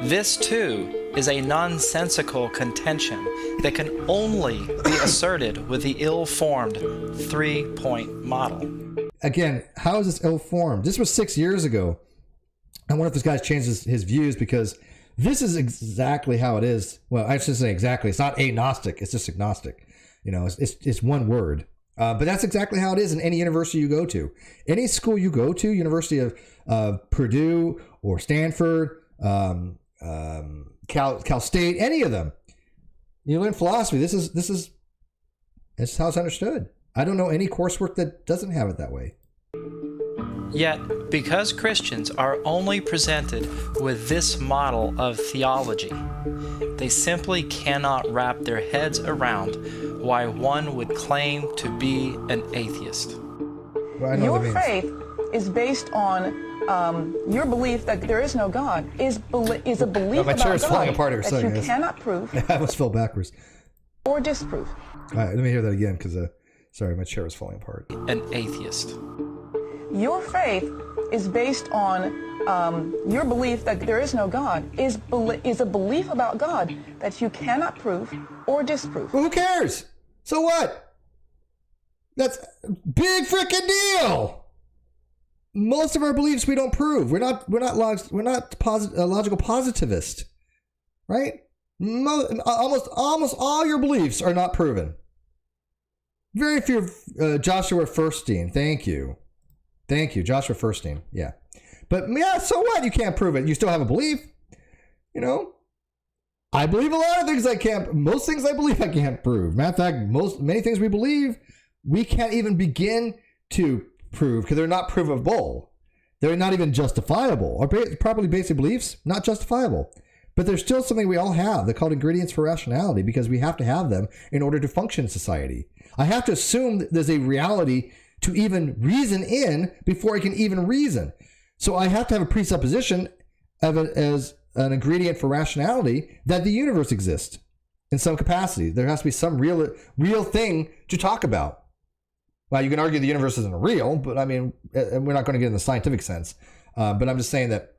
This too is a nonsensical contention that can only be asserted with the ill-formed 3-point model.
Again, how is this ill-formed? This was 6 years ago. I wonder if this guy's changed his views, because this is exactly how it is. Well, I should say exactly. It's not agnostic. It's just agnostic. It's one word. But that's exactly how it is in any university you go to. Any school you go to, University of Purdue or Stanford, Cal State, any of them, you learn philosophy. This is how it's understood. I don't know any coursework that doesn't have it that way.
Yet, because Christians are only presented with this model of theology, they simply cannot wrap their heads around why one would claim to be an atheist.
Well,
your faith is based on your belief that there is no God, is a belief
my chair is
about
falling
God
apart here,
that you
this.
cannot prove
I almost fell backwards.
or disprove.
All right, let me hear that again, because sorry, my chair was falling apart.
An atheist.
Your faith is based on your belief that there is no God, is a belief about God that you cannot prove or disprove.
Well, who cares? So what? That's a big freaking deal. Most of our beliefs we don't prove. We're not logical positivist, right? Almost all your beliefs are not proven. Very few. Joshua Furstein, thank you, Joshua Furstein. Yeah, but yeah, so what? You can't prove it. You still have a belief. You know, I believe a lot of things I can't. Most things I believe I can't prove. Matter of fact, many things we believe we can't even begin to prove because they're not provable. They're not even justifiable. Our properly basic beliefs not justifiable. But there's still something we all have. They're called ingredients for rationality because we have to have them in order to function in society. I have to assume that there's a reality to even reason in before I can even reason. So I have to have a presupposition of it as an ingredient for rationality that the universe exists in some capacity. There has to be some real thing to talk about. Well, you can argue the universe isn't real, but I mean, we're not going to get in the scientific sense. But I'm just saying that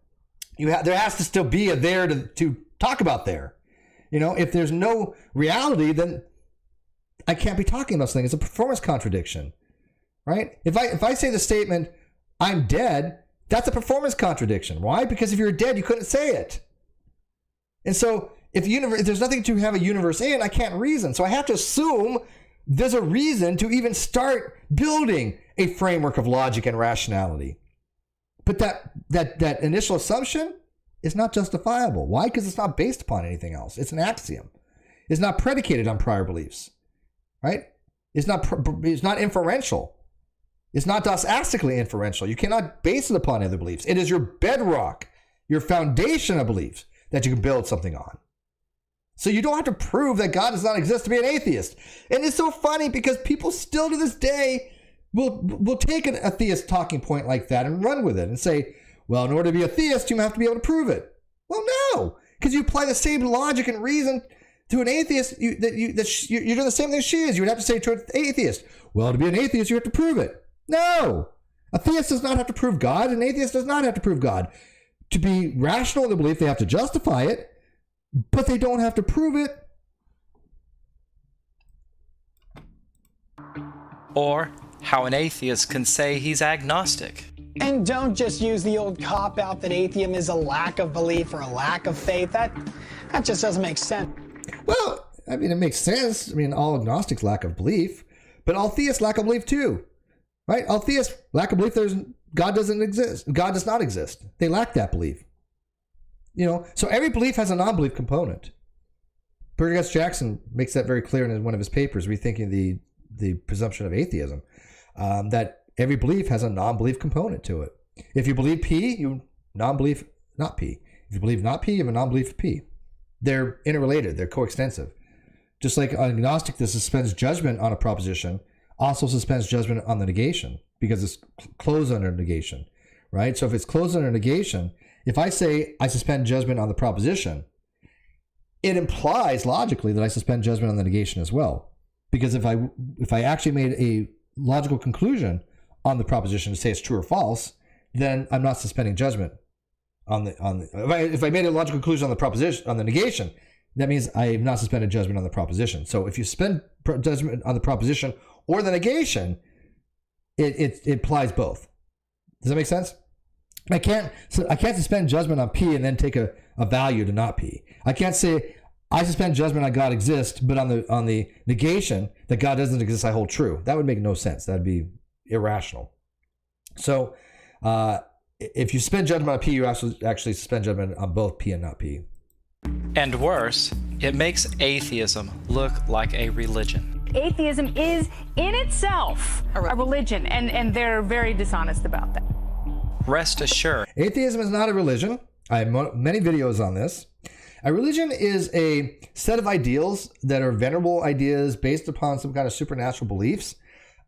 there has to still be a there to talk about there. You know, if there's no reality, then I can't be talking about something. It's a performance contradiction, right? If I say the statement, I'm dead, that's a performance contradiction. Why? Because if you're dead, you couldn't say it. And so if there's nothing to have a universe in, I can't reason. So I have to assume there's a reason to even start building a framework of logic and rationality. But that initial assumption is not justifiable. Why? Because it's not based upon anything else. It's an axiom. It's not predicated on prior beliefs, right? It's not inferential. It's not dosastically inferential. You cannot base it upon other beliefs. It is your bedrock, your foundation of beliefs that you can build something on. So you don't have to prove that God does not exist to be an atheist. And it's so funny because people still to this day will take an atheist talking point like that and run with it and say, well, in order to be a theist, you have to be able to prove it. Well, no, because you apply the same logic and reason to an atheist you're doing the same thing she is. You would have to say to an atheist, well, to be an atheist, you have to prove it. No, a theist does not have to prove God. An atheist does not have to prove God. To be rational in the belief, they have to justify it, but they don't have to prove it.
Or how an atheist can say he's agnostic.
And don't just use the old cop-out that atheism is a lack of belief or a lack of faith. That just doesn't make sense.
Well, I mean, it makes sense. I mean, all agnostics lack of belief, but all theists lack of belief too, right? All theists lack of belief. God doesn't exist. God does not exist. They lack that belief. You know, so every belief has a non-belief component. Burgess Jackson makes that very clear in one of his papers, rethinking the presumption of atheism, that every belief has a non-belief component to it. If you believe P, you non-belief not P. If you believe not P, you have a non-belief of P. They're interrelated. They're coextensive. Just like an agnostic that suspends judgment on a proposition also suspends judgment on the negation because it's closed under negation, right? So if it's closed under negation, if I say I suspend judgment on the proposition, it implies logically that I suspend judgment on the negation as well. Because if I actually made a logical conclusion on the proposition to say it's true or false, then I'm not suspending judgment if I made a logical conclusion on the proposition on the negation, that means I have not suspended judgment on the proposition. So if you suspend judgment on the proposition or the negation, it implies both. Does that make sense? I can't suspend judgment on P and then take a value to not P. I can't say I suspend judgment on God exists, but on the negation that God doesn't exist, I hold true. That would make no sense. That'd be irrational. So if you suspend judgment on P, you actually suspend judgment on both P and not P.
And worse, it makes atheism look like a religion.
Atheism is in itself a religion, and they're very dishonest about that.
Rest assured,
atheism is not a religion. I have many videos on this. A religion is a set of ideals that are venerable ideas based upon some kind of supernatural beliefs,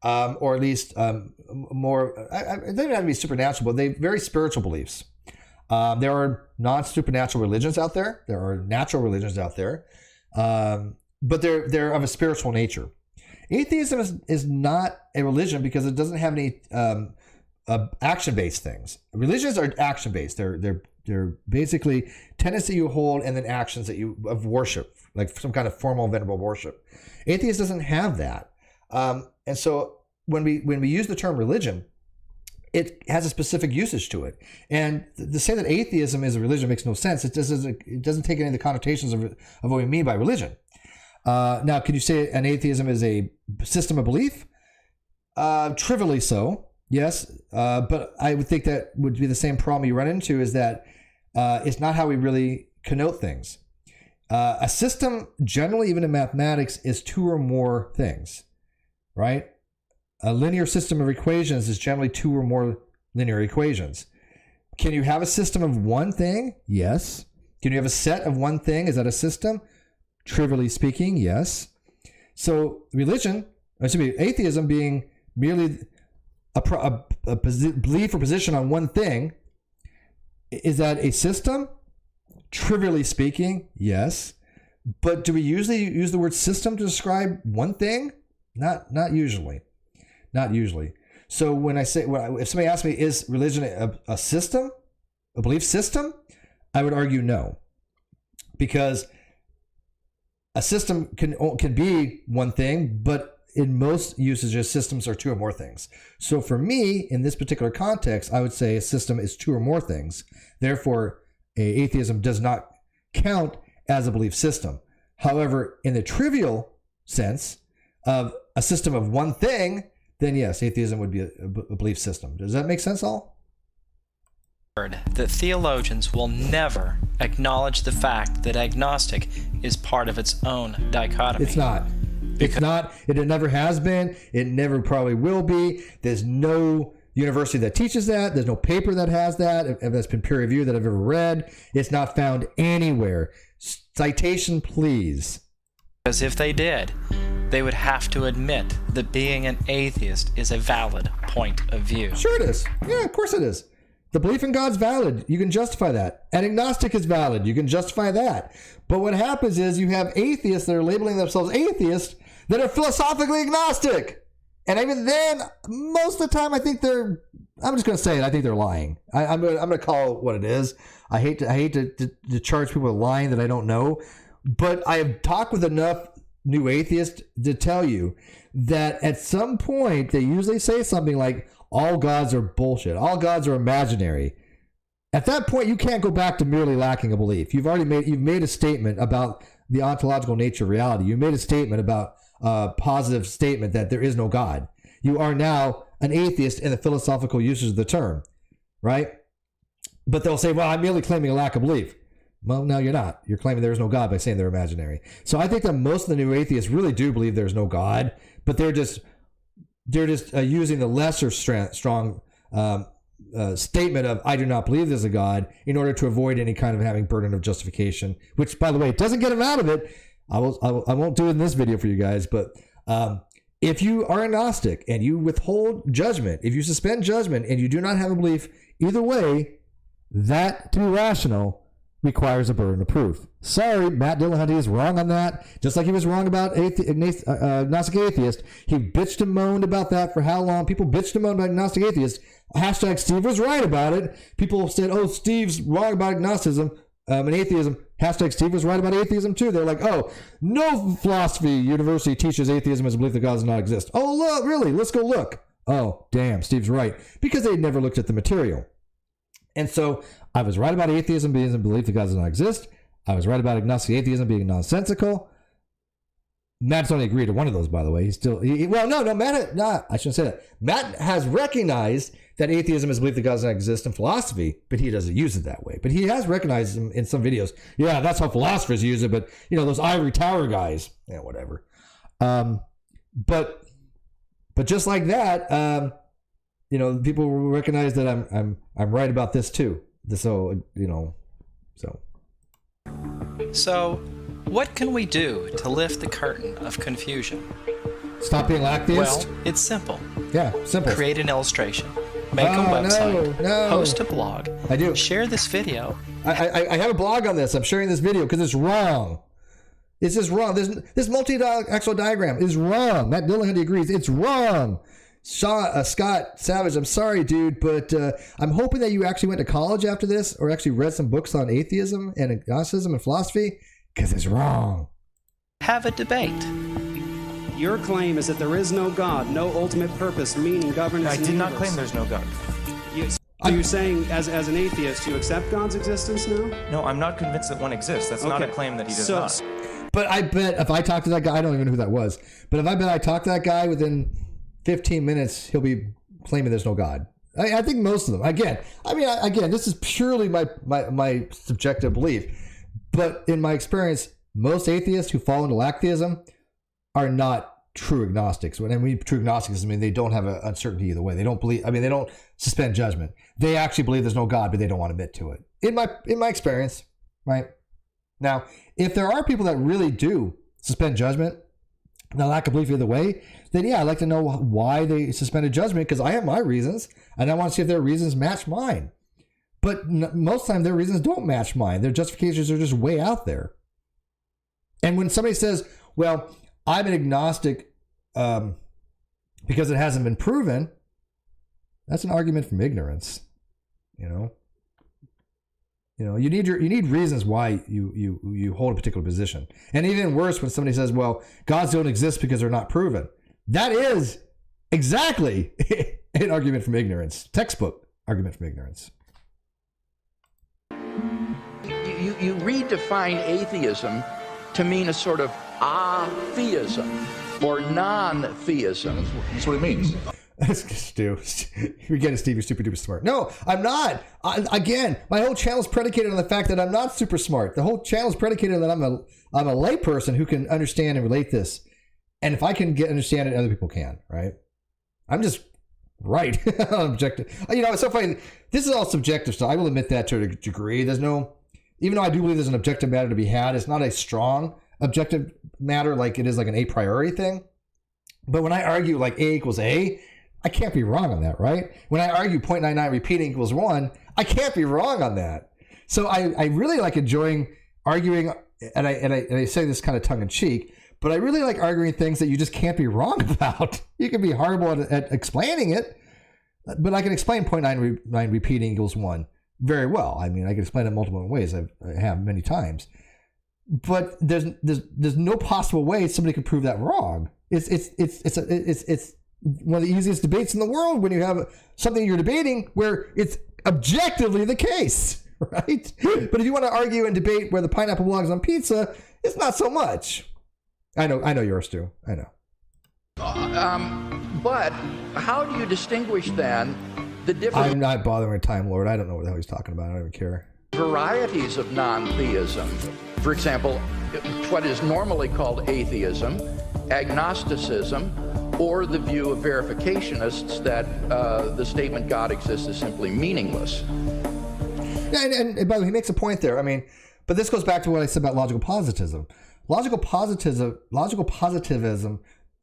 or at least more, it doesn't have to be supernatural, but they're very spiritual beliefs. There are non-supernatural religions out there. There are natural religions out there, but they're of a spiritual nature. Atheism is not a religion because it doesn't have any action-based things. Religions are action-based. They're basically tenets that you hold and then actions that you of worship, like some kind of formal venerable worship. Atheist doesn't have that, and so when we use the term religion, it has a specific usage to it. And to say that atheism is a religion makes no sense. It doesn't take any of the connotations of what we mean by religion. Now, can you say an atheism is a system of belief? Trivially so. Yes, but I would think that would be the same problem you run into, is that it's not how we really connote things. A system, generally, even in mathematics, is two or more things, right? A linear system of equations is generally two or more linear equations. Can you have a system of one thing? Yes. Can you have a set of one thing? Is that a system? Trivially speaking, yes. So atheism being merely a belief or position on one thing, is that a system? Trivially speaking, yes. But do we usually use the word system to describe one thing? Not usually. Not usually. So when if somebody asks me, is religion a system, a belief system? I would argue no, because a system can be one thing, but in most usages, systems are two or more things. So for me, in this particular context, I would say a system is two or more things. Therefore, atheism does not count as a belief system. However, in the trivial sense of a system of one thing, then yes, atheism would be a belief system. Does that make sense, all?
That theologians will never acknowledge the fact that agnostic is part of its own dichotomy.
It's not. It's not. It never has been. It never probably will be. There's no university that teaches that. There's no paper that has that, that's been peer reviewed, that I've ever read. It's not found anywhere. Citation, please.
Because if they did, they would have to admit that being an atheist is a valid point of view.
Sure it is. Yeah, of course it is. The belief in God's valid. You can justify that. An agnostic is valid. You can justify that. But what happens is you have atheists that are labeling themselves atheists that are philosophically agnostic. And even then, most of the time, I think I'm just going to say it, I think they're lying. I'm going to call it what it is. I hate to charge people with lying that I don't know. But I have talked with enough new atheists to tell you that at some point, they usually say something like, all gods are bullshit. All gods are imaginary. At that point, you can't go back to merely lacking a belief. You've made a statement about the ontological nature of reality. You made a statement about a positive statement that there is no God. You are now an atheist in the philosophical usage of the term, right? But they'll say, well, I'm merely claiming a lack of belief. Well, no, you're not. You're claiming there is no God by saying they're imaginary. So I think that most of the new atheists really do believe there's no God, but they're just using the lesser strong statement of I do not believe there's a God in order to avoid any kind of having burden of justification, which, by the way, it doesn't get them out of it. I won't do it in this video for you guys, but if you are agnostic and you withhold judgment, if you suspend judgment and you do not have a belief, either way, that, to be rational, requires a burden of proof. Sorry, Matt Dillahunty is wrong on that. Just like he was wrong about agnostic atheist. He bitched and moaned about that for how long? People bitched and moaned about agnostic atheist. Hashtag Steve was right about it. People said, oh, Steve's wrong about agnosticism and atheism. Hashtag Steve was right about atheism too. They're like, oh, no philosophy university teaches atheism as a belief that God does not exist. Oh, look, really? Let's go look. Oh, damn, Steve's right. Because they never looked at the material. And so I was right about atheism being a belief that God does not exist. I was right about agnostic atheism being nonsensical. Matt's only agreed to one of those, by the way. He's still... Matt... I shouldn't say that. Matt has recognized that atheism is belief that God does not exist in philosophy, but he doesn't use it that way. But he has recognized in some videos, yeah, that's how philosophers use it, but, those ivory tower guys, whatever. But just like that, people will recognize that I'm right about this too. So.
So, what can we do to lift the curtain of confusion?
Stop being atheist?
Well, it's simple.
Yeah, simple.
Create an illustration. Make a website.
No.
Post a blog.
I do.
Share this video.
I have a blog on this. I'm sharing this video because it's wrong. It's just wrong. This multi-axis diagram is wrong. Matt Dillahunty agrees. It's wrong. Scott Savage, I'm sorry, dude, but I'm hoping that you actually went to college after this or actually read some books on atheism and agnosticism and philosophy, because it's wrong.
Have a debate.
Your claim is that there is no God, no ultimate purpose, meaning, governance.
I did not claim there's no God.
You're saying, as an atheist, you accept God's existence now?
No, I'm not convinced that one exists. That's not a claim that he does not.
But I bet if I talk to that guy, I don't even know who that was, but if I talk to that guy within 15 minutes, he'll be claiming there's no God. I think most of them. Again, this is purely my subjective belief. But in my experience, most atheists who fall into atheism are not true agnostics. When I mean true agnostics, I mean they don't have an uncertainty either way. They don't believe. They don't suspend judgment. They actually believe there's no God, but they don't want to admit to it. In my experience, right? Now, if there are people that really do suspend judgment, and lack of belief either way, then yeah, I'd like to know why they suspended judgment, because I have my reasons, and I want to see if their reasons match mine. But most of the time, their reasons don't match mine. Their justifications are just way out there. And when somebody says, well, I'm an agnostic because it hasn't been proven, that's an argument from ignorance. You need reasons why you hold a particular position. And even worse, when somebody says, well, gods don't exist because they're not proven. That is exactly an argument from ignorance. Textbook argument from ignorance.
You redefine atheism to mean a sort of atheism or non-theism.
That's what it means.
Stu, you're getting Steve, you're super duper smart. No, I'm not. Again, my whole channel is predicated on the fact that I'm not super smart. The whole channel is predicated on that I'm a lay person who can understand and relate this. And if I can understand it, other people can, right? I'm just right. Objective. It's so funny. This is all subjective stuff. I will admit that to a degree. Even though I do believe there's an objective matter to be had, it's not a strong objective matter like it is like an a priori thing. But when I argue like A equals A, I can't be wrong on that, right? When I argue 0.99 repeating equals 1, I can't be wrong on that. So I really like enjoying arguing, and I say this kind of tongue in cheek, but I really like arguing things that you just can't be wrong about. You can be horrible at explaining it, but I can explain 0.99 repeating equals 1 very well. I mean, I can explain it multiple ways. I have many times, but there's no possible way somebody could prove that wrong. It's one of the easiest debates in the world when you have something you're debating where it's objectively the case, right? But if you want to argue and debate where the pineapple belongs on pizza, it's not so much. I know yours too. I know.
But how do you distinguish then the different...
I'm not bothering with Time Lord. I don't know what the hell he's talking about. I don't even care.
...varieties of non-theism. For example, what is normally called atheism, agnosticism, or the view of verificationists that the statement God exists is simply meaningless.
Yeah, and by the way, he makes a point there. I mean, but this goes back to what I said about logical positivism. Logical positivism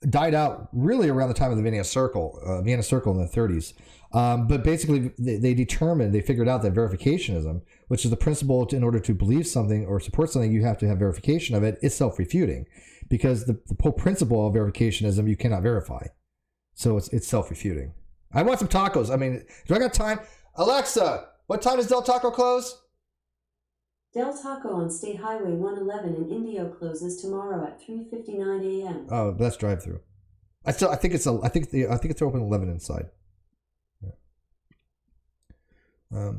died out really around the time of the Vienna Circle in the 30s. But basically, they figured out that verificationism, which is the principle in order to believe something or support something, you have to have verification of it, is self-refuting. Because the whole principle of verificationism, you cannot verify. So it's self-refuting. I want some tacos. I mean, do I got time? Alexa, what time does Del Taco close?
Del Taco on State Highway 111 in Indio closes tomorrow at 3:59 a.m.
Oh, that's drive-through. I think it's open 11 inside. Yeah.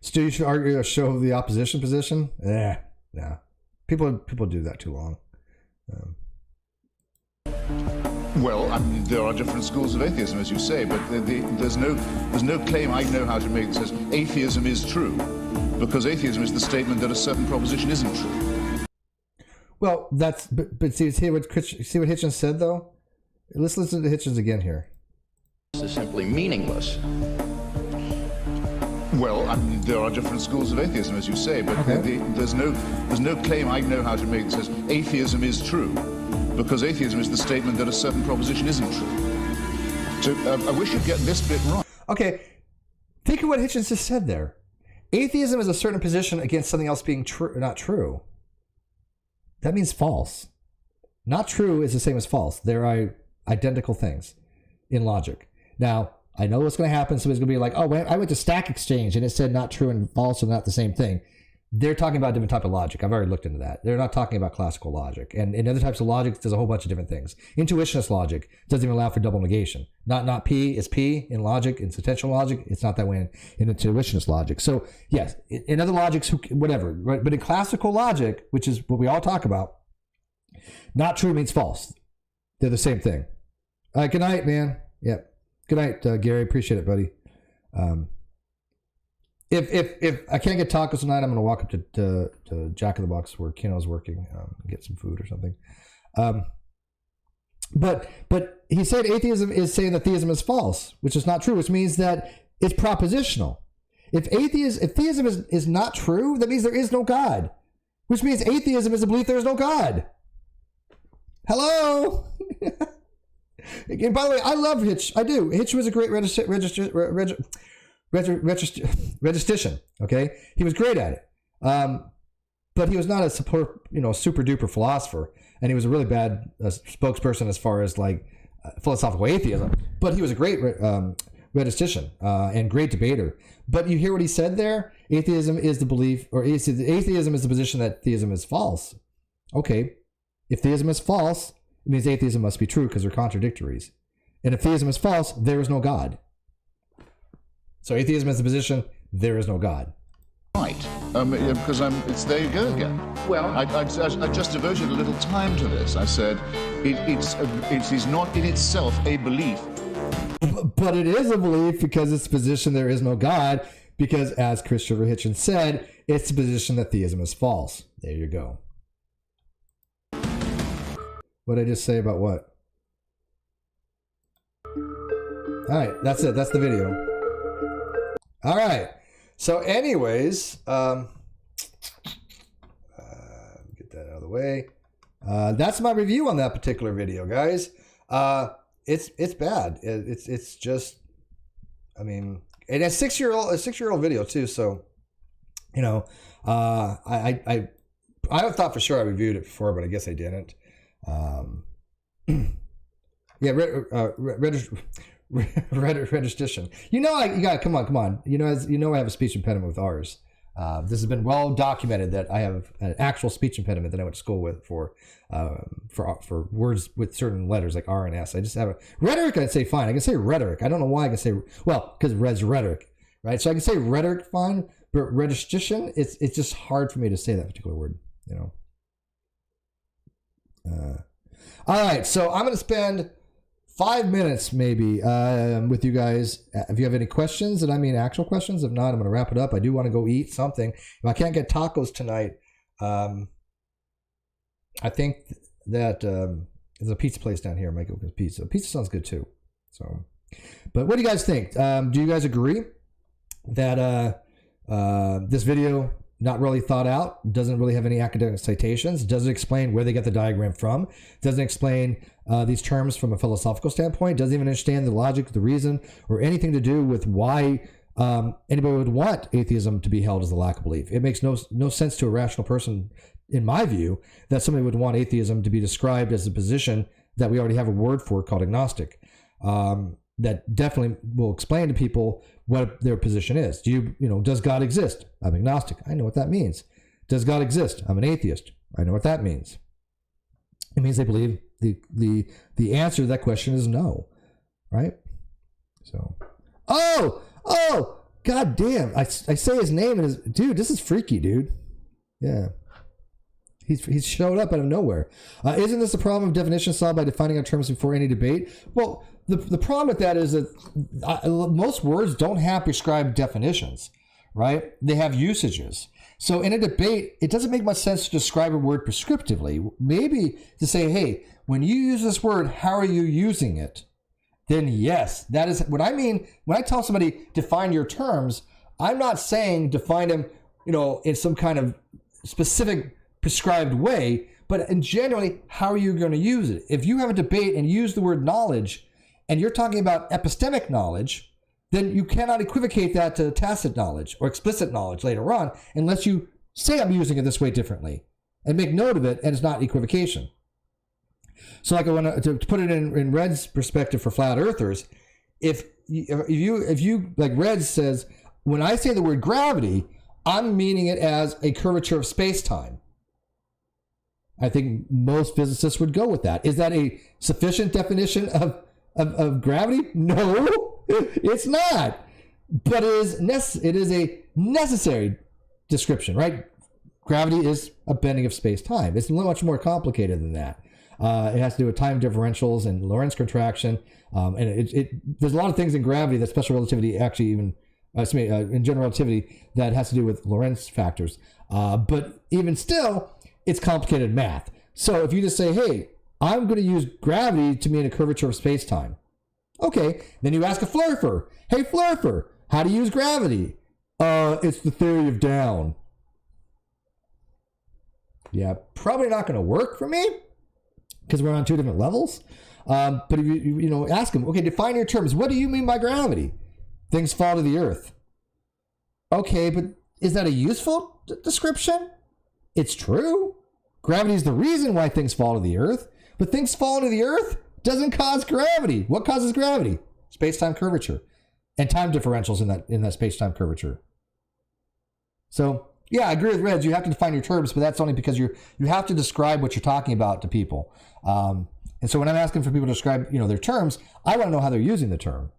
Stu, you should argue a show the opposition position. Nah. People do that too long.
Well, I mean, there are different schools of atheism, as you say, but there's no claim I know how to make that says atheism is true, because atheism is the statement that a certain proposition isn't true.
Well, but see what Hitchens said though. Let's listen to Hitchens again here.
This is simply meaningless.
Well, I mean, there are different schools of atheism, as you say, but there's no claim I know how to make that says atheism is true, because atheism is the statement that a certain proposition isn't true. So I wish you'd get this bit right.
Okay, think of what Hitchens just said there. Atheism is a certain position against something else being not true. That means false. Not true is the same as false. They're identical things in logic. Now, I know what's going to happen. Somebody's going to be like, oh, I went to Stack Exchange and it said not true and false are not the same thing. They're talking about a different type of logic. I've already looked into that. They're not talking about classical logic. And in other types of logic, there's a whole bunch of different things. Intuitionist logic doesn't even allow for double negation. Not P is P in logic. In potential logic, it's not that way in intuitionist logic. So, yes, in other logics, whatever. Right? But in classical logic, which is what we all talk about, not true means false. They're the same thing. All right, good night, man. Yep. Good night, Gary. Appreciate it, buddy. If I can't get tacos tonight, I'm going to walk up to Jack in the Box where Kino's working, get some food or something. But he said atheism is saying that theism is false, which is not true, which means that it's propositional. If theism is not true, that means there is no God, which means atheism is a belief there is no God. Hello. And by the way, I love Hitch. I do. Hitch was a great registician. Okay, he was great at it, but he was not a super duper philosopher, and he was a really bad spokesperson as far as like philosophical atheism. But he was a great registician and great debater. But you hear what he said there? Atheism is the belief, or atheism is the position that theism is false. Okay, if theism is false, it means atheism must be true because they're contradictories. And if theism is false, there is no God. So atheism is the position, there is no God.
Right, because there you go again. Well, I just devoted a little time to this. I said it is not in itself a belief.
But it is a belief because it's the position there is no God, because as Christopher Hitchens said, it's the position that theism is false. There you go. What did I just say about what? All right, that's it. That's the video. All right. So anyways, get that out of the way. That's my review on that particular video, guys. It's bad. It's just, I mean, and a 6-year-old video too. So, I thought for sure I reviewed it before, but I guess I didn't. Yeah, registration. You got come on. I have a speech impediment with ours. This has been well documented that I have an actual speech impediment that I went to school with for words with certain letters like R and S. I just have a rhetoric. I'd say fine. I can say rhetoric. I don't know why I can say because res rhetoric, right? So I can say rhetoric fine, but registration, it's just hard for me to say that particular word. All right, so I'm going to spend 5 minutes maybe with you guys. If you have any questions, and I mean actual questions, if not, I'm going to wrap it up. I do want to go eat something. If I can't get tacos tonight, I think that there's a pizza place down here. I might go get pizza. Pizza sounds good too. So, but what do you guys think? Do you guys agree that this video, not really thought out, doesn't really have any academic citations, doesn't explain where they get the diagram from, doesn't explain these terms from a philosophical standpoint, doesn't even understand the logic, the reason, or anything to do with why anybody would want atheism to be held as a lack of belief? It makes no sense to a rational person, in my view, that somebody would want atheism to be described as a position that we already have a word for called agnostic. That definitely will explain to people what their position is. Does God exist? I'm agnostic. I know what that means. Does God exist? I'm an atheist. I know what that means. It means they believe the answer to that question is no, right? So, God damn. I say his name and dude, this is freaky, dude. Yeah. He's showed up out of nowhere. Isn't this a problem of definition solved by defining our terms before any debate? Well, the problem with that is that most words don't have prescribed definitions, right? They have usages. So in a debate, it doesn't make much sense to describe a word prescriptively. Maybe to say, hey, when you use this word, how are you using it? Then yes, that is what I mean. When I tell somebody define your terms, I'm not saying define them, in some kind of specific prescribed way, but in generally, how are you going to use it? If you have a debate and use the word knowledge, and you're talking about epistemic knowledge, then you cannot equivocate that to tacit knowledge or explicit knowledge later on, unless you say I'm using it this way differently and make note of it, and it's not equivocation. So, like I want to put it in Red's perspective for flat earthers, if you like Red says, when I say the word gravity, I'm meaning it as a curvature of space-time. I think most physicists would go with that. Is that a sufficient definition of gravity? No, it's not. But it is a necessary description, right? Gravity is a bending of space-time. It's much more complicated than that. It has to do with time differentials and Lorentz contraction. And there's a lot of things in gravity that special relativity actually even, in general relativity, that has to do with Lorentz factors. But even still, it's complicated math. So if you just say, hey, I'm going to use gravity to mean a curvature of space-time. Okay, then you ask a flurfer, hey, flurfer, how do you use gravity? It's the theory of down. Yeah, probably not going to work for me because we're on two different levels. But if you ask them, okay, define your terms. What do you mean by gravity? Things fall to the earth. Okay, but is that a useful description? It's true. Gravity is the reason why things fall to the earth, but things falling to the earth doesn't cause gravity. What causes gravity? Space-time curvature and time differentials in that space-time curvature. So, yeah, I agree with Reds. You have to define your terms, but that's only because you have to describe what you're talking about to people. And so when I'm asking for people to describe, their terms, I want to know how they're using the term.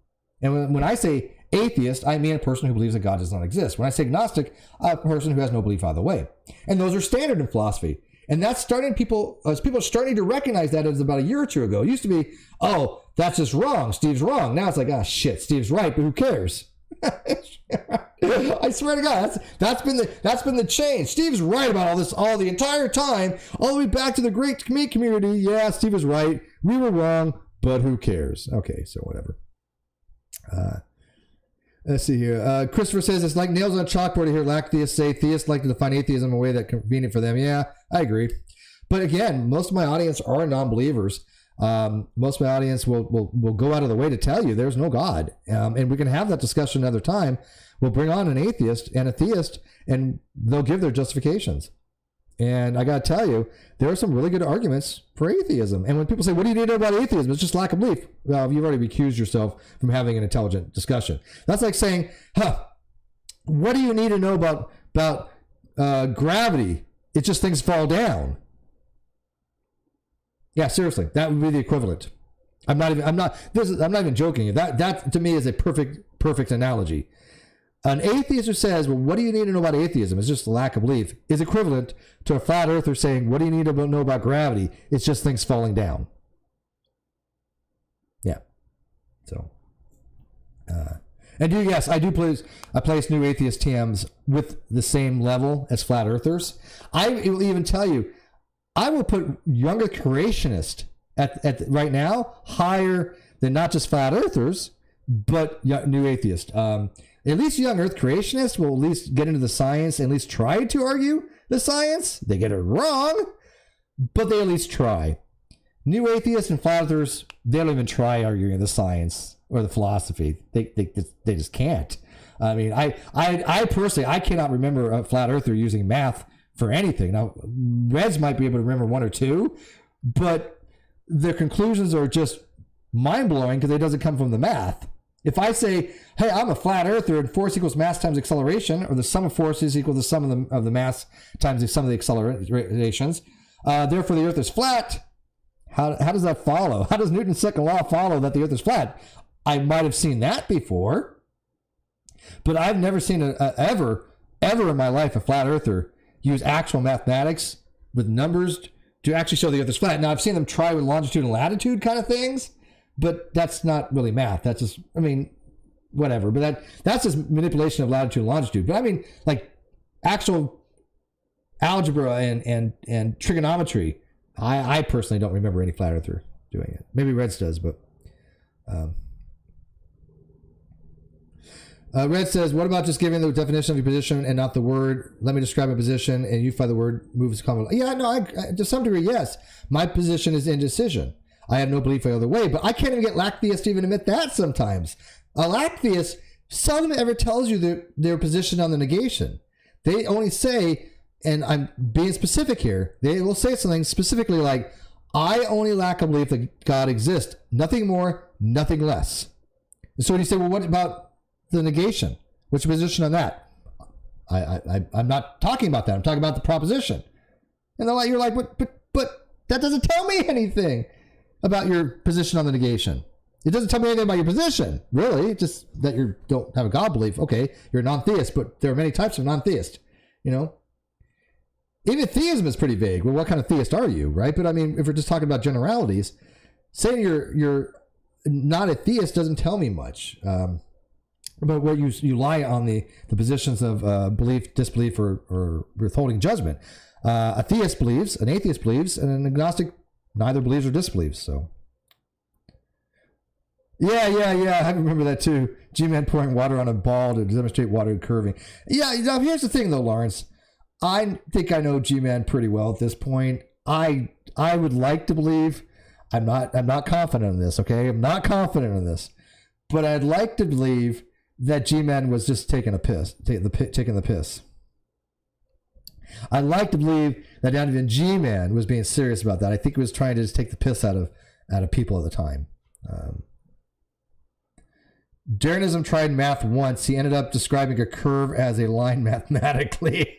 And when I say atheist, I mean a person who believes that God does not exist. When I say agnostic, a person who has no belief either way. And those are standard in philosophy. And that's people are starting to recognize that as about a year or two ago. It used to be, oh, that's just wrong. Steve's wrong. Now it's like, ah, shit, Steve's right, but who cares? I swear to God, that's been the change. Steve's right about all this the entire time, all the way back to the great community. Yeah, Steve is right. We were wrong, but who cares? Okay, so whatever. Let's see here. Christopher says it's like nails on a chalkboard to hear theists say theists like to define atheism in a way that's convenient for them. Yeah, I agree. But again, most of my audience are non-believers. Most of my audience will go out of the way to tell you there's no God. And we can have that discussion another time. We'll bring on an atheist and a theist, and they'll give their justifications. And I got to tell you, there are some really good arguments for atheism. And when people say, what do you need to know about atheism? It's just lack of belief. Well, you've already recused yourself from having an intelligent discussion. That's like saying, what do you need to know about gravity? It's just things fall down. Yeah, seriously, that would be the equivalent. I'm not even joking. That to me is a perfect analogy. An atheist who says, well, what do you need to know about atheism? It's just a lack of belief, is equivalent to a flat earther saying, what do you need to know about gravity? It's just things falling down. Yeah. So, I place new atheist TMs with the same level as flat earthers. I will even tell you, I will put younger creationists at right now higher than not just flat earthers, but new atheists. At least young earth creationists will at least get into the science and at least try to argue the science. They get it wrong, but they at least try. New atheists and flat earthers, they don't even try arguing the science or the philosophy. They just can't. I mean, I personally, I cannot remember a flat earther using math for anything. Now, Reds might be able to remember one or two, but their conclusions are just mind-blowing because it doesn't come from the math. If I say, hey, I'm a flat earther and force equals mass times acceleration, or the sum of forces equals the sum of the mass times the sum of the accelerations, therefore the earth is flat, how does that follow? How does Newton's second law follow that the earth is flat? I might have seen that before. But I've never seen ever in my life a flat earther use actual mathematics with numbers to actually show the earth is flat. Now, I've seen them try with longitude and latitude kind of things, but that's not really math. That's just, I mean, whatever. But that's just manipulation of latitude and longitude. But I mean, like actual algebra and trigonometry, I personally don't remember any flat earther doing it. Maybe Reds does, but Red says, what about just giving the definition of your position and not the word? Let me describe a position and you find the word moves common. Yeah, no, I, to some degree, yes. My position is indecision. I have no belief either way, but I can't even get lacktheists to even admit that sometimes. A lacktheist seldom ever tells you their position on the negation. They only say, and I'm being specific here, they will say something specifically like, I only lack a belief that God exists. Nothing more, nothing less. And so when you say, well, what about the negation? What's your position on that? I'm not talking about that. I'm talking about the proposition. And you're like, but that doesn't tell me anything about your position on the negation. It doesn't tell me anything about your position, really. Just that you don't have a God belief. Okay, you're a non-theist, but there are many types of non-theist. You know, even theism is pretty vague. Well, what kind of theist are you, right? But I mean, if we're just talking about generalities, saying you're not a theist doesn't tell me much. But where you lie on the positions of belief, disbelief, or withholding judgment. A theist believes, an atheist believes, and an agnostic neither believes or disbelieves. So, yeah, I remember that too. G-Man pouring water on a ball to demonstrate water curving. Yeah, now here's the thing though, Lawrence. I think I know G-Man pretty well at this point. I would like to believe. I'm not confident in this. Okay, I'm not confident in this, but I'd like to believe that G-Man was just taking the piss. I like to believe that not even G-Man was being serious about that. I think he was trying to just take the piss out of people at the time. Darwinism tried math once. He ended up describing a curve as a line mathematically.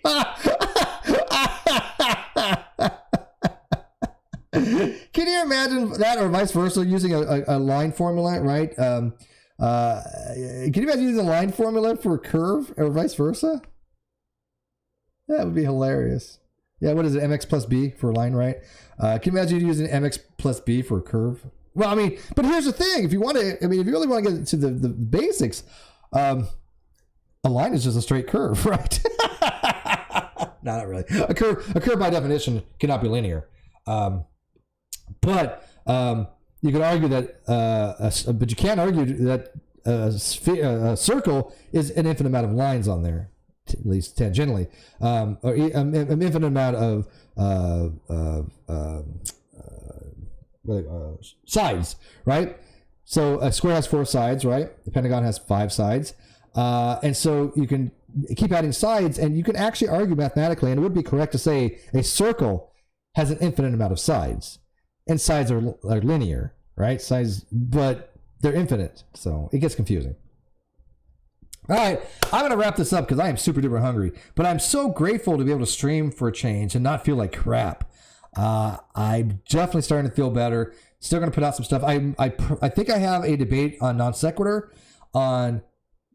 Can you imagine that, or vice versa, using a line formula, right? Can you imagine using a line formula for a curve, or vice versa? That would be hilarious. Yeah, what is it? MX plus B for a line, right? Can you imagine using MX plus B for a curve? Well, I mean, but here's the thing. If you want to, I mean, if you really want to get to the basics, a line is just a straight curve, right? No, not really. A curve by definition cannot be linear. But you could argue that, but you can't argue that a circle is an infinite amount of lines on there, at least tangentially, or an infinite amount of sides, right? So a square has 4 sides, right? The Pentagon has 5 sides, and so you can keep adding sides, and you can actually argue mathematically, and it would be correct to say a circle has an infinite amount of sides, and sides are linear, right? Sides, but they're infinite, so it gets confusing. All right, I'm going to wrap this up because I am super duper hungry, but I'm so grateful to be able to stream for a change and not feel like crap. I'm definitely starting to feel better. Still going to put out some stuff. I think I have a debate on non sequitur on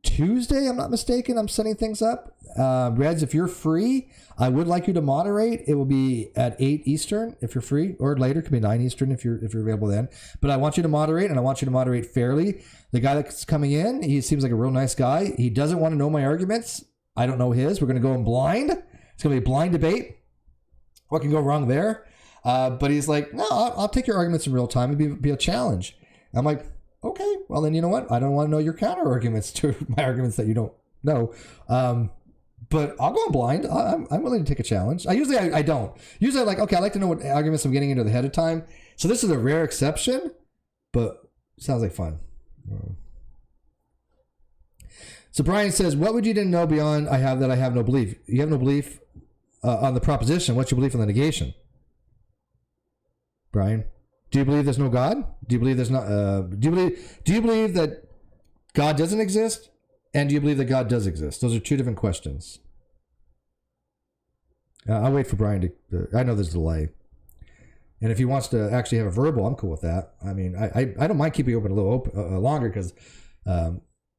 Tuesday. I'm not mistaken. I'm setting things up. Reds, if you're free, I would like you to moderate. It will be at 8 Eastern if you're free, or later. It could be 9 Eastern if you're available then. But I want you to moderate, and I want you to moderate fairly. The guy that's coming in, he seems like a real nice guy. He doesn't want to know my arguments. I don't know his. We're going to go in blind. It's going to be a blind debate. What can go wrong there? But he's like, no, I'll take your arguments in real time. It'd be a challenge. And I'm like, okay, well then you know what? I don't want to know your counter arguments to my arguments that you don't know. But I'll go in blind. I'm willing to take a challenge. I don't. Usually I'm like, okay, I like to know what arguments I'm getting into ahead of time. So this is a rare exception, but sounds like fun. So Brian says, what would you didn't know beyond I have no belief? You have no belief on the proposition. What's your belief on the negation? Brian, do you believe there's no God? Do you believe there's not? Do you believe that God doesn't exist? And do you believe that God does exist? Those are two different questions. I'll wait for Brian to. I know there's a delay, and if he wants to actually have a verbal, I'm cool with that. I mean, I don't mind keeping it open a little longer because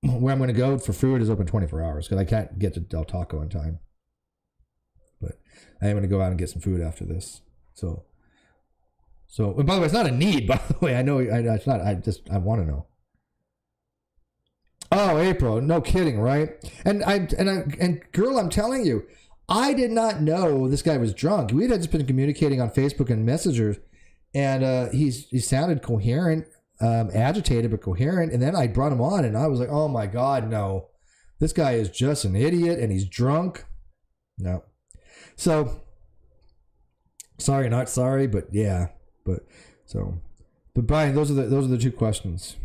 where I'm going to go for food is open 24 hours because I can't get to Del Taco in time. But I am going to go out and get some food after this. So, and by the way, it's not a need, by the way. I know it's not. I want to know. Oh, April, no kidding, right? And girl, I'm telling you, I did not know this guy was drunk. We had just been communicating on Facebook and Messenger, and he sounded coherent, agitated but coherent. And then I brought him on, and I was like, oh my God, no, this guy is just an idiot, and he's drunk. No, so sorry, not sorry, but yeah, but Brian, those are the two questions.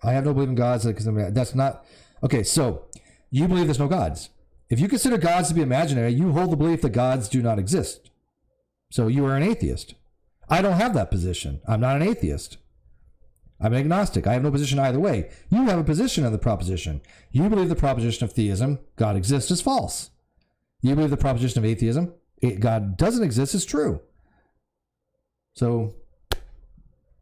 I have no belief in gods because that's not okay. So you believe there's no gods. If you consider gods to be imaginary, you hold the belief that gods do not exist. So you are an atheist. I don't have that position. I'm not an atheist. I'm an agnostic. I have no position either way. You have a position on the proposition. You believe the proposition of theism, God exists, is false. You believe the proposition of atheism, God doesn't exist, is true. So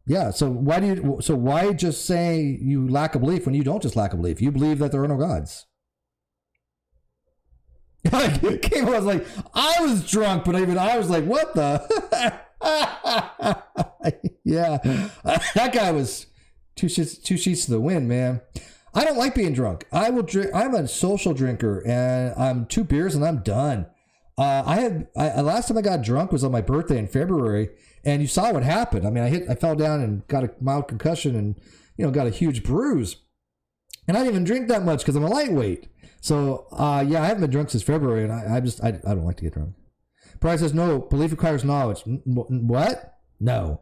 yeah, so why just say you lack a belief when you don't just lack a belief? You believe that there are no gods. Came, I was like, I was drunk, but even I was like, what the? Yeah, that guy was two sheets to the wind, man. I don't like being drunk. I will drink. I'm a social drinker, and I'm 2 beers and I'm done. Last time I got drunk was on my birthday in February, and you saw what happened. I mean, I fell down and got a mild concussion, and got a huge bruise. And I didn't even drink that much because I'm a lightweight. So yeah, I haven't been drunk since February, and I don't like to get drunk. Brian says no. Belief requires knowledge. What? No.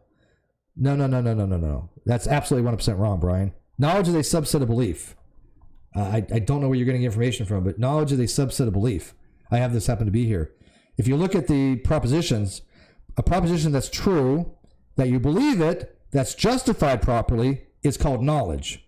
That's absolutely 100% wrong, Brian. Knowledge is a subset of belief. I don't know where you're getting information from, but knowledge is a subset of belief. I have this happen to be here. If you look at the propositions, a proposition that's true, that you believe it, that's justified properly, is called knowledge.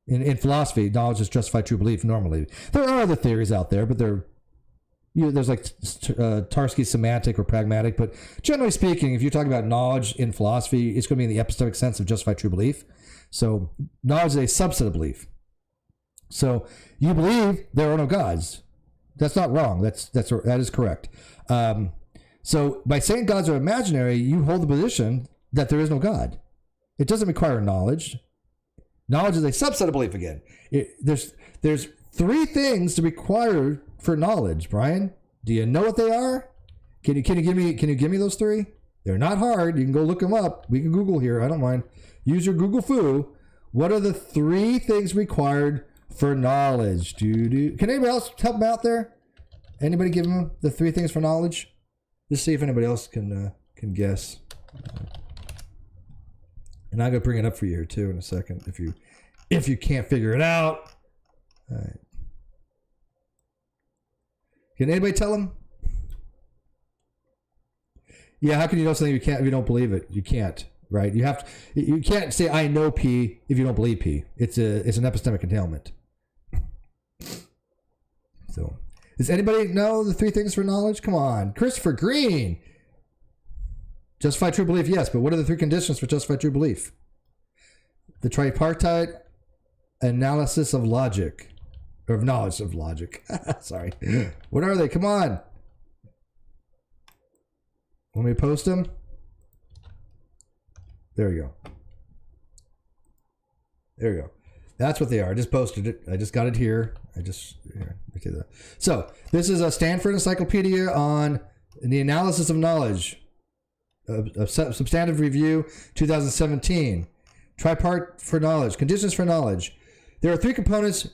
In philosophy, knowledge is justified true belief normally. There are other theories out there, but there's like Tarski semantic or pragmatic, but generally speaking, if you're talking about knowledge in philosophy, it's going to be in the epistemic sense of justified true belief. So knowledge is a subset of belief. So you believe there are no gods. That's not wrong. That is correct. So by saying gods are imaginary, you hold the position that there is no God. It doesn't require knowledge. Knowledge is a subset of belief again. There's 3 things to require for knowledge, Brian. Do you know what they are? Can you give me those 3? They're not hard. You can go look them up. We can Google here. I don't mind. Use your Google foo. What are the 3 things required for knowledge? Can anybody else help them out there? Anybody give them the 3 things for knowledge? Just see if anybody else can guess. And I'm gonna bring it up for you here too in a second if you can't figure it out. All right. Can anybody tell them? Yeah, how can you know something you can't if you don't believe it? You can't, right? You can't say I know P if you don't believe P. It's an epistemic entailment. So, does anybody know the 3 things for knowledge? Come on, Christopher Green. Justified true belief, yes, but what are the 3 conditions for justified true belief? The tripartite analysis of logic, or of knowledge of logic. Sorry. What are they? Come on. Want me to post them? There you go. There you go. That's what they are. I just posted it. I just got it here. So this is a Stanford Encyclopedia on the analysis of knowledge. A substantive review 2017. Tripart for knowledge. Conditions for knowledge. There are 3 components.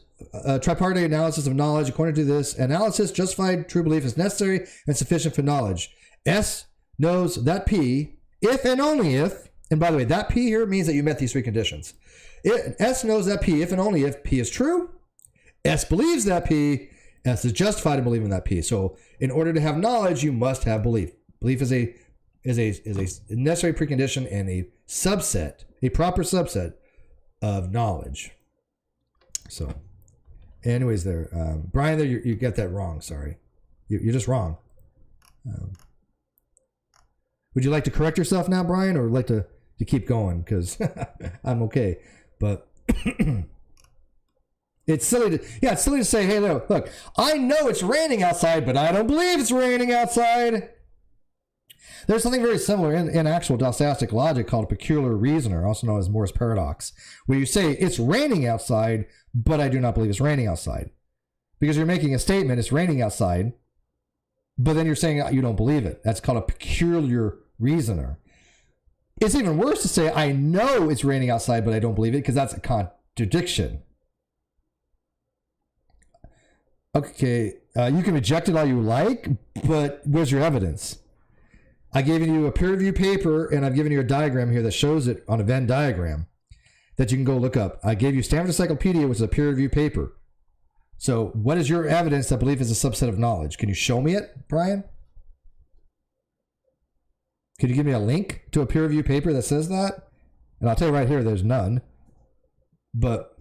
Tripartite analysis of knowledge. According to this analysis, justified true belief is necessary and sufficient for knowledge. S knows that P, if and only if, and by the way, that P here means that you met these 3 conditions. S knows that P, if and only if P is true. S believes that P. S is justified in believing that P. So in order to have knowledge, you must have belief. Belief is a necessary precondition and a proper subset of knowledge. So, anyways, Brian, there you got that wrong. Sorry, you're just wrong. Would you like to correct yourself now, Brian, or would like to keep going? Because I'm okay, but It's silly to say, hey, look, I know it's raining outside, but I don't believe it's raining outside. There's something very similar in actual doxastic logic called a peculiar reasoner, also known as Moore's paradox, where you say it's raining outside, but I do not believe it's raining outside. Because you're making a statement, it's raining outside, but then you're saying you don't believe it. That's called a peculiar reasoner. It's even worse to say, I know it's raining outside, but I don't believe it, because that's a contradiction. Okay, you can reject it all you like, but where's your evidence? I've given you a peer-reviewed paper, and I've given you a diagram here that shows it on a Venn diagram that you can go look up. I gave you Stanford Encyclopedia, which is a peer-reviewed paper. So what is your evidence that belief is a subset of knowledge? Can you show me it, Brian? Could you give me a link to a peer-reviewed paper that says that? And I'll tell you right here, there's none. But,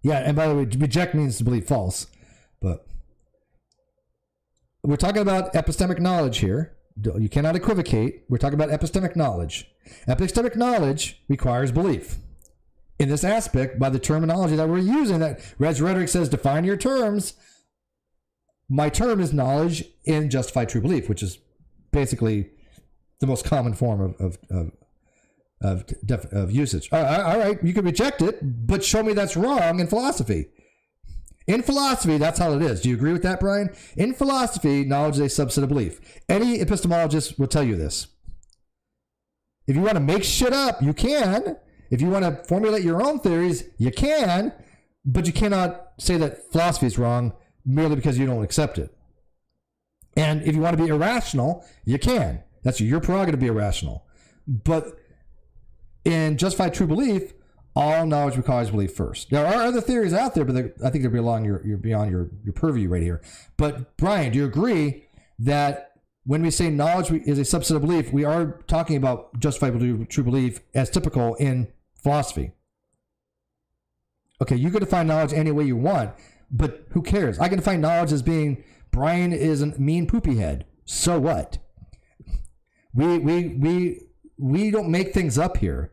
yeah, and by the way, reject means to believe false. But we're talking about epistemic knowledge here. You cannot equivocate. We're talking about epistemic knowledge. Epistemic knowledge requires belief. In this aspect, by the terminology that we're using, that Red's rhetoric says, define your terms. My term is knowledge in justified true belief, which is basically the most common form of usage. All right, you can reject it, but show me that's wrong in philosophy. In philosophy, that's how it is. Do you agree with that, Brian? In philosophy, knowledge is a subset of belief. Any epistemologist will tell you this. If you want to make shit up, you can. If you want to formulate your own theories, you can. But you cannot say that philosophy is wrong merely because you don't accept it. And if you want to be irrational, you can. That's your prerogative to be irrational. But in justified true belief, all knowledge requires belief first. There are other theories out there, but I think they're beyond your purview right here. But Brian, do you agree that when we say knowledge is a subset of belief, we are talking about justified true belief as typical in philosophy? Okay, you can define knowledge any way you want, but who cares? I can define knowledge as being Brian is a mean poopy head. So what? We don't make things up here.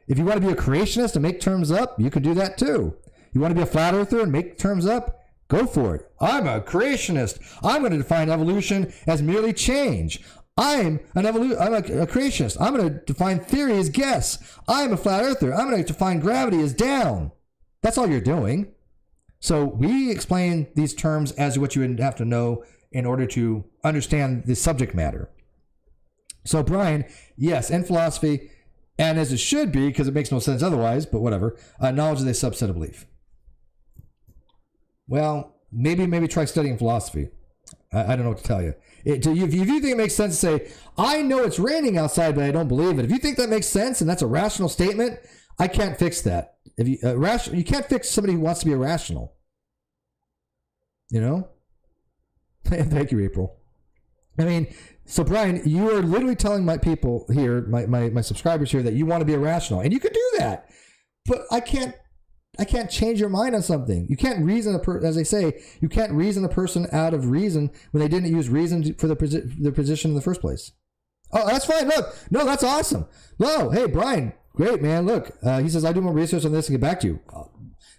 If you want to be a creationist and make terms up, you can do that too. You want to be a flat earther and make terms up? Go for it. I'm a creationist. I'm going to define evolution as merely change. I'm a creationist. I'm going to define theory as guess. I'm a flat earther. I'm going to define gravity as down. That's all you're doing. So we explain these terms as what you would have to know in order to understand the subject matter. So Brian, yes, in philosophy, and as it should be, because it makes no sense otherwise, but whatever, knowledge is a subset of belief. Well, maybe try studying philosophy. I don't know what to tell you. If you think it makes sense to say, I know it's raining outside, but I don't believe it. If you think that makes sense and that's a rational statement, I can't fix that. You can't fix somebody who wants to be irrational. You know? Thank you, April. I mean, so Brian, you are literally telling my people here, my subscribers here, that you want to be irrational, and you can do that. But I can't change your mind on something. You can't reason as they say, you can't reason a person out of reason when they didn't use reason for their position in the first place. Oh, that's fine. Look, no, that's awesome. No, hey Brian, great man. Look, he says I do more research on this and get back to you.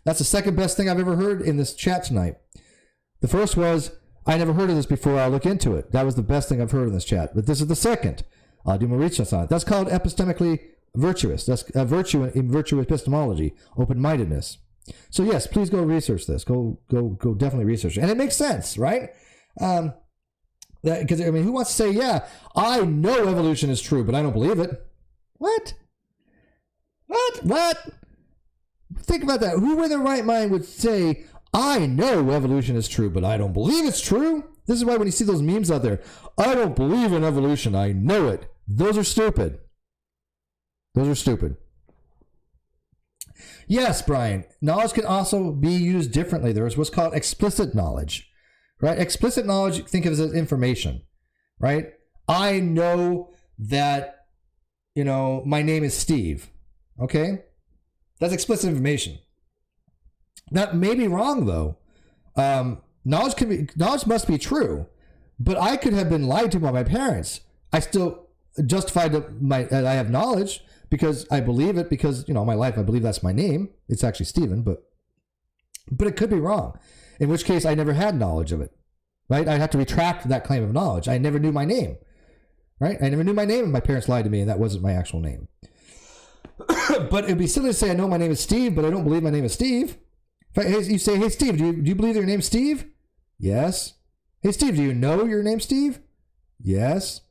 That's the second best thing I've ever heard in this chat tonight. The first was, I never heard of this before. I'll look into it. That was the best thing I've heard in this chat. But this is the second. I'll do more research on it. That's called epistemically virtuous. That's a virtue in virtue epistemology, open-mindedness. So yes, please go research this. Go definitely research it. And it makes sense, right? Because I mean, who wants to say, yeah, I know evolution is true, but I don't believe it? What? Think about that. Who in their right mind would say, I know evolution is true, but I don't believe it's true? This is why when you see those memes out there, I don't believe in evolution, I know it. Those are stupid. Yes, Brian, knowledge can also be used differently. There is what's called explicit knowledge, right? Explicit knowledge, think of it as information, right? I know that, my name is Steve, okay? That's explicit information. That may be wrong, though. Knowledge must be true, but I could have been lied to by my parents. I still justified that I have knowledge because I believe it because, my life, I believe that's my name. It's actually Stephen, but But it could be wrong, in which case I never had knowledge of it, right? I'd have to retract that claim of knowledge. I never knew my name, right? I never knew my name and my parents lied to me and that wasn't my actual name. But it'd be silly to say I know my name is Steve, but I don't believe my name is Steve. You say, hey, Steve, do you believe your name's Steve? Yes. Hey, Steve, do you know your name's Steve? Yes.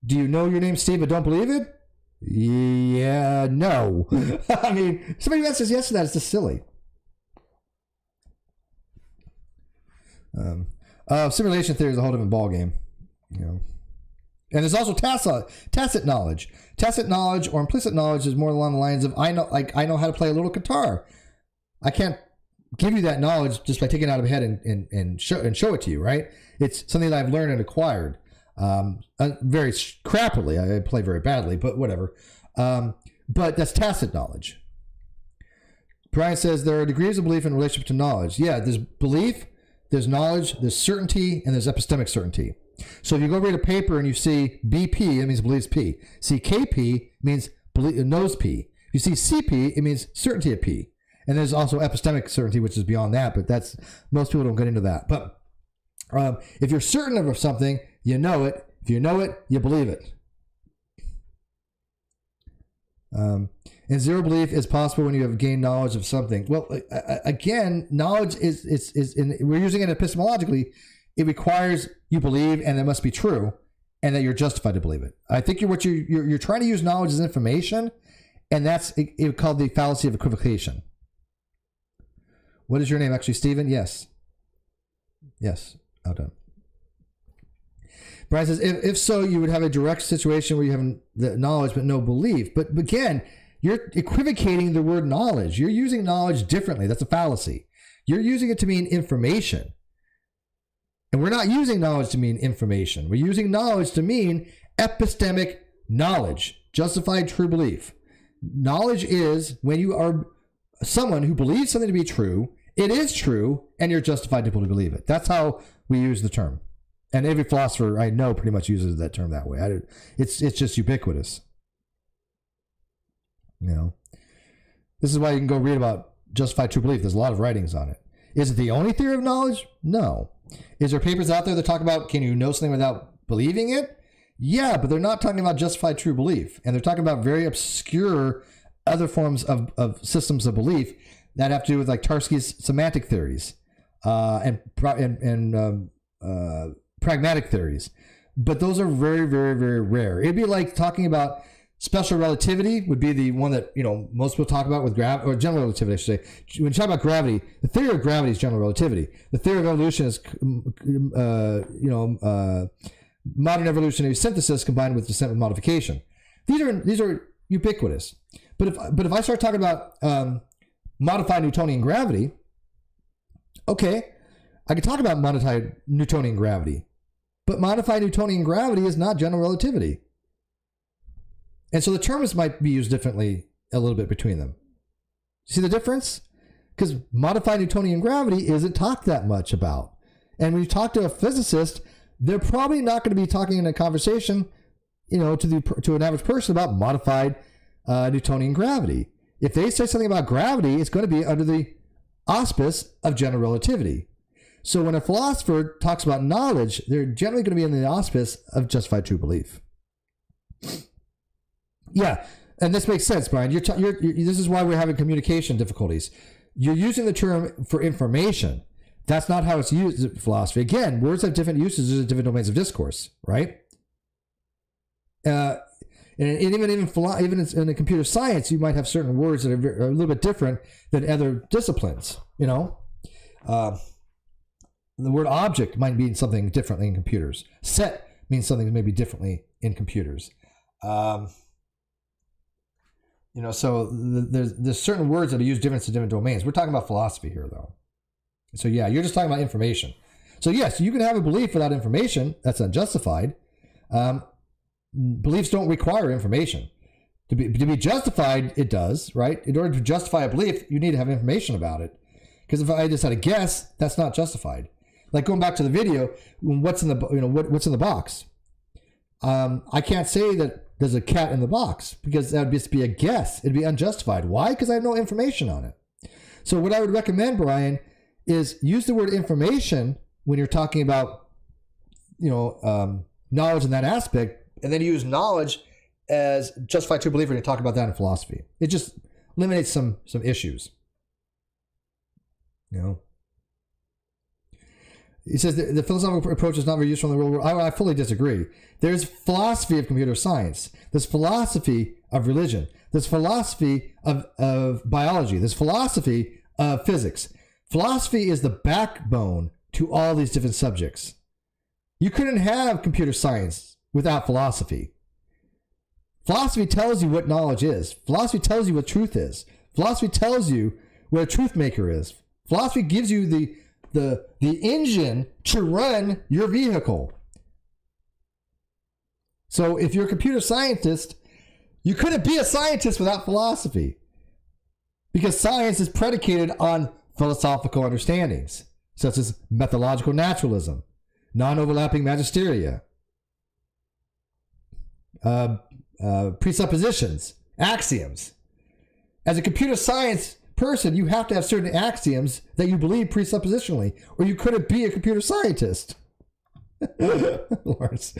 Do you know your name's Steve but don't believe it? Yeah, no. I mean, somebody who answers yes to that is just silly. Simulation theory is a whole different ballgame, you know. And there's also tacit knowledge. Tacit knowledge or implicit knowledge is more along the lines of I know how to play a little guitar. I can't give you that knowledge just by taking it out of my head and show it to you, right? It's something that I've learned and acquired. Very crappily. I play very badly, but whatever. But that's tacit knowledge. Brian says there are degrees of belief in relationship to knowledge. Yeah, there's belief, there's knowledge, there's certainty, and there's epistemic certainty. So if you go read a paper and you see BP, it means believes P. See KP means knows P. If you see CP, it means certainty of P. And there's also epistemic certainty, which is beyond that, but that's most people don't get into that. But if you're certain of something, you know it. If you know it, you believe it. And zero belief is possible when you have gained knowledge of something. Well, again, knowledge we're using it epistemologically. It requires you believe, and it must be true, and that you're justified to believe it. I think you're trying to use knowledge as information, and that's called the fallacy of equivocation. What is your name, actually, Stephen? Yes. Yes. Well done. Brian says, if so, you would have a direct situation where you have the knowledge but no belief. But again, you're equivocating the word knowledge. You're using knowledge differently. That's a fallacy. You're using it to mean information. And we're not using knowledge to mean information. We're using knowledge to mean epistemic knowledge, justified true belief. Knowledge is when you are someone who believes something to be true, it is true, and you're justified to believe it. That's how we use the term. And every philosopher I know pretty much uses that term that way. It's just ubiquitous. You know, this is why you can go read about justified true belief. There's a lot of writings on it. Is it the only theory of knowledge? No. Is there papers out there that talk about can you know something without believing it? Yeah, but they're not talking about justified true belief. And they're talking about very obscure other forms of systems of belief that have to do with like Tarski's semantic theories and pragmatic theories. But those are very, very, very rare. It'd be like talking about special relativity would be the one that, you know, most people talk about with gravity, or general relativity, I should say. When you talk about gravity, the theory of gravity is general relativity. The theory of evolution is, modern evolutionary synthesis combined with descent with modification. These are ubiquitous. But if I start talking about modified Newtonian gravity, okay, I can talk about modified Newtonian gravity. But modified Newtonian gravity is not general relativity. And so the terms might be used differently a little bit between them. See the difference? Because modified Newtonian gravity isn't talked that much about. And when you talk to a physicist, they're probably not going to be talking in a conversation, you know, to an average person about modified Newtonian gravity. If they say something about gravity, it's going to be under the auspice of general relativity. So when a philosopher talks about knowledge, they're generally going to be in the auspice of justified true belief. Yeah, and this makes sense, Brian. This is why we're having communication difficulties. You're using the term for information. That's not how it's used in philosophy. Again, words have different uses in different domains of discourse, right? And even in computer science, you might have certain words that are a little bit different than other disciplines. You know, the word object might mean something differently in computers. Set means something maybe differently in computers. You know, so there's certain words that are used different in different domains. We're talking about philosophy here, though. So yeah, you're just talking about information. So yes, you can have a belief without information. That's unjustified. Beliefs don't require information. To be justified, it does, right? In order to justify a belief, you need to have information about it. Because if I just had a guess, that's not justified. Like going back to the video, what's in the box? I can't say that there's a cat in the box because that would just be a guess. It'd be unjustified. Why? Because I have no information on it. So what I would recommend, Brian, is use the word information when you're talking about, knowledge in that aspect, and then use knowledge as justified true belief when you talk about that in philosophy. It just eliminates some issues. He says the philosophical approach is not very useful in the real world. I fully disagree. There's philosophy of computer science. There's philosophy of religion. There's philosophy of biology. There's philosophy of physics. Philosophy is the backbone to all these different subjects. You couldn't have computer science without philosophy. Philosophy tells you what knowledge is. Philosophy tells you what truth is. Philosophy tells you what a truth maker is. Philosophy gives you the engine to run your vehicle. So if you're a computer scientist, you couldn't be a scientist without philosophy, because science is predicated on philosophical understandings, such as methodological naturalism, non-overlapping magisteria, presuppositions, axioms. As a computer science person, you have to have certain axioms that you believe presuppositionally, or you couldn't be a computer scientist. Lawrence,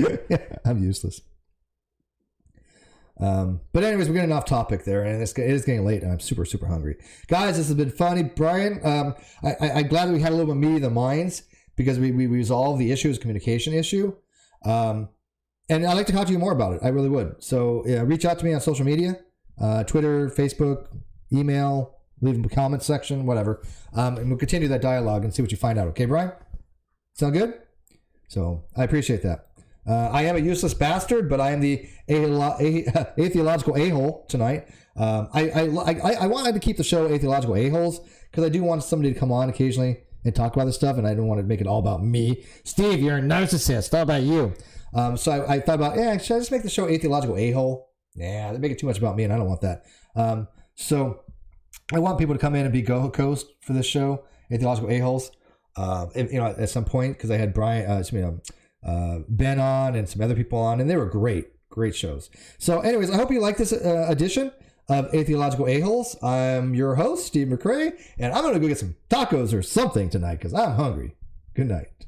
I'm useless. But anyways, we're getting off topic there, and it is getting late, and I'm super, super hungry. Guys, this has been funny. Brian, I'm glad that we had a little bit of meeting of the minds, because we resolved the issue as a communication issue. And I'd like to talk to you more about it. I really would. So reach out to me on social media, Twitter, Facebook, email, leave a comment section, whatever. And we'll continue that dialogue and see what you find out. Okay, Brian? Sound good? So I appreciate that. I am a useless bastard, but I am the atheological a-hole tonight. I wanted to keep the show Atheological A-holes, because I do want somebody to come on occasionally and talk about this stuff, and I don't want to make it all about me. Steve, you're a narcissist. All about you. So I thought about, should I just make the show Atheological A-hole? Nah, they make it too much about me, and I don't want that. So I want people to come in and be co-host for this show, Atheological A-holes. At some point, because I had Ben on and some other people on, and they were great shows. So anyways, I hope you like this edition of Atheological A-holes. I'm your host, Steve McCrae, and I'm going to go get some tacos or something tonight, because I'm hungry. Good night.